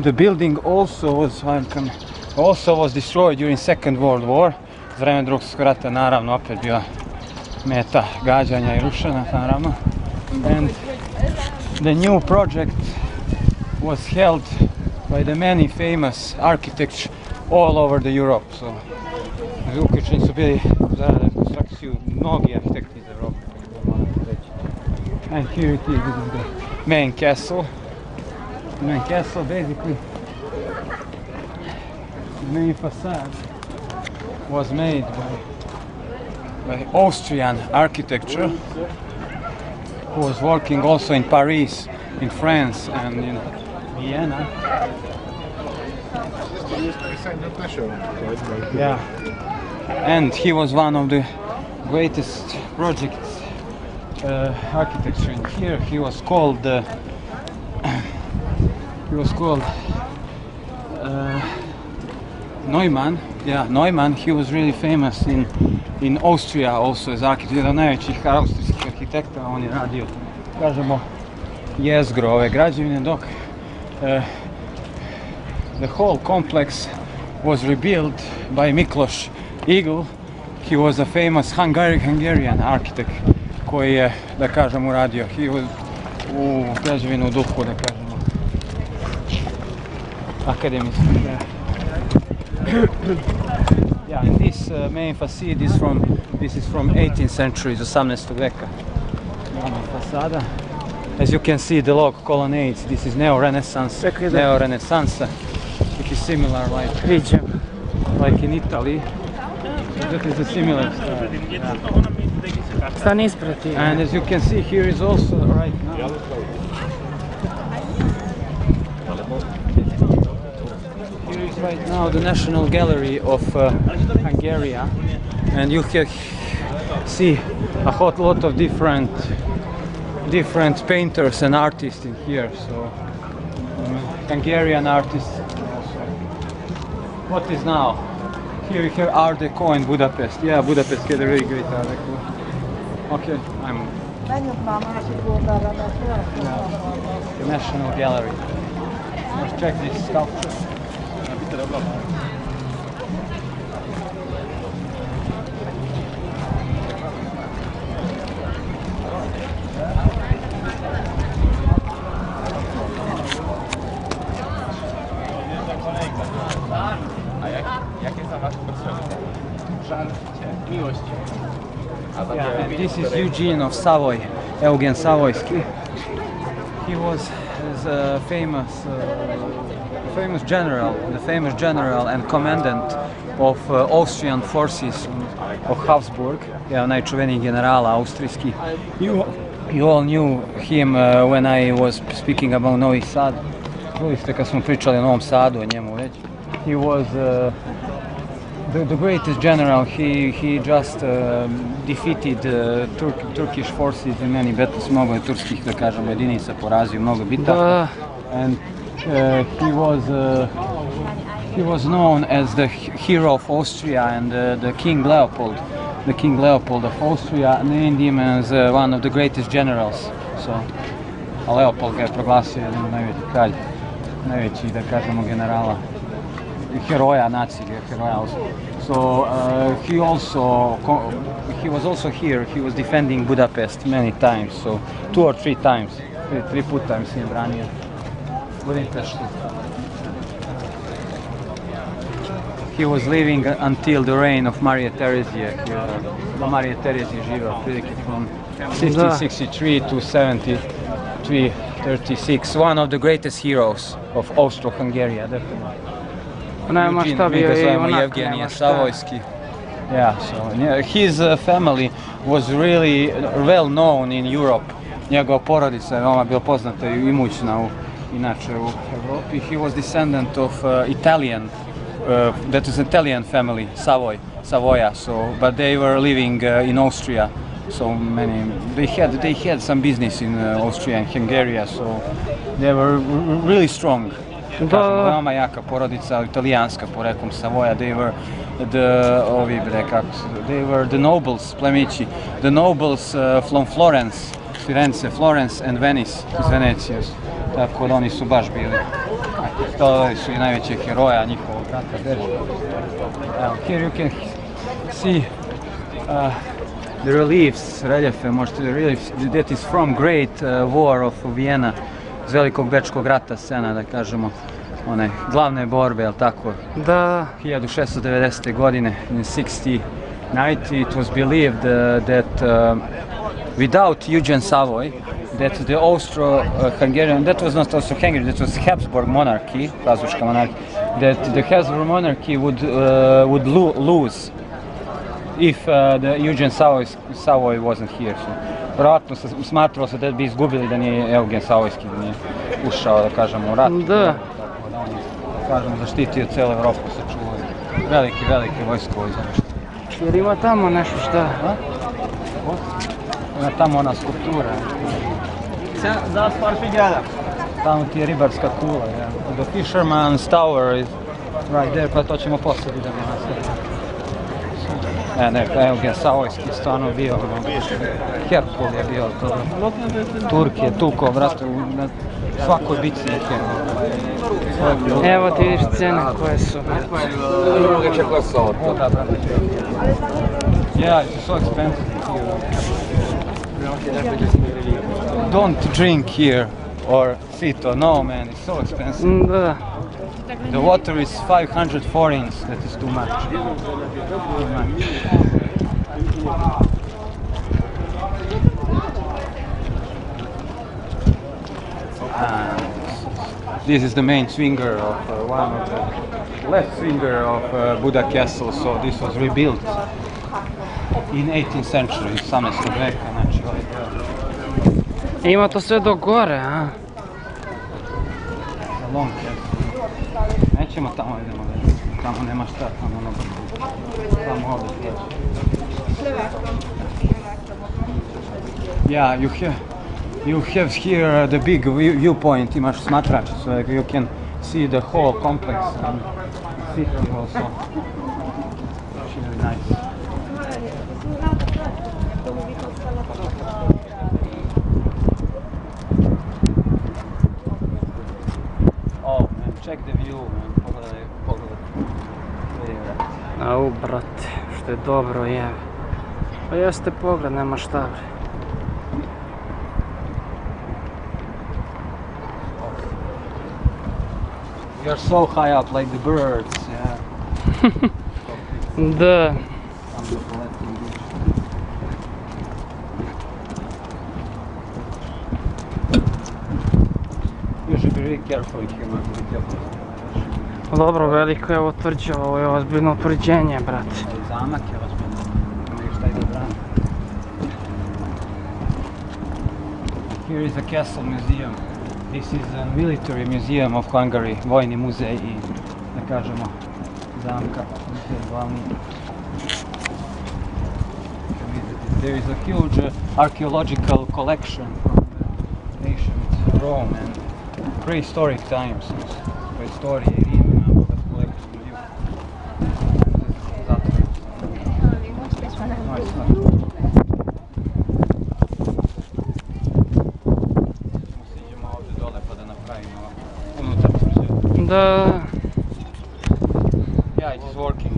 The building also was destroyed during Second World War. Za vreme Drugog svjetskog rata, naravno, opet bila meta gađanja i rušena, naravno. And the new project was held by the many famous architects all over the Europe. So, uključeni su bili za rekonstrukciju mnogi arhitekti iz Europe. And here it is, this is the main castle. The main castle, basically, the main facade was made by Austrian architecture, who was working also in Paris, in France, and in Vienna. Yeah, and he was one of the greatest projects architecture in here. He was called Neumann. Yeah, Neumann. He was really famous in Austria also as architect. Jedan od najvećih austrijskih arhitekta. On je radio, kažemo, jezgro ove građevine, dok the whole complex was rebuilt by Miklos Igl. He was a famous Hungarian architect koji je, da kažem, uradio u građevinu u duhu, da kažemo, akademijski. Yeah, and this main facade is from 18th century, 18. veka. Fasada. As you can see, the log colonnades. This is neo-Renaissance. It is similar like in Italy. That is a similar style. Yeah. And as you can see, here is also right now. Here is right now the National Gallery of Hungary, and you can see a whole lot of different painters and artists in here. So Hungarian artists also. What is now? Here we have Art Deco in Budapest. Yeah, Budapest had a really great Art Deco. Okay, I'm... The National Gallery. Let's check this sculpture. Yeah, and this is Eugene of Savoy, Eugen Savoyski. He was a famous general and commandant of Austrian forces of Habsburg. Yeah, najčuveniji generala austrijski. You all knew him when I was speaking about Novi Sad. Čuli ste kad smo pričali o Novom Sadu, o njemu već. He was the greatest general. He just defeated Turkish forces in many battles. Mnogo je turskih, da kažemo, jedinica porazio, mnogo bitaka. And he was known as the hero of Austria, and the King Leopold of Austria named him as one of the greatest generals. So, a Leopold ga je proglasio jednim najveći kralj, najveći, da kažemo, generala, heroja nacije, heroja. So he was also here. He was defending Budapest many times. So 2 or 3 times, 3 puta mislim branio Budimpeštu. He was living until the reign of Marija Terezije. Marija Terezije živio otprilike from 1563 to 7336. One of the greatest heroes of Austro-Hungary, definitely. Nema šta bio je i onak, nema šta. Yeah, so his family was really well known in Europe. Njegova porodica je veoma bila poznata i imućna inače u Europi. He was descendant of Italian, that is Italian family, Savoia. So, but they were living in Austria. So many, they had some business in Austria and Hungary. So they were really strong. Veoma jaka porodica, italijanska poreklom Savoia. They were the nobles, plemići, the nobles from Florence, Firenze, Florence and Venice, iz Venecije. Tako da oni su baš bili. To su i najveće heroja njihovog rata. Here you can see the reliefs, reljefe, možete reliefs, that is from Great War of Vienna, iz Velikog bečkog rata scena, da kažemo, one glavne borbe, jel tako? Da. 1690. godine, in 1690, it was believed that without Eugen Savoy, that the Austro-Hungarian, that was not Austro-Hungary, that was Habsburg monarchy, Habsburg monarchy, that the Habsburg monarchy would lose if the Eugen Savoy wasn't here. So, vjerojatno se smatralo se da bi izgubili da nije Eugen Savojski, da nije ušao, da kažemo, u rat. Da. Da kažemo, zaštitio cijelu Evropu, sačuvao. Veliki vojskovođa. Jer ima tamo nešto šta? Ima tamo ona skulptura. Tamo ti je ribarska kula. The Fisherman's Tower is right there, pa to ćemo poslije vidjeti na sve. Eugen Savojski je stvarno bio, Herkul je bio, Turk je tukao, vrate, na svakoj bici je Herkul. Evo ti vidiš cene koje su. Yeah, it's so expensive here. Don't drink here or sit, no man, it's so expensive. Da. The water is 500 forints, that is too much. This is the main swinger of one of the left swinger of Buda Castle, so this was rebuilt in 18th century, 18. veka, znači ovaj deo. Ima to sve do gore, a? Za long castle. Nećemo tamo, idemo da tamo nema šta, tamo ono brzo. Tamo ovdje sljedeće. Yeah, you have here the big viewpoint, imaš smatrač, so you can see the whole complex and city also. It's really nice. Oh man, check the view, man. Pogledaj. Au, brate, što je dobro je. Pa jeste pogled, nema šta, bre. You're so high up like the birds, yeah. Da. You should be really careful here, man. Be careful. Dobro, veliko je ovo tvrđe, ovo je ozbiljno utvrđenje, brate. Zamak je ozbiljno. Ima šta i da brani. Here is the Castle Museum. This is a military museum of Hungary, vojni muzej i, da kažemo, zamka, muzej glavni. There is a huge archaeological collection from ancient Rome and prehistoric times. Prehistorije i Rim, bogat kolekciju ljudi. Zato. Siđemo ovdje dole pa da napravimo unutar tvrđe. Da. Yeah, it is working.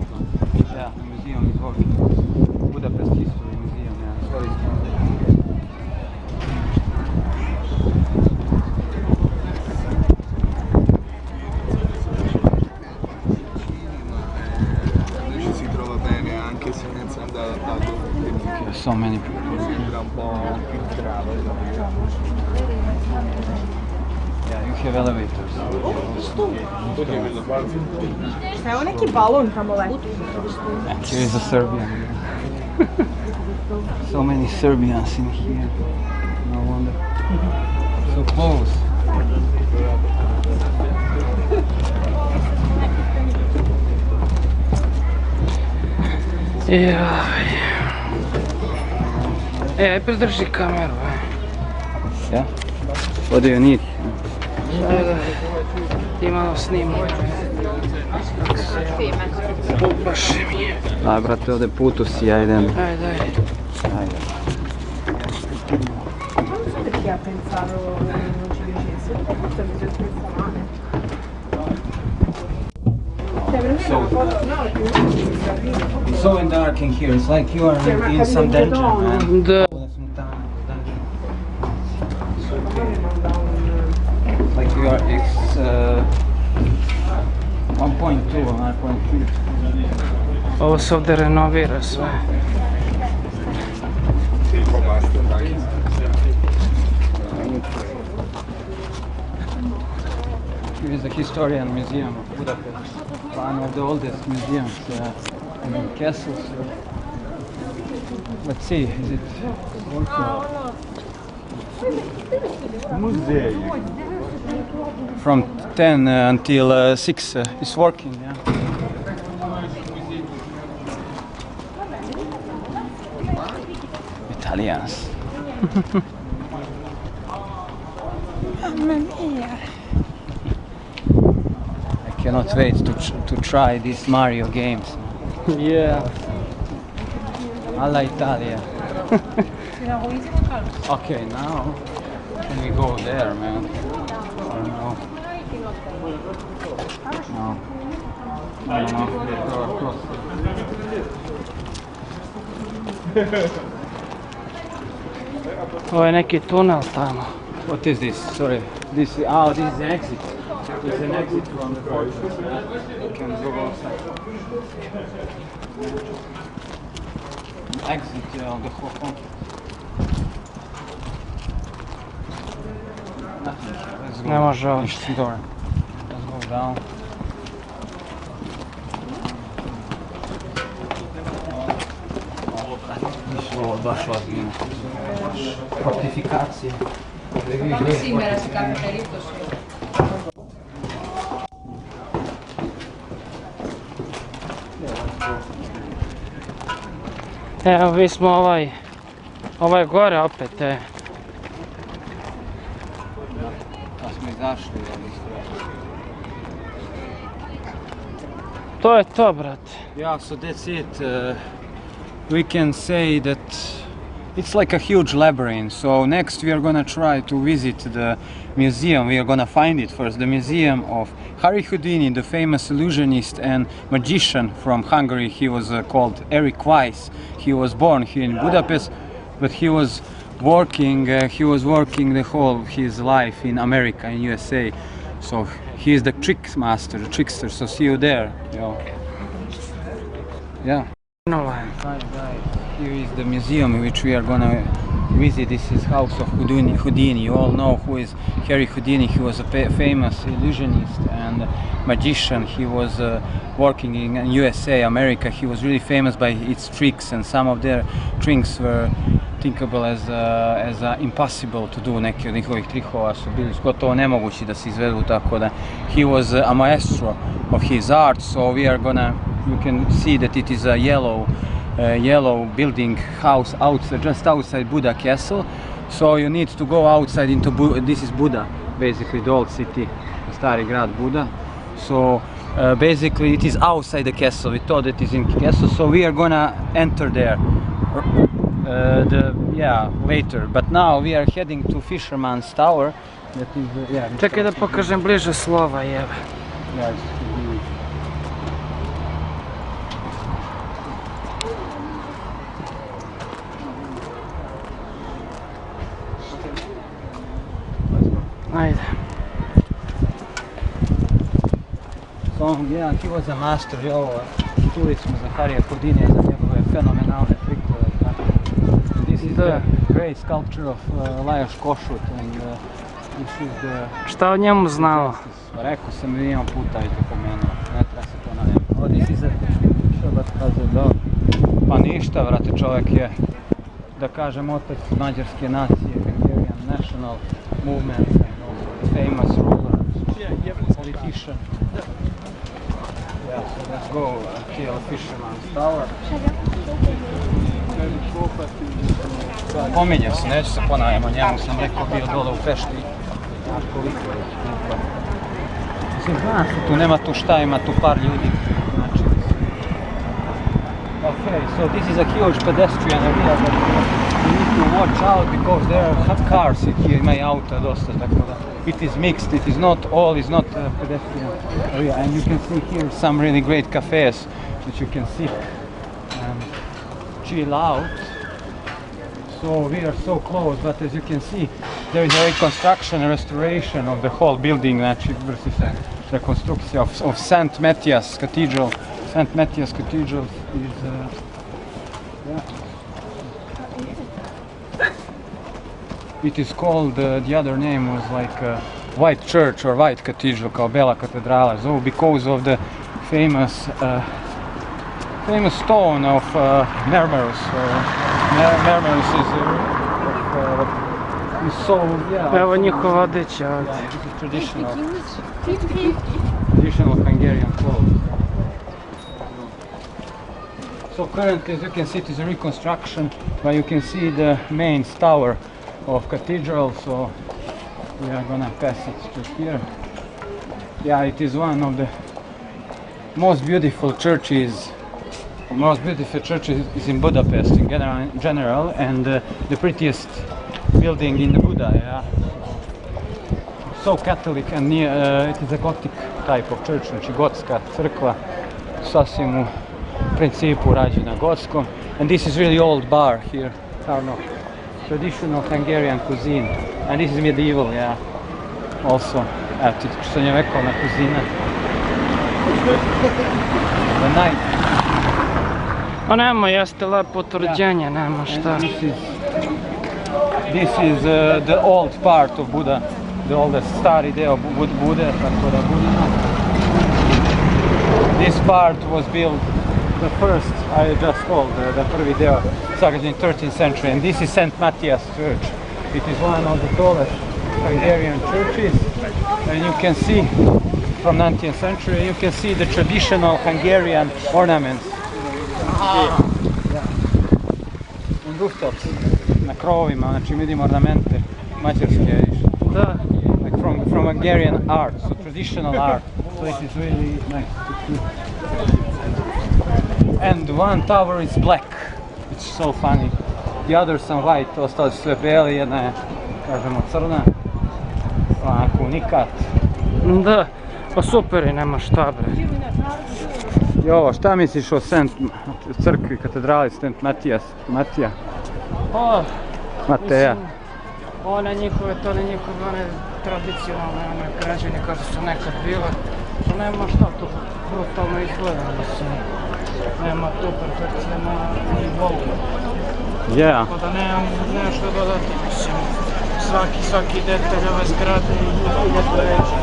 Yeah, the museum is working. Budapest History Museum, yeah. So it's Si trova bene anche se senza andare al lago. so many people. Sembra un po' più grave. Yeah, you have elevators. Šta je ovo neki balon tamo leti? And here is a Serbian. So many Serbians in here. No wonder. So close. Aj pridrži kameru, Yeah. What do you need? Ajde, ti malo snimam. Baš mi je. Daj, brate, ovdje putu si, ja idem. Ajde, ajde. Ajde. Perché ha pensato che non ci piacesse? Forse ha bisogno di male. It's so dark in here. It's like you are in some dungeon, man. Da. Like you are X 1.2 or 1.3. Ovo se ovdje renovira sve. Here is the Historian Museum of Budapest, one of the oldest museums and castles. Let's see, is it working? From 10 until 6 it's working, yeah. Italians. I cannot wait to try these Mario games. Yeah. Alla Italia. Okay, now can we go there, man? Or no? No. I don't know. Let's go across. Ovo je neki tunel tamo. What is this? Sorry. This is an exit. There's an exit from the fortress. You can go outside. Exit of the whole complex. Nothing here. Let's go. Ne može ovo. Door. Let's go down. Ovo baš ozbiljno. Fortifikacije. Evo vi smo ovaj gore opet. Pa smo izašli. To je to, brate. Yeah, so that's it. We can say that it's like a huge labyrinth. So next we are gonna try to visit the museum. We are gonna find it first. The museum of Harry Houdini, the famous illusionist and magician from Hungary. He was called Eric Weiss. He was born here in Budapest, but he was working the whole his life in America, in USA. So he is the trick master, the trickster. So see you there. Yo. Yeah. Hi guys, here is the museum in which we are gonna visit. This is house of Houdini. You all know who is Harry Houdini. He was a famous illusionist and magician. He was working in USA, America. He was really famous by its tricks, and some of their tricks were thinkable as impossible to do. Neki od njihovih trikova su bili gotovo nemogući da se izvedu, tako da he was a maestro of his art. So we are gonna, you can see that it is a yellow building house outside, just outside Buda Castle. So you need to go outside into this is Buda basically the old city, stari grad Buda. So basically it is outside the castle. We thought it is in the castle, so we are gonna enter there later. But now we are heading to Fisherman's Tower. That is, Čekaj da pokažem bliže slova, jebe. Ajde. So, he was a master, čuli smo za Harija Houdinija, za njegove fenomenalne trikove. This is the great sculpture of Lajos Kossuth, and this is the... Šta o njemu znamo? Rekao sam milijon puta i to pomenuo, ne treba se ponavljati. This is a... Što da kaže, da... Pa ništa, vrate, čovjek je, da kažem, otac mađarske nacije, Hungarian national movement, famous ruler, politician. Yeah, so let's go until Fisherman's Tower. Pominje se, neću se ponavljati, o njemu sam rekao bio dole u Pešti. Mislim, zna se tu, nema tu šta, ima tu par ljudi. Znači, okay, so this is a huge pedestrian area that you need to watch out because there are cars here, ima i auta dosta, tako da. It is mixed, it is not all, it's not a pedestrian area, and you can see here some really great cafes that you can sit and chill out. So we are so close, but as you can see, there is a reconstruction and restoration of the whole building, znači vrši se rekonstrukcija of St. Matthias Cathedral. St. Matthias Cathedral is it is called, the other name was like White Church or White Cathedral, kao Bela katedrala, so because of the famous stone of Mermerus. Mermerus is so, Evo njihova odjeća. This is traditional Hungarian clothes. So currently, as you can see, it is a reconstruction, but you can see the main tower of cathedral, so we are gonna pass it just here. Yeah, it is one of the most beautiful churches. The most beautiful church is in Budapest in general, and the prettiest building in the Buda. Yeah, so Catholic, and it is a Gothic type of church, znači gotska crkva, sasvim u principu rađena gotskom. And this is really old bar here, traditional Hungarian cuisine, and this is medieval, yeah, also srednjovjekovna kuzina. The night. Pa nema, jeste lepo utvrđenje, nema šta. This is the old part of Buda, the oldest stari deo Bude, tako da Budina. This part was built, the first, I just told, the prvi deo, sagrađen in 13th century, and this is St. Matthias Church. It is one of the tallest Hungarian churches, and you can see, from 19th century, you can see the traditional Hungarian ornaments. On rooftops, na krovovima, znači vidimo ornamente mađarske, Da. like from Hungarian art, so traditional art, so it is really nice to see. And one tower is black, it's so funny. The others are white, ostali su sve bijeli, jedna je, kažemo, crna, onako unikat. Da, pa super je, nema šta bre. I ovo, šta misliš o crkvi, katedrali St. Matija? Mateja. One njihove tradicionalne građevine kao što su nekad bile. To nema šta, to brutalno izgleda, mislim. Nema tu perfekcije na nivou. Yeah. Tako da nemam nešto dodati, mislim. Svaki detalj ove zgrade i 1000 reči.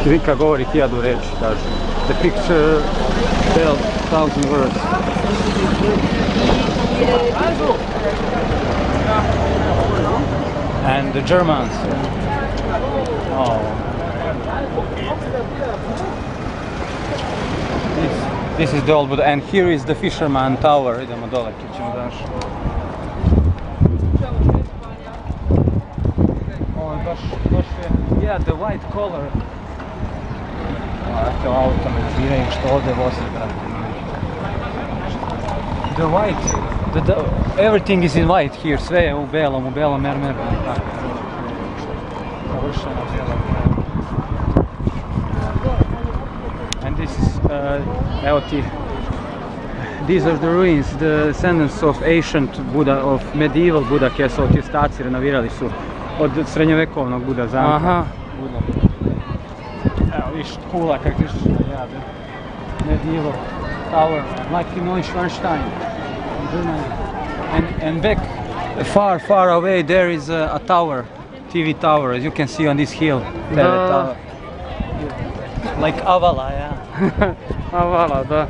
Slika govori 1000 reči, kaže. The picture tells 1000 words. And the Germans. Oh. This is the old Buda, and here is the Fisherman Tower. Idemo dole, tu ćemo daš. Ovo je baš je Yeah, the white color. Eto, auto me zviraju što ovdje vozi, brate. The white, everything is in white here, sve je u belom mermeru. Savršeno belo. And this is, evo ti, these are the ruins, the descendants of ancient Buda, of medieval Buda Castle. Ti ostaci renovirali su od srednjovekovnog Buda zamka. Aha. Evo viš kula kak viš, ja, the medieval tower, like in Neuschwanstein in Germany. And back, far away there is a tower, TV tower, as you can see on this hill. Tower. Like Avala, yeah. Avala, da.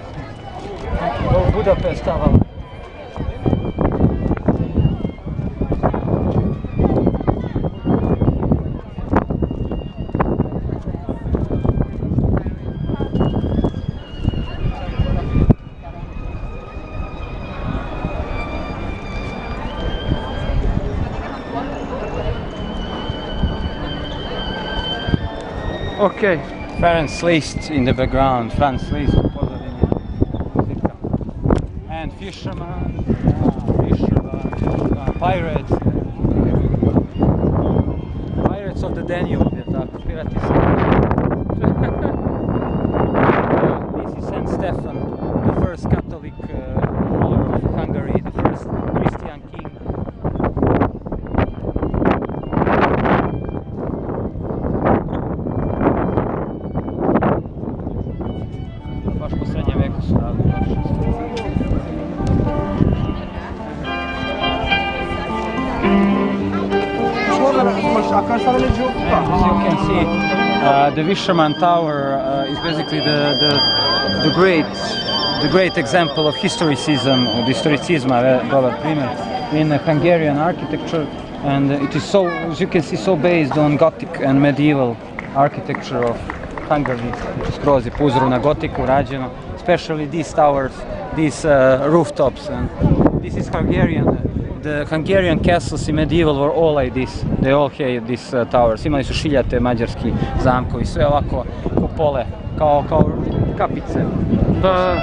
Budapest Avala. Okej. Ferenc Liszt in the background, Franz Liszt u pozadini muzika. And Fisherman, Pirates. Pirates of the Danube, je tako, pirati se. This is Saint Stephen, the first Catholic ruler of Hungary, the first Christian king. Baš po srednjem veku su radili baš. As you can see, the Fisherman Tower is basically the great example of historicism, or historicisma, dobar primjer, in Hungarian architecture, and it is so, as you can see, so based on Gothic and medieval architecture of Hungary. Skroz je po uzoru na Gotiku rađeno, especially these towers, these rooftops, and this is Hungarian. The Hungarian castles in medieval were all like this. They all had these towers. Imali su šiljate mađarski zamkovi, sve ovako kupole, kao kapice. Da.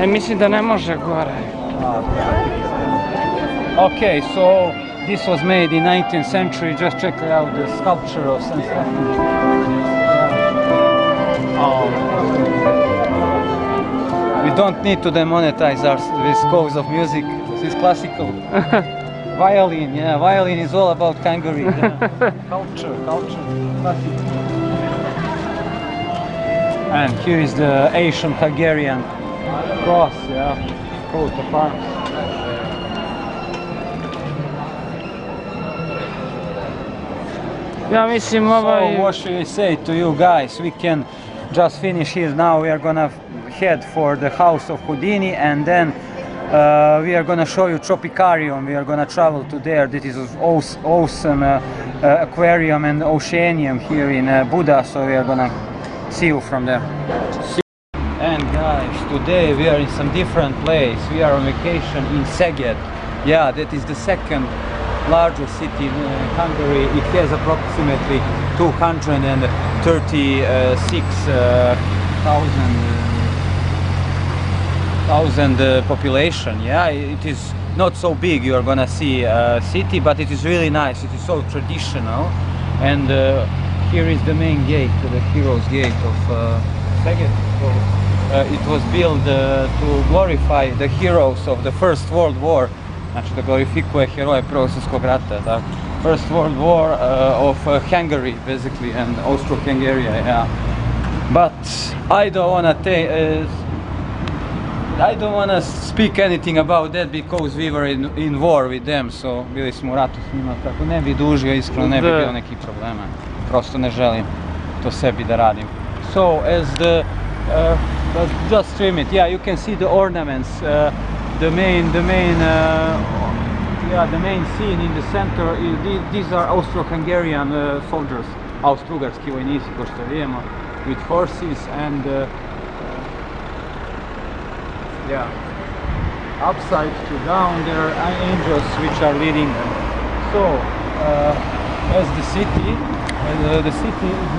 Mislim da ne može gore. Okay, so this was made in 19th century. Just check out the sculpture of Saint Stephen. We don't need to demonetize this cause of music. This is classical. Violin, yeah, violin is all about Hungary. Culture, classic. And here is the ancient Hungarian cross, yeah, coat of arms. Ja mislim So ovaj... what should I say to you guys? We can just finish here now. We are gonna head for the house of Houdini, and then we are gonna show you Tropicarium. We are gonna travel to there. This is awesome aquarium and oceanium here in Buda, so we are gonna see you from there. And guys, today we are in some different place. We are on vacation in Szeged. Yeah, that is the second largest city in Hungary. It has approximately 236,000 population. Yeah, it is not so big. You are gonna see a city, but it is really nice. It is so traditional. And here is the main gate, the Heroes Gate of Szeged. So, it was built to glorify the heroes of the First World War. Znači da glorifikuje heroje Prvog svjetskog rata, tako. First World War of Hungary, basically, and Austro-Hungary, yeah. But I don't wanna speak anything about that because we were in war with them, so bili smo u ratu s njima, tako ne bi dužio, iskreno ne bi bilo nekih problema. Prosto ne želim to sebi da radim. So as just stream it, yeah, you can see the ornaments. The main scene in the center is these are Austro-Hungarian soldiers, austro-ugarski vojnici, kao što vidimo, with horses and yeah, upside to down, there are angels which are leading them. So, as the city is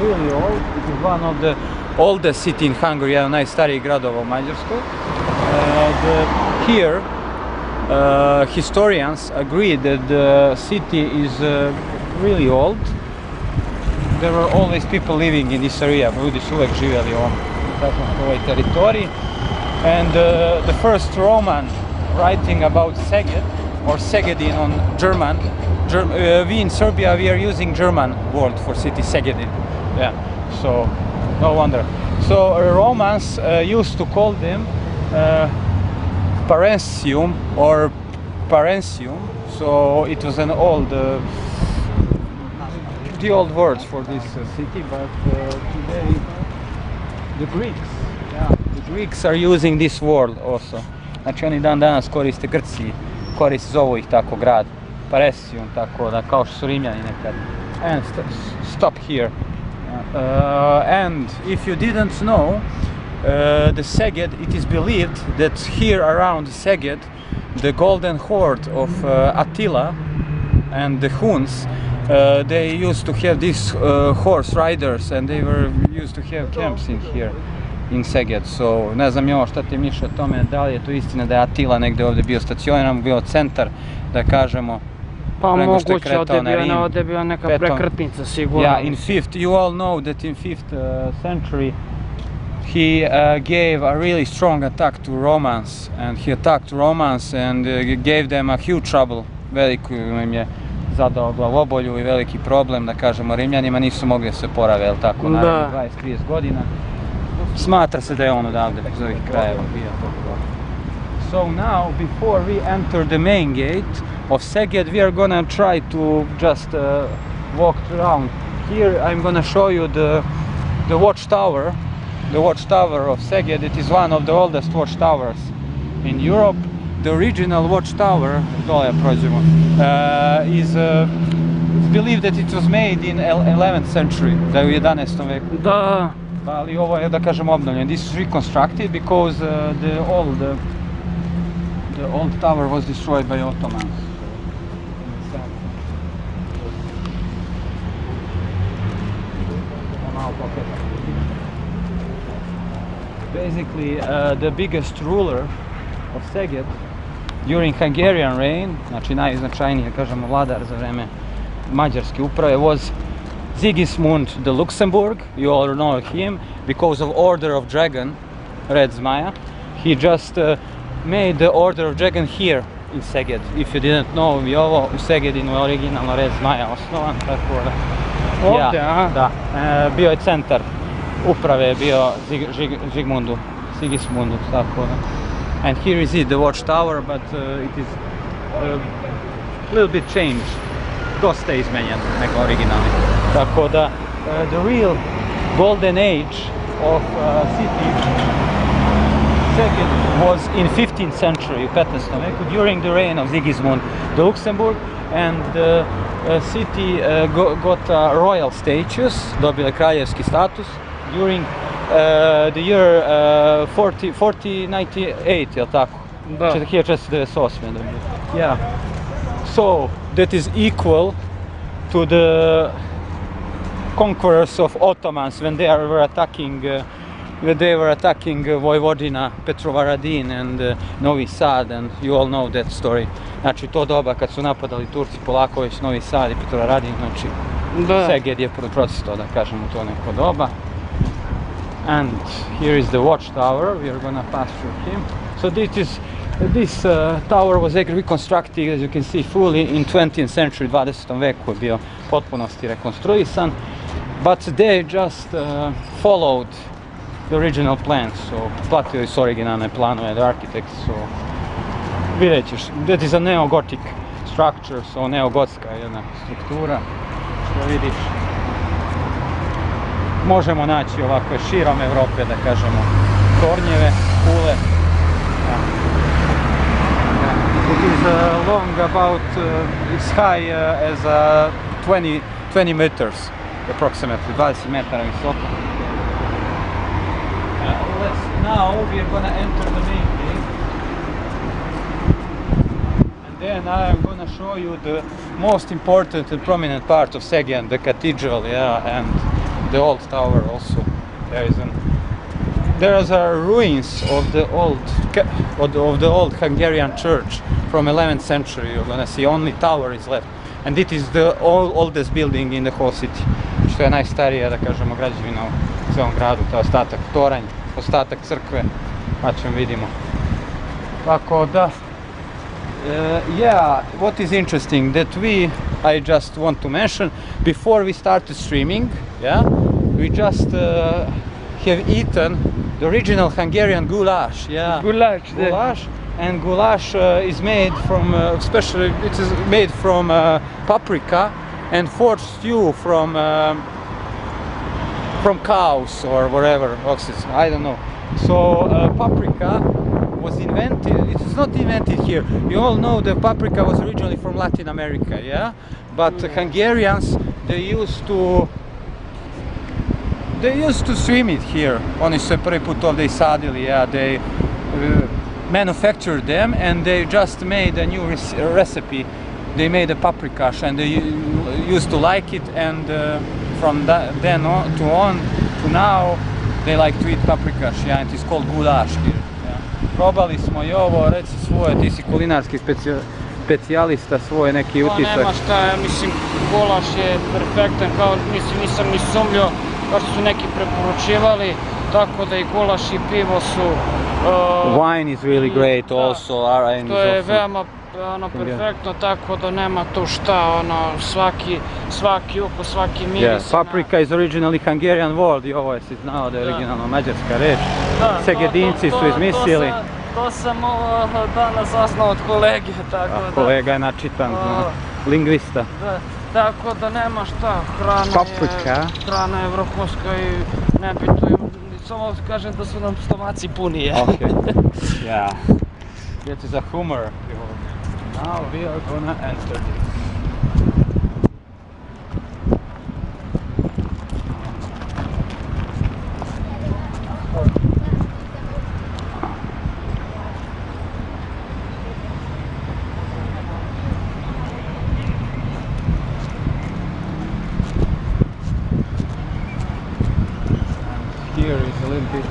really old. It is one of the oldest city in Hungary, jedan od najstarijih gradova u Mađarskoj. Here, historians agree that the city is really old. There were always people living in this area. Ljudi su uvek živjeli u ovoj teritoriji. And the first Roman writing about Szeged, or Szegedin on German, we in Serbia, we are using German word for city, Szegedin. Yeah, so no wonder. So Romans used to call them Parencium or Parencium. So it was an old, the old words for this city. But today, the Greeks are using this word also. Znači oni dan danas koriste, Grci zovu ih tako grad, Parencium, tako da kao što su Rimljani nekad. And stop here. And if you didn't know, the Szeged, it is believed that here around Szeged, the golden horde of Attila and the Huns, they used to have these horse riders, and they were used to have camps in here in Szeged. So ne znam još šta ti misliš o tome, da li je to istina da je Attila negdje ovdje bio stacioniran, bio centar, da kažemo, pa moguće ovdje bio neka prekretnica sigurno. Yeah, in 5th, you all know that in 5th century he gave a really strong attack to Romans, and he attacked Romans and gave them a huge trouble. Veliku im je zadao glavobolju i veliki problem, da kažemo, Rimljanima nisu mogli se porave, jel tako, naravno 20-30 godina. Smatra se da je on odavde iz ovih krajeva bio. So now, before we enter the main gate of Szeged, we are gonna try to just walk around. Here I'm gonna show you the watchtower. The watchtower of Szeged. It is one of the oldest watchtowers in Europe. The original watchtower, is believed that it was made in 11th century, da je u 11. veku. Da. Ali ovo je, da kažem, obnovljen. This is reconstructed because the old tower was destroyed by Ottomans. Basically, the biggest ruler of Szeged during Hungarian reign, znači najznačajniji, kažemo, vladar za vreme mađarske uprave, was Sigismund the Luxembourg. You all know him because of Order of Dragon, Red Zmaja. He just made the Order of Dragon here in Szeged. If you didn't know, i ovo u Szegedinu je originalno Red Zmaja osnovan, tako da... Ovdje, aha? Da, bio je centar uprave, je bio Sigismundu, tako da. And here is it, the watchtower, but it is a little bit changed. Dosta je izmenjen nego originalni. Tako da, the real golden age of city Szeged was in 15th century, u 15. veku, during the reign of Sigismund the Luxembourg, and the city got royal status, dobila kraljevski status, during the year 1498, jel tako? Da. 1498. Yeah. So, that is equal to the conquerors of Ottomans when they were attacking Vojvodina, Petrovaradin and Novi Sad, and you all know that story. Znači to doba kad su napadali Turci polako već Novi Sad i Petrovaradin, znači Szeged je procito, da kažemo, to neko doba. And here is the watchtower, we are gonna pass through him. So this tower was reconstructed, as you can see, fully in 20th century, 20. veku je bio potpunosti rekonstruisan, but they just followed the original plans, so platili su originalne planove, the architects, so vidjet ćeš, that is a neo-Gothic structure, so neogotska jedna struktura, što vidiš. Možemo naći ovakve širom Evrope, da kažemo, tornjeve, kule. It is long about, it's high as 20 meters, approximately, 20 metara visoko. Now we are gonna enter the main gate. then I'm gonna show you the most important and prominent part of Szeged, the cathedral, yeah, and the old tower also. There are ruins of the old Hungarian church from 11th century. You're gonna see only tower is left, and it is the oldest building in the whole city. Što je najstarija, da kažemo, građevina u cijelom gradu, to je ostatak toranj, ostatak crkve, pa ćemo vidimo. Tako da, yeah, what is interesting that I just want to mention, before we started streaming, yeah, we just have eaten the original Hungarian goulash, yeah. Goulash, and goulash is made from, especially it is made from paprika and forced stew from cows or whatever, oxes, I don't know. So paprika was invented, it is not invented here. You all know that paprika was originally from Latin America, yeah? But Hungarians, they used to stream it here. Oni su se prvi put ovdje isadili, yeah, they manufactured them and they just made a new recipe. They made a paprikash and they used to like it, and from then on to now they like to eat paprikash, yeah, and it's called goulash here. Yeah. Probali smo i ovo, reci svoje, ti si kulinarski specijalista, svoje neki utisak. Pa nema šta, ja mislim, gulaš je perfektan, kao nisam ni sumnjao, kao što su neki preporučivali, tako da i gulaš i pivo su... Wine is really great also, and to je veoma perfektno, tako da nema tu šta, svaki ukus, svaki miris. Yeah, paprika is originally Hungarian word, i ovo si znao da je originalno mađarska reč. Segedinci su izmislili. To sam danas saznao od kolege, tako da... Kolega je načitan, lingvista. Tako da nema šta, hrana je vrhunska i ne pitujem, samo kažem da su nam stomaci puni. Okay. Yeah. It is a humor. Now we are gonna enter this. Here is a little bit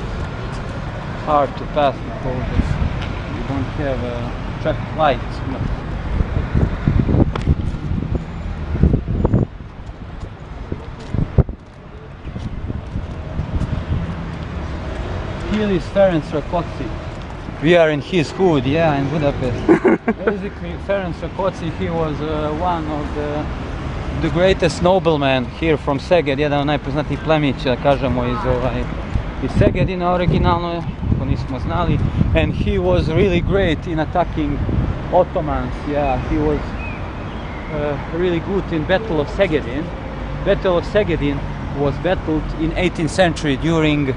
hard to pass because you don't have traffic lights. No. Here is Ferencvaros. We are in his hood, yeah, in Budapest. Basically, Ferencvaros, he was one of the greatest noblemen here from Szeged, jedan od najpoznatijih plemića, da kažemo, iz Szegedina originalno, ako nismo znali, and he was really great in attacking Ottomans, yeah, he was really good in Battle of Szegedin. Battle of Szegedin was battled in 18th century during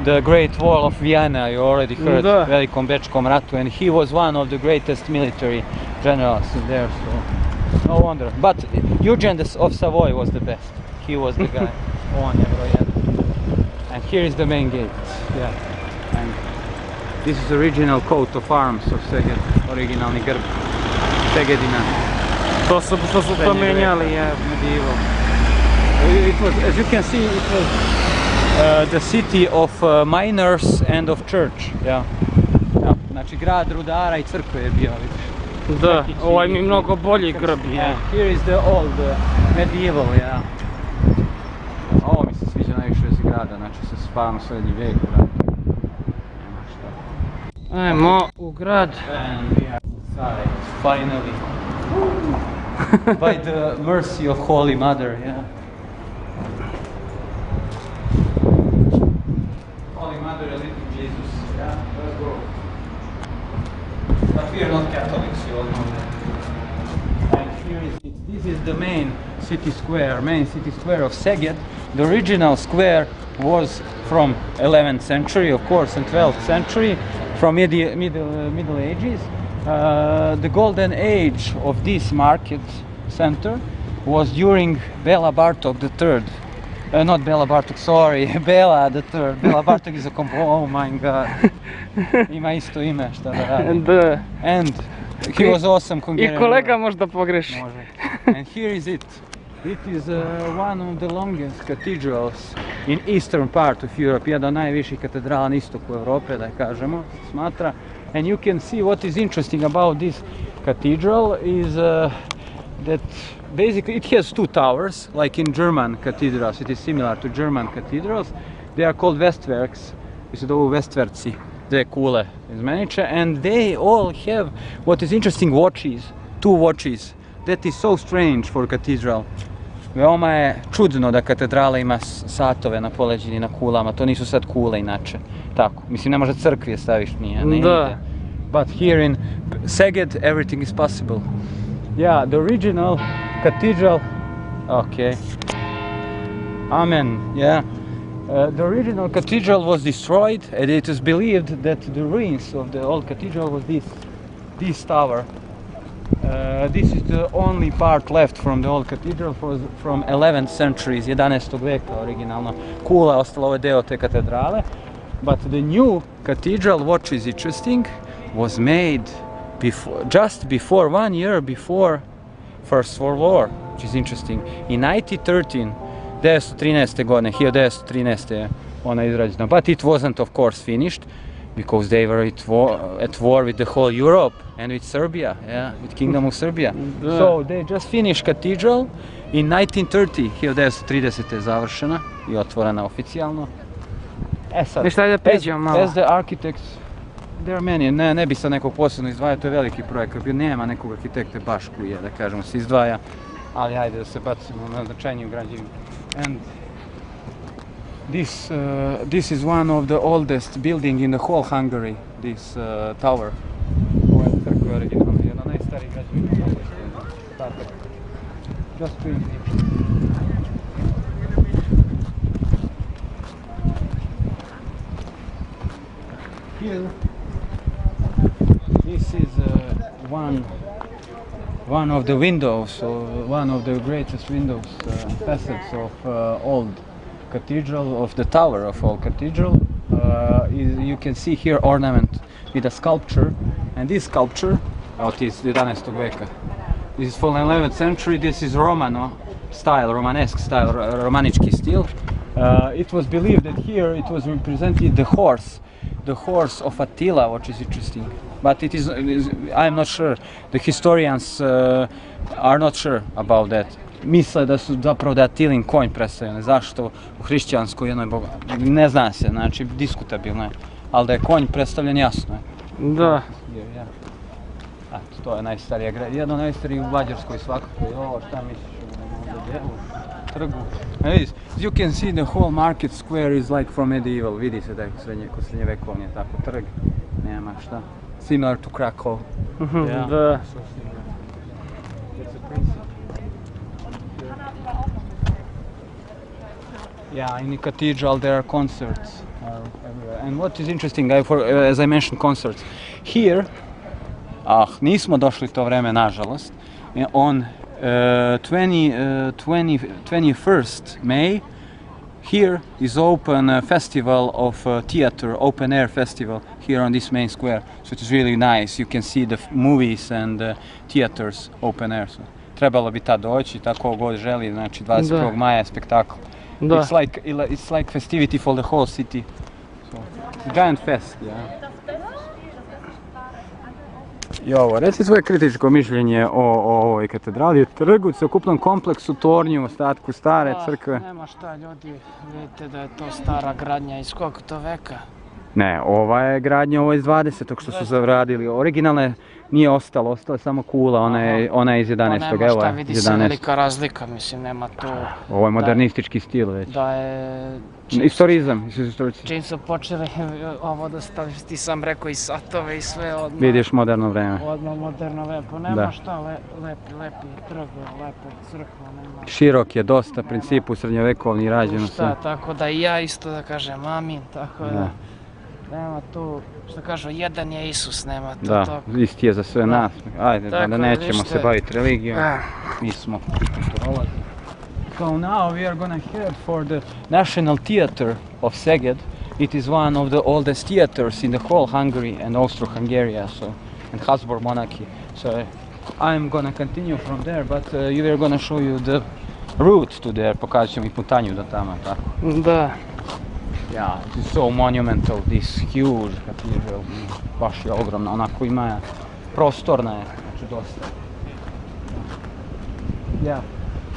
the Great Wall of Vienna, you already heard, Velikom Bečkom ratu, and he was one of the greatest military generals there, so no wonder. But Eugene of Savoy was the best, he was the guy. On je broj 1. And here is the main gate, yeah. And this is the original coat of arms of Szeged, originalni grb Szegedina. To su promijenjali, yeah. Medieval. It was, as you can see, it was the city of miners and of church, yeah. Ja, znači grad rudara i crkve je bio, vidiš. Da, ovaj mi mnogo bolji grb je. Yeah. Here is the old medieval, yeah. Ovo mi se sviđa najviše iz grada, znači se spavamo srednji vijek u gradu. Nema šta. Ajmo u grad. And we are inside, finally. By the mercy of Holy Mother, yeah. Holy Mother, a little Jesus, yeah. Let's go. But we are not Catholics, you all know that. And here is it. This is the main city square of Szeged. The original square was from 11th century, of course, and 12th century, from Middle Ages. The golden age of this market center was during Bela Bartok III. Not Bela Bartok, sorry, Bela III. Bela Bartok is a oh my god. Ima isto ime, šta da radi. And He was awesome Hungarian. I kolega možda pogreši. Može. And here is it. It is one of the longest cathedrals in eastern part of Europe. Jedna od najviših katedrala na istoku Europe, da kažemo, smatra. And you can see what is interesting about this cathedral is that basically it has two towers, like in German cathedrals. It is similar to German cathedrals. They are called Westwerks. Se zovu Westverci, dve kule izmeniče, and they all have what is interesting watches, two watches. That is so strange for cathedral. Veoma je čudno da katedrala ima satove na poleđini, na kulama, to nisu sad kule inače. Tako, mislim ne može crkvi staviš nije, ne ide. But here in Szeged everything is possible. Yeah, the original cathedral, okay. Amen, yeah. The original cathedral was destroyed, and it is believed that the ruins of the old cathedral was this tower. This is the only part left from the old cathedral from 11th century, 11. veka originalno. Kula je ostala, ovo je deo te katedrale. But the new cathedral, what is interesting, was made just before 1 year before First World War, which is interesting. In 1913, 1913. godine, 1913. je ona izrađena. But it wasn't of course finished, because they were at war with the whole Europe and with Serbia, yeah, with Kingdom of Serbia. So they just finished cathedral in 1930, 1930. je završena i otvorena oficijalno. Sad, as the architects, there are many, ne bi sad nekog posebno izdvajao, to je veliki projekt, nema nekog arhitekta baš koji je, da kažemo, se izdvaja, ali hajde da se bacimo na značajniju građevinu. And this is one of the oldest building in the whole Hungary, this tower. Ovo je crkva originalna, jedna najstarijih građevina. Just crazy. Here, this is one of the windows, one of the greatest windows, facets of old cathedral, of the tower of old cathedral. You can see here ornament with a sculpture, and this sculpture, it is 11. veka. This is from 11th century. This is Romano style, Romanesque style, Romanički stil. It was believed that here it was represented the horse of Attila, which is interesting. But I'm not sure. The historians are not sure about that. Misle da su zapravo da je Attilin konj predstavljen. Zašto u hrišćanskoj jednoj boga? Ne zna se, znači diskutabilno je. Ali da je konj predstavljen, jasno je. Da. To je najstarija grad, jedno najstarijih u Mađarskoj svakako. Ovo šta misliš o delu, trgu? You can see the whole market square is like from medieval. Vidi se da je kod srednjevekovni je tako trg. Nema šta. Similar to Krakow. Da. Yeah, in the cathedral there are concerts everywhere. And what is interesting, as I mentioned, concerts. Here, nismo došli to vreme, nažalost. On 21st May, here is open a festival of theater, open air festival here on this main square. So it is really nice. You can see the movies and theaters open air. So, trebalo bi tad doći, tako god želi, znači 21. maja je spektakl. It's like festivity for the whole city. So, giant fest, yeah. I ovo, reci svoje kritičko mišljenje o ovoj katedrali, trgu, celokupnom kompleksu, tornju, ostatku stare crkve. Nema šta ljudi, vidite da je to stara gradnja iz kog to veka? Ne, ova je gradnja, ovo je iz 20. što su zavradili. Originalne nije ostalo je samo kula, ona je iz 11. Nema šta, vidi se velika razlika, mislim, nema tu... Ovo je modernistički stil već. Da je... Istorizam. Čim su počeli ovo da staviš, ti sam rekao i satove i sve odmah... Vidiš moderno vreme. Odmah moderno vreme, pa nema šta, lepi trg, lepa crkva, nema... Širok je dosta, principu srednjovekovni rađeno sve. Šta, tako da i ja isto da kažem amin, tako da... Nema tu, što kažu, jedan je Isus, nema tu da, toga. isti je za sve nas. Ajde, da nećemo se baviti religijom. Mi smo prolazi. So now we are gonna head for the National Theatre of Szeged. It is one of the oldest theatres in the whole Hungary and Austro-Hungaria. So and Habsburg monarchy. So I'm gonna continue from there, but we are gonna show you the route to there, pokazat ćemo i putanju do tamo, tako. Da. Yeah, it is so monumental, this huge cathedral, baš je ogromna, onako ima, prostorna je, znači dosta. Yeah,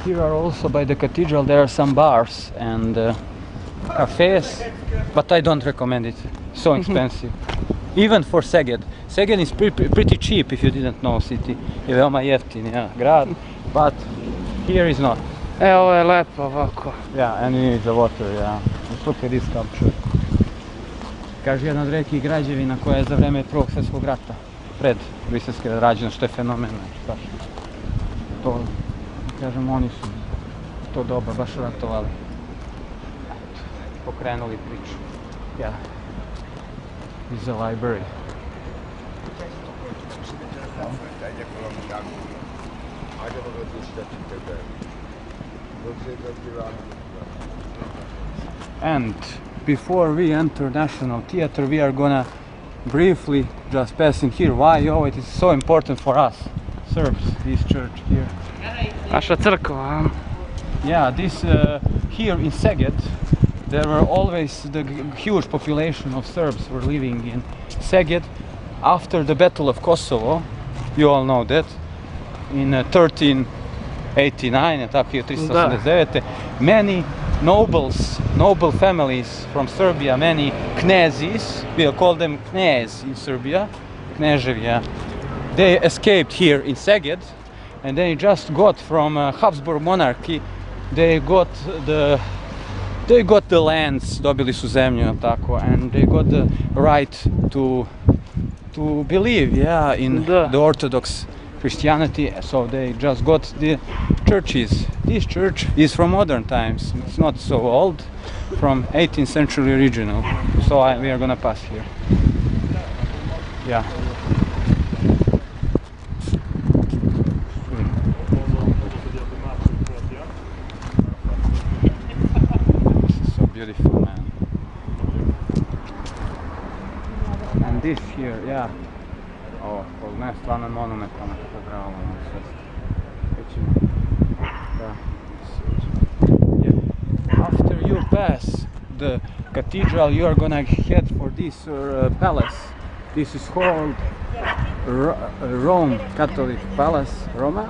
here are also by the cathedral there are some bars and cafes, but I don't recommend it, so expensive. Even for Szeged. Szeged is pretty cheap if you didn't know city, je veoma jeftin, ja, grad, but here is not. Ovo je lepo ovako. Yeah, and we need the water, yeah. Just look at this sculpture. Kaže, jedna od retkih građevina koja je za vreme Prvog svjetskog rata, pred Briselske rađena, što je fenomen, baš. To, kažem, oni su to doba baš ratovali. Pokrenuli priču. Yeah. This is a library. And before we enter National Theatre, we are gonna briefly just pass in here. Why? Oh, it is so important for us, Serbs, this church here. Naša crkva, a? Yeah, this here in Szeged, there were always the huge population of Serbs were living in Szeged. After the Battle of Kosovo, you all know that, in 1389, tako 1389, many noble families from Serbia, many knezis, we'll call them knez in Serbia, kneževi, yeah, they escaped here in Szeged, and they just got from Habsburg monarchy, they got the lands, dobili su zemlju, tako, and they got the right to believe, yeah, in the Orthodox Christianity, so they just got the churches. This church is from modern times, it's not so old, from 18th century original, so we are gonna pass here. Yeah. This is so beautiful, man. And this here, yeah. Oh, ne, stvarno monumentalna katedrala, sve. After you pass the cathedral, you are gonna head for this palace. This is called Rome Catholic Palace, Roma.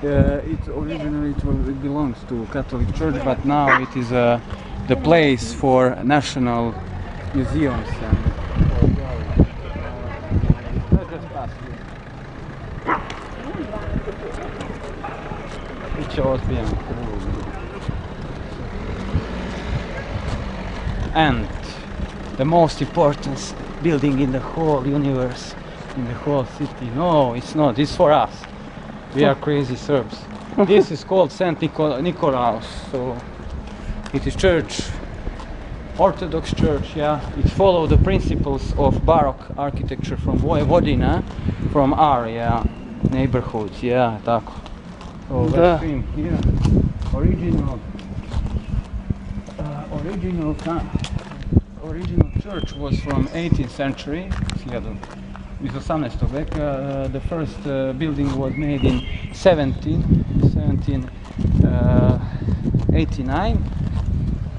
It originally it belongs to Catholic Church, but now it is the place for national museums and and the most important building in the whole universe, in the whole city. No, it's not. It's for us. We are crazy Serbs. This is called Saint Nicolaus. So it is church, Orthodox church. Yeah, it follows the principles of Baroque architecture from Vojvodina, from our neighborhoods. Yeah, tako. So let's see here. Original church was from 18th century, iz 18. veka. The first building was made in 1789.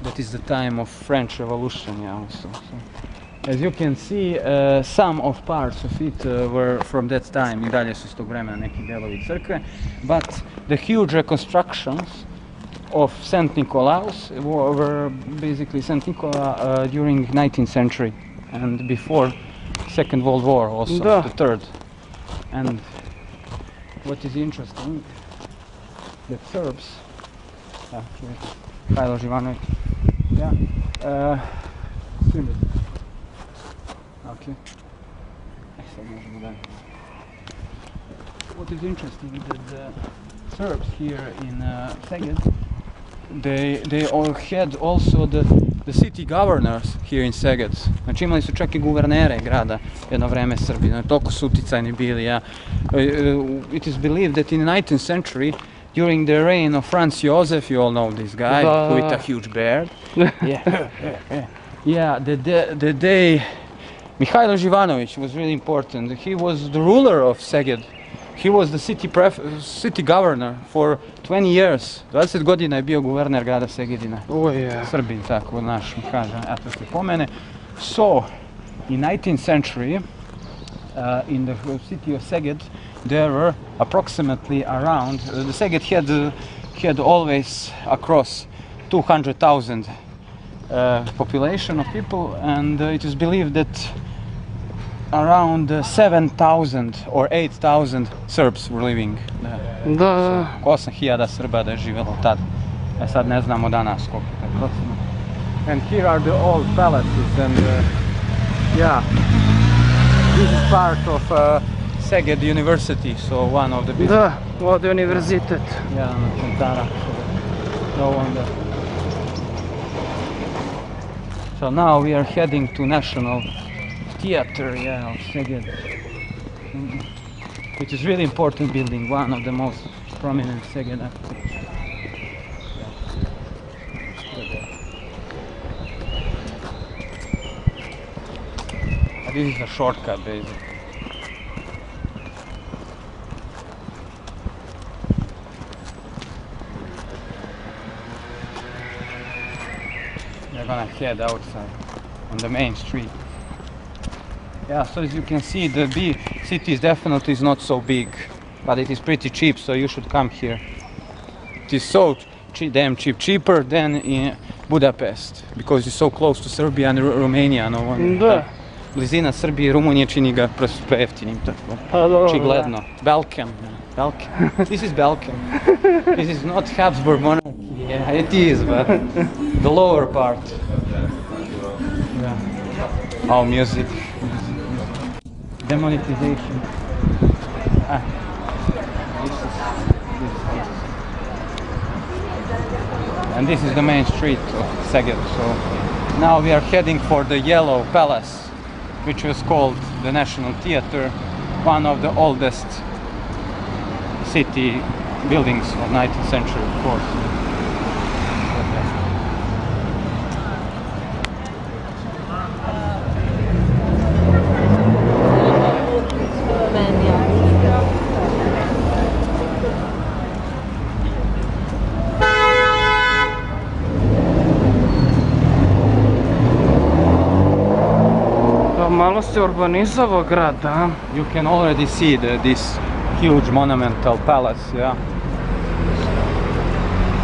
That is the time of French Revolution, yeah, also. So, as you can see, some of parts of it were from that time. I dalje su iz tog vremena neki delovi crkve, but the huge reconstructions of Saint Nicolaus were basically Saint Nicola during 19th century and before Second World War also, the third. And what is interesting, that Serbs, okay. What is interesting is that the Serbs here in Szeged, they all had also the city governors here in Szeged. Znači imali su čak i guvernere grada jedno vreme Srbi, toliko su uticajni bili. It is believed that in the 19th century, during the reign of Franz Josef, you all know this guy with a huge beard. Yeah, Mihajlo Živanović was really important. He was the ruler of Szeged. He was the city governor for 20 years. 20 godina je bio guverner grada Segedina. Srbin, tako naš kaže, eto se pomene. So, in 19th century, in the city of Szeged, there were approximately around, the Szeged had always across 200,000 population of people, and it is believed that around 7,000 or 8,000 Serbs were living there. Da. 8.000 Srba da je živjelo tad. Sad ne znamo danas koliko je procena. And here are the old palaces, and yeah, this is part of Szeged University, so one of the big... Da, ovdje je univerzitet. Yeah, centara. No wonder. So now we are heading to National Theatre, yeah, of Szeged. It is really important building, one of the most prominent Szeged architecture. This is a shortcut, basically. We're gonna head outside on the main street. Yeah, so as you can see, the city is definitely not so big, but it is pretty cheap, so you should come here. It is so damn cheap, cheaper than in Budapest, because it's so close to Serbia and Romania. No one. Da. Blizina Srbije i Rumunije čini ga prejeftinim, tako. Očigledno. Balkan. This is Balkan. This is not Habsburg monarchy. Yeah, it is, but the lower part. Yeah. Oh, music. Demonetization. And this is the main street of Szeged. So now we are heading for the Yellow Palace, which was called the National Theatre, one of the oldest city buildings of 19th century, of course. Malo se urbanizovao grad, da? You can already see this huge monumental palace, yeah.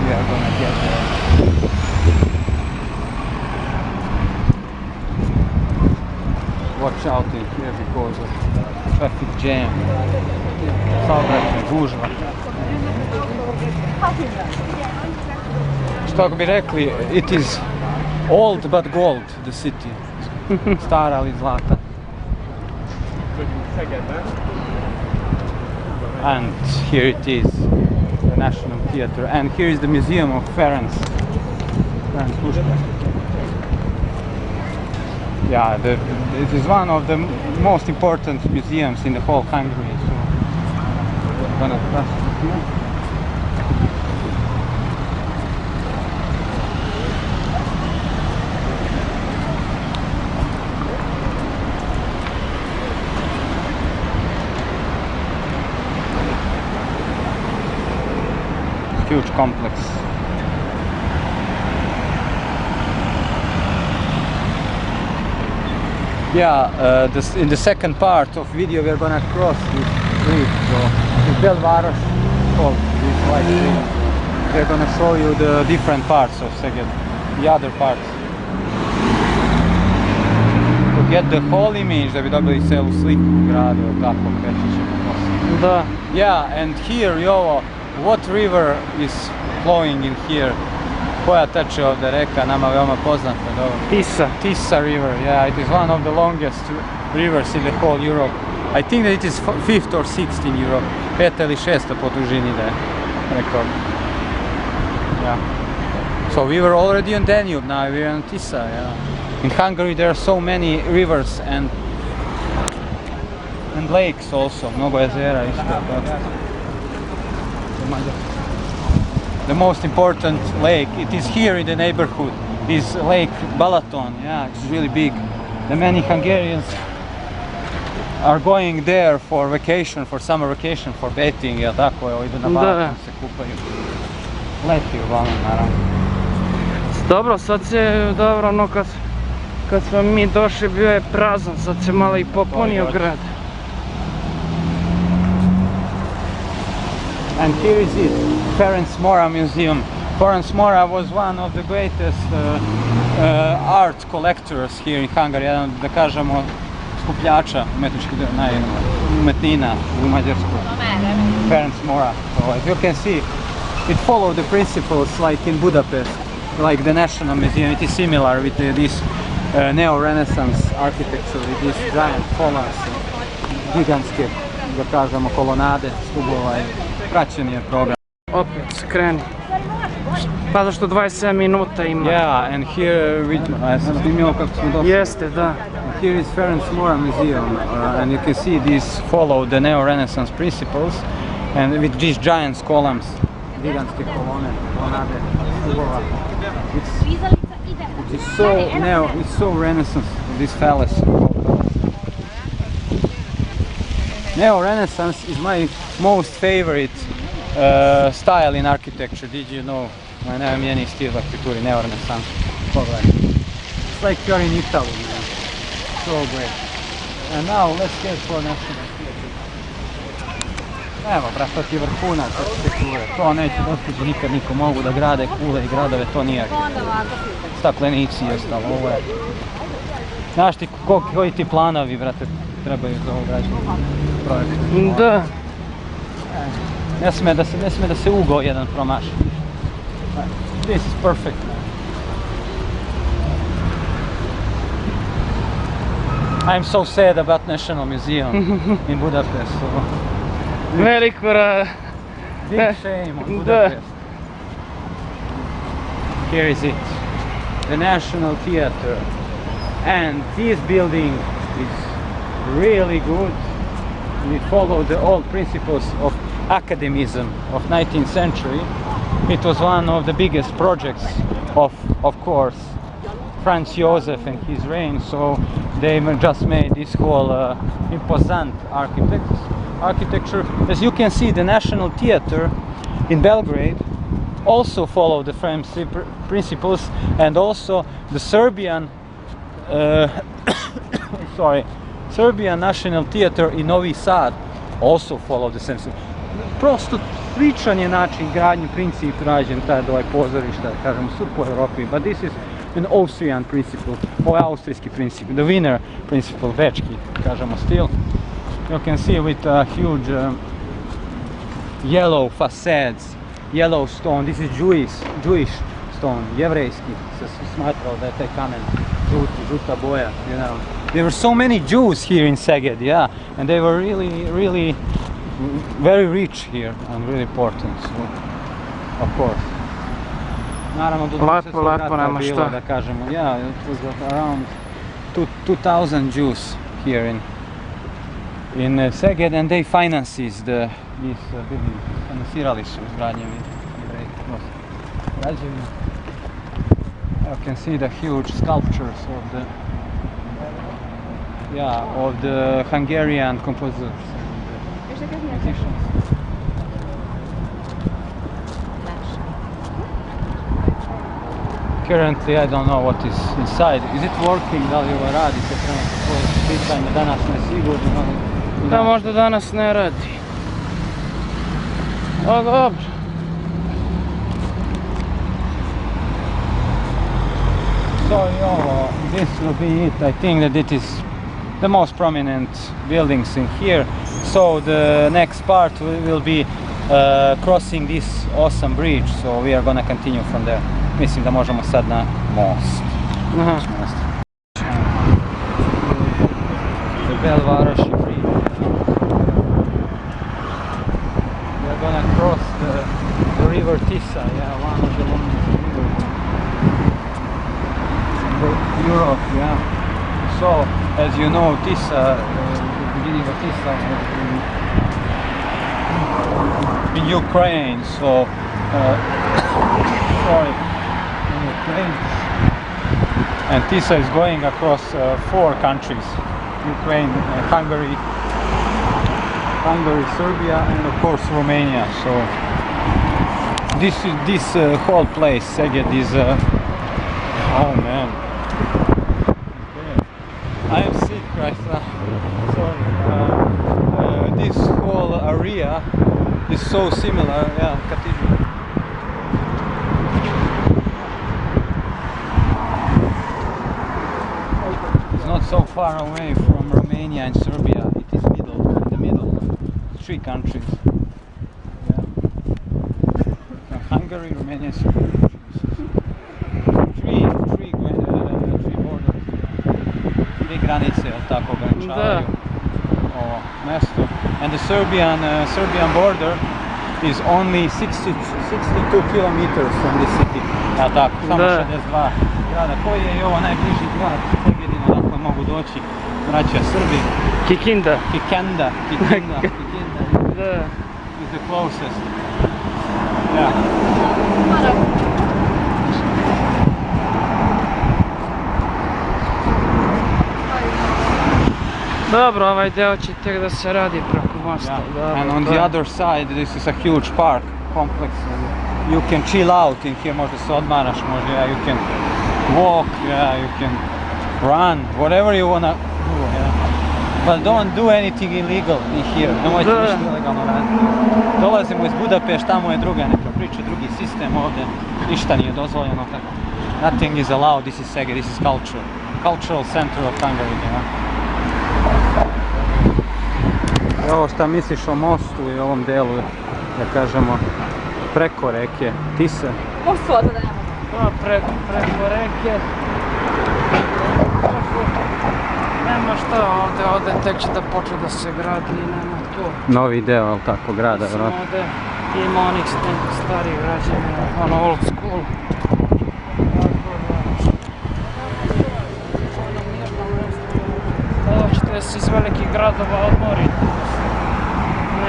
We are gonna get there. Watch out in here because of traffic jam. Saobraćaj, gužva. Što bi rekli, it is old but gold, the city. Stara ali zlata. And here it is, the National Theatre, and here is the Museum of Ferenc. Yeah, it is one of the most important museums in the whole Hungary. So we're gonna pass here. Huge complex. Yeah, in the second part of video we're gonna cross this street. So it's Belvaros called this white street. We're gonna show you the different parts of Szeged, the other parts. To get the whole image da bi dobili celu sliku u gradu, tako kreći ćemo. Da. Yeah, and here, Jovo, what river is flowing in here? Koja teče ovdje reka, nama veoma poznata, dobro. Tisa River, yeah, it is one of the longest rivers in the whole Europe. I think that it is 5th or 6th in Europe. 5. ili 6. po dužini da je rekord. Yeah. So we were already on Danube, now we are on Tisa, yeah. In Hungary there are so many rivers and lakes also, mnogo jezera isto. The most important lake, it is here in the neighborhood, is Lake Balaton, yeah, it's really big. the many Hungarians are going there for vacation, for summer vacation, for bathing, jel tako, evo idu na Balkan, se kupaju. Leti uglavnom, naravno. Dobro, sad se, dobro, no kad smo mi došli bio je prazan, sad se malo i popunio grad. And here is it, Ferencvaros Museum. Ferencvaros was one of the greatest art collectors here in Hungary, jedan, da kažemo, skupljača umetnina u Mađarskoj. Ferencvaros. So as you can see, it followed the principles like in Budapest, like the National Museum. It is similar with this neo-Renaissance architecture, with these giant columns, gigantske, da kažemo, kolonade, stubova i praćen je program. Opet skreni. Pa zašto 27 minuta ima. Yeah, and here, sam snimio kako smo došli. Jeste, da. Here is Ferencvaros Museum, and you can see these follow the neo-Renaissance principles, and with these giant columns, gigantske kolonade, stubova. It's so Renaissance, this palace. Neo-Renaissance is my most favorite style in architecture. Did you know? Moj najomiljeniji stil u arhitekturi, neo-Renaissance. It's like you're in Italy, man. So great. And now let's get for National Theatre. Evo, brat, to ti je vrhunac arhitekture. To neće dostići nikad niko. Mogu da grade kule i gradove, to nije arhitektura. Staklenici i ostalo, ovo je. Znaš ti koji ti planovi, brate, trebaju za ovo građenje projekta? Da. Ne sme da se ugao jedan promaši. This is perfect. I'm so sad about National Museum in Budapest. So. Veliko big shame on Budapest. Here is it, the National Theatre. And this building is really good. We follow the old principles of academism of 19th century. It was one of the biggest projects of course, Franz Joseph and his reign, so they just made this whole imposant architecture. As you can see, the National Theatre in Belgrade also followed the French principles, and also the Serbian Serbian National Theatre in Novi Sad also followed the same. Prosto sličan je način gradnje, princip rađen, taj pozorišta, da kažemo, sud po Europi, but this is an Austrian principle, ovo je austrijski princip, the Wiener principle, večki, kažemo, stil. You can see with huge yellow facades, yellow stone, this is Jewish stone, jevrejski, se smatrao da je taj kamen žuta boja, you know. There were so many Jews here in Szeged, yeah, and they were really very rich here and really important, so, of course. Naravno, do 20. rata bilo, da kažemo, yeah, it was around 2000 Jews here in Szeged, and they finances this building. Financirali su izgradnje građevine. You can see the huge sculptures of the Hungarian composers. Musicians. Currently, I don't know what is inside. Is it working? Da li ovo radi? Se trenutno svoje pitanje, danas ne sigurno. Da, možda danas ne radi. O, dobro. So, this will be it. I think that it is the most prominent buildings in here. So the next part will be crossing this awesome bridge. So we are gonna continue from there. Mislim da možemo sad na most. The Belvaroši bridge. We are gonna cross the river Tisa, one of the longest rivers in Europe, So, as you know, Tisa, the beginning of Tisa in Ukraine, so sorry, in Ukraine. And Tisa is going across 4 countries: Ukraine, Hungary, Serbia, and of course Romania. So this whole place, Szeged, is oh man, I am sick right now. Sorry. This whole area is so similar. Yeah, cathedral. It's not so far away from Romania and Serbia. It is in the middle. 3 countries. Yeah. Hungary, Romania, Serbia. Three borders. 3 granice, jel tako ograničavaju ovo mesto. And the Serbian border is only 62 kilometers from the city. Ja tako, samo 62 grada. Koji je i ovo najbliži grad? Jedino dakle mogu doći braća Srbi. Kikinda. Kikinda. Da. Is the closest. Yeah. Dobro, ovaj deo će tek da se radi preko mosta. Yeah. Dobro, And on the other side this is a huge park complex. You can chill out in here, možda se odmaraš, možda you can walk, you can run, whatever you wanna do. Yeah. But don't do anything illegal in here. Nemojte ništa ilegalno raditi. Dolazimo iz Budapest, tamo je druga neka priča, drugi sistem, ovdje ništa nije dozvoljeno. Nothing is allowed. This is Szeged, this is cultural center of Hungary. Yeah. I ovo šta misliš o mostu i ovom delu, da kažemo, preko reke Tise? Most voda da nema. Preko reke. Nema šta ovdje tek će da počne da se gradi i nema to. Novi deo, ali tako, grada, vjerojatno. Ovdje ima onih starih građevina, ono old school. Ovo ćete se iz velikih gradova odmoriti.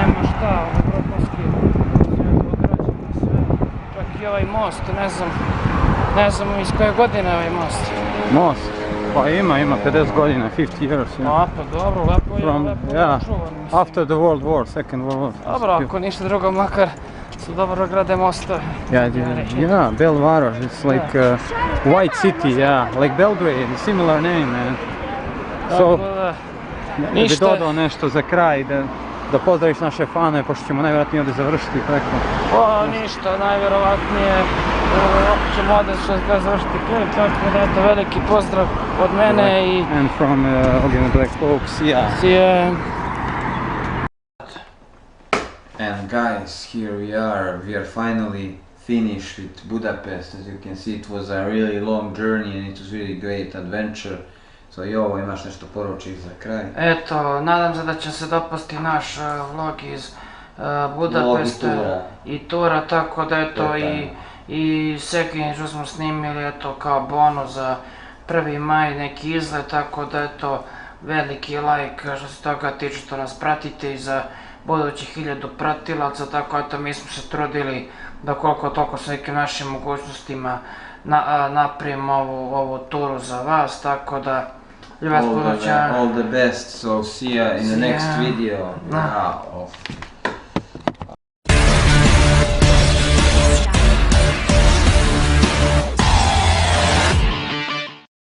Nema šta, ovo vrhunski građevine sve. Čak i ovaj most, ne znam iz koje godine je ovaj most. Most? Pa ima 50 godina, 50 years. A pa dobro, lepo je čuvan. After the World War, Second World War. Dobro, ako ništa drugo, makar su dobro grade mostove. Yeah, Belvaroš, it's like White City, like Belgrade, similar name, man. So, bi dodao nešto za kraj, da pozdraviš naše fane, pošto ćemo najvjerojatnije ovdje završiti preko. O, ništa, najvjerovatnije ćemo ovdje završiti klip, tako da eto veliki pozdrav od mene i... And from Ogden Black Folk, see ya! And guys, here we are finally finished with Budapest. As you can see, it was a really long journey and it was really great adventure. So Jovo, imaš nešto poručiš za kraj? Eto, nadam se da će se dopasti naš vlog iz Budapesta i tura, tako da eto i Szeged što smo snimili eto kao bonus za 1. maj neki izlet, tako da eto veliki like što se toga tiče što nas pratite i za budućih 1000 pratilaca, tako eto mi smo se trudili da koliko toliko s nekim našim mogućnostima napravimo ovu turu za vas, tako da all the best, so see ya in the next video.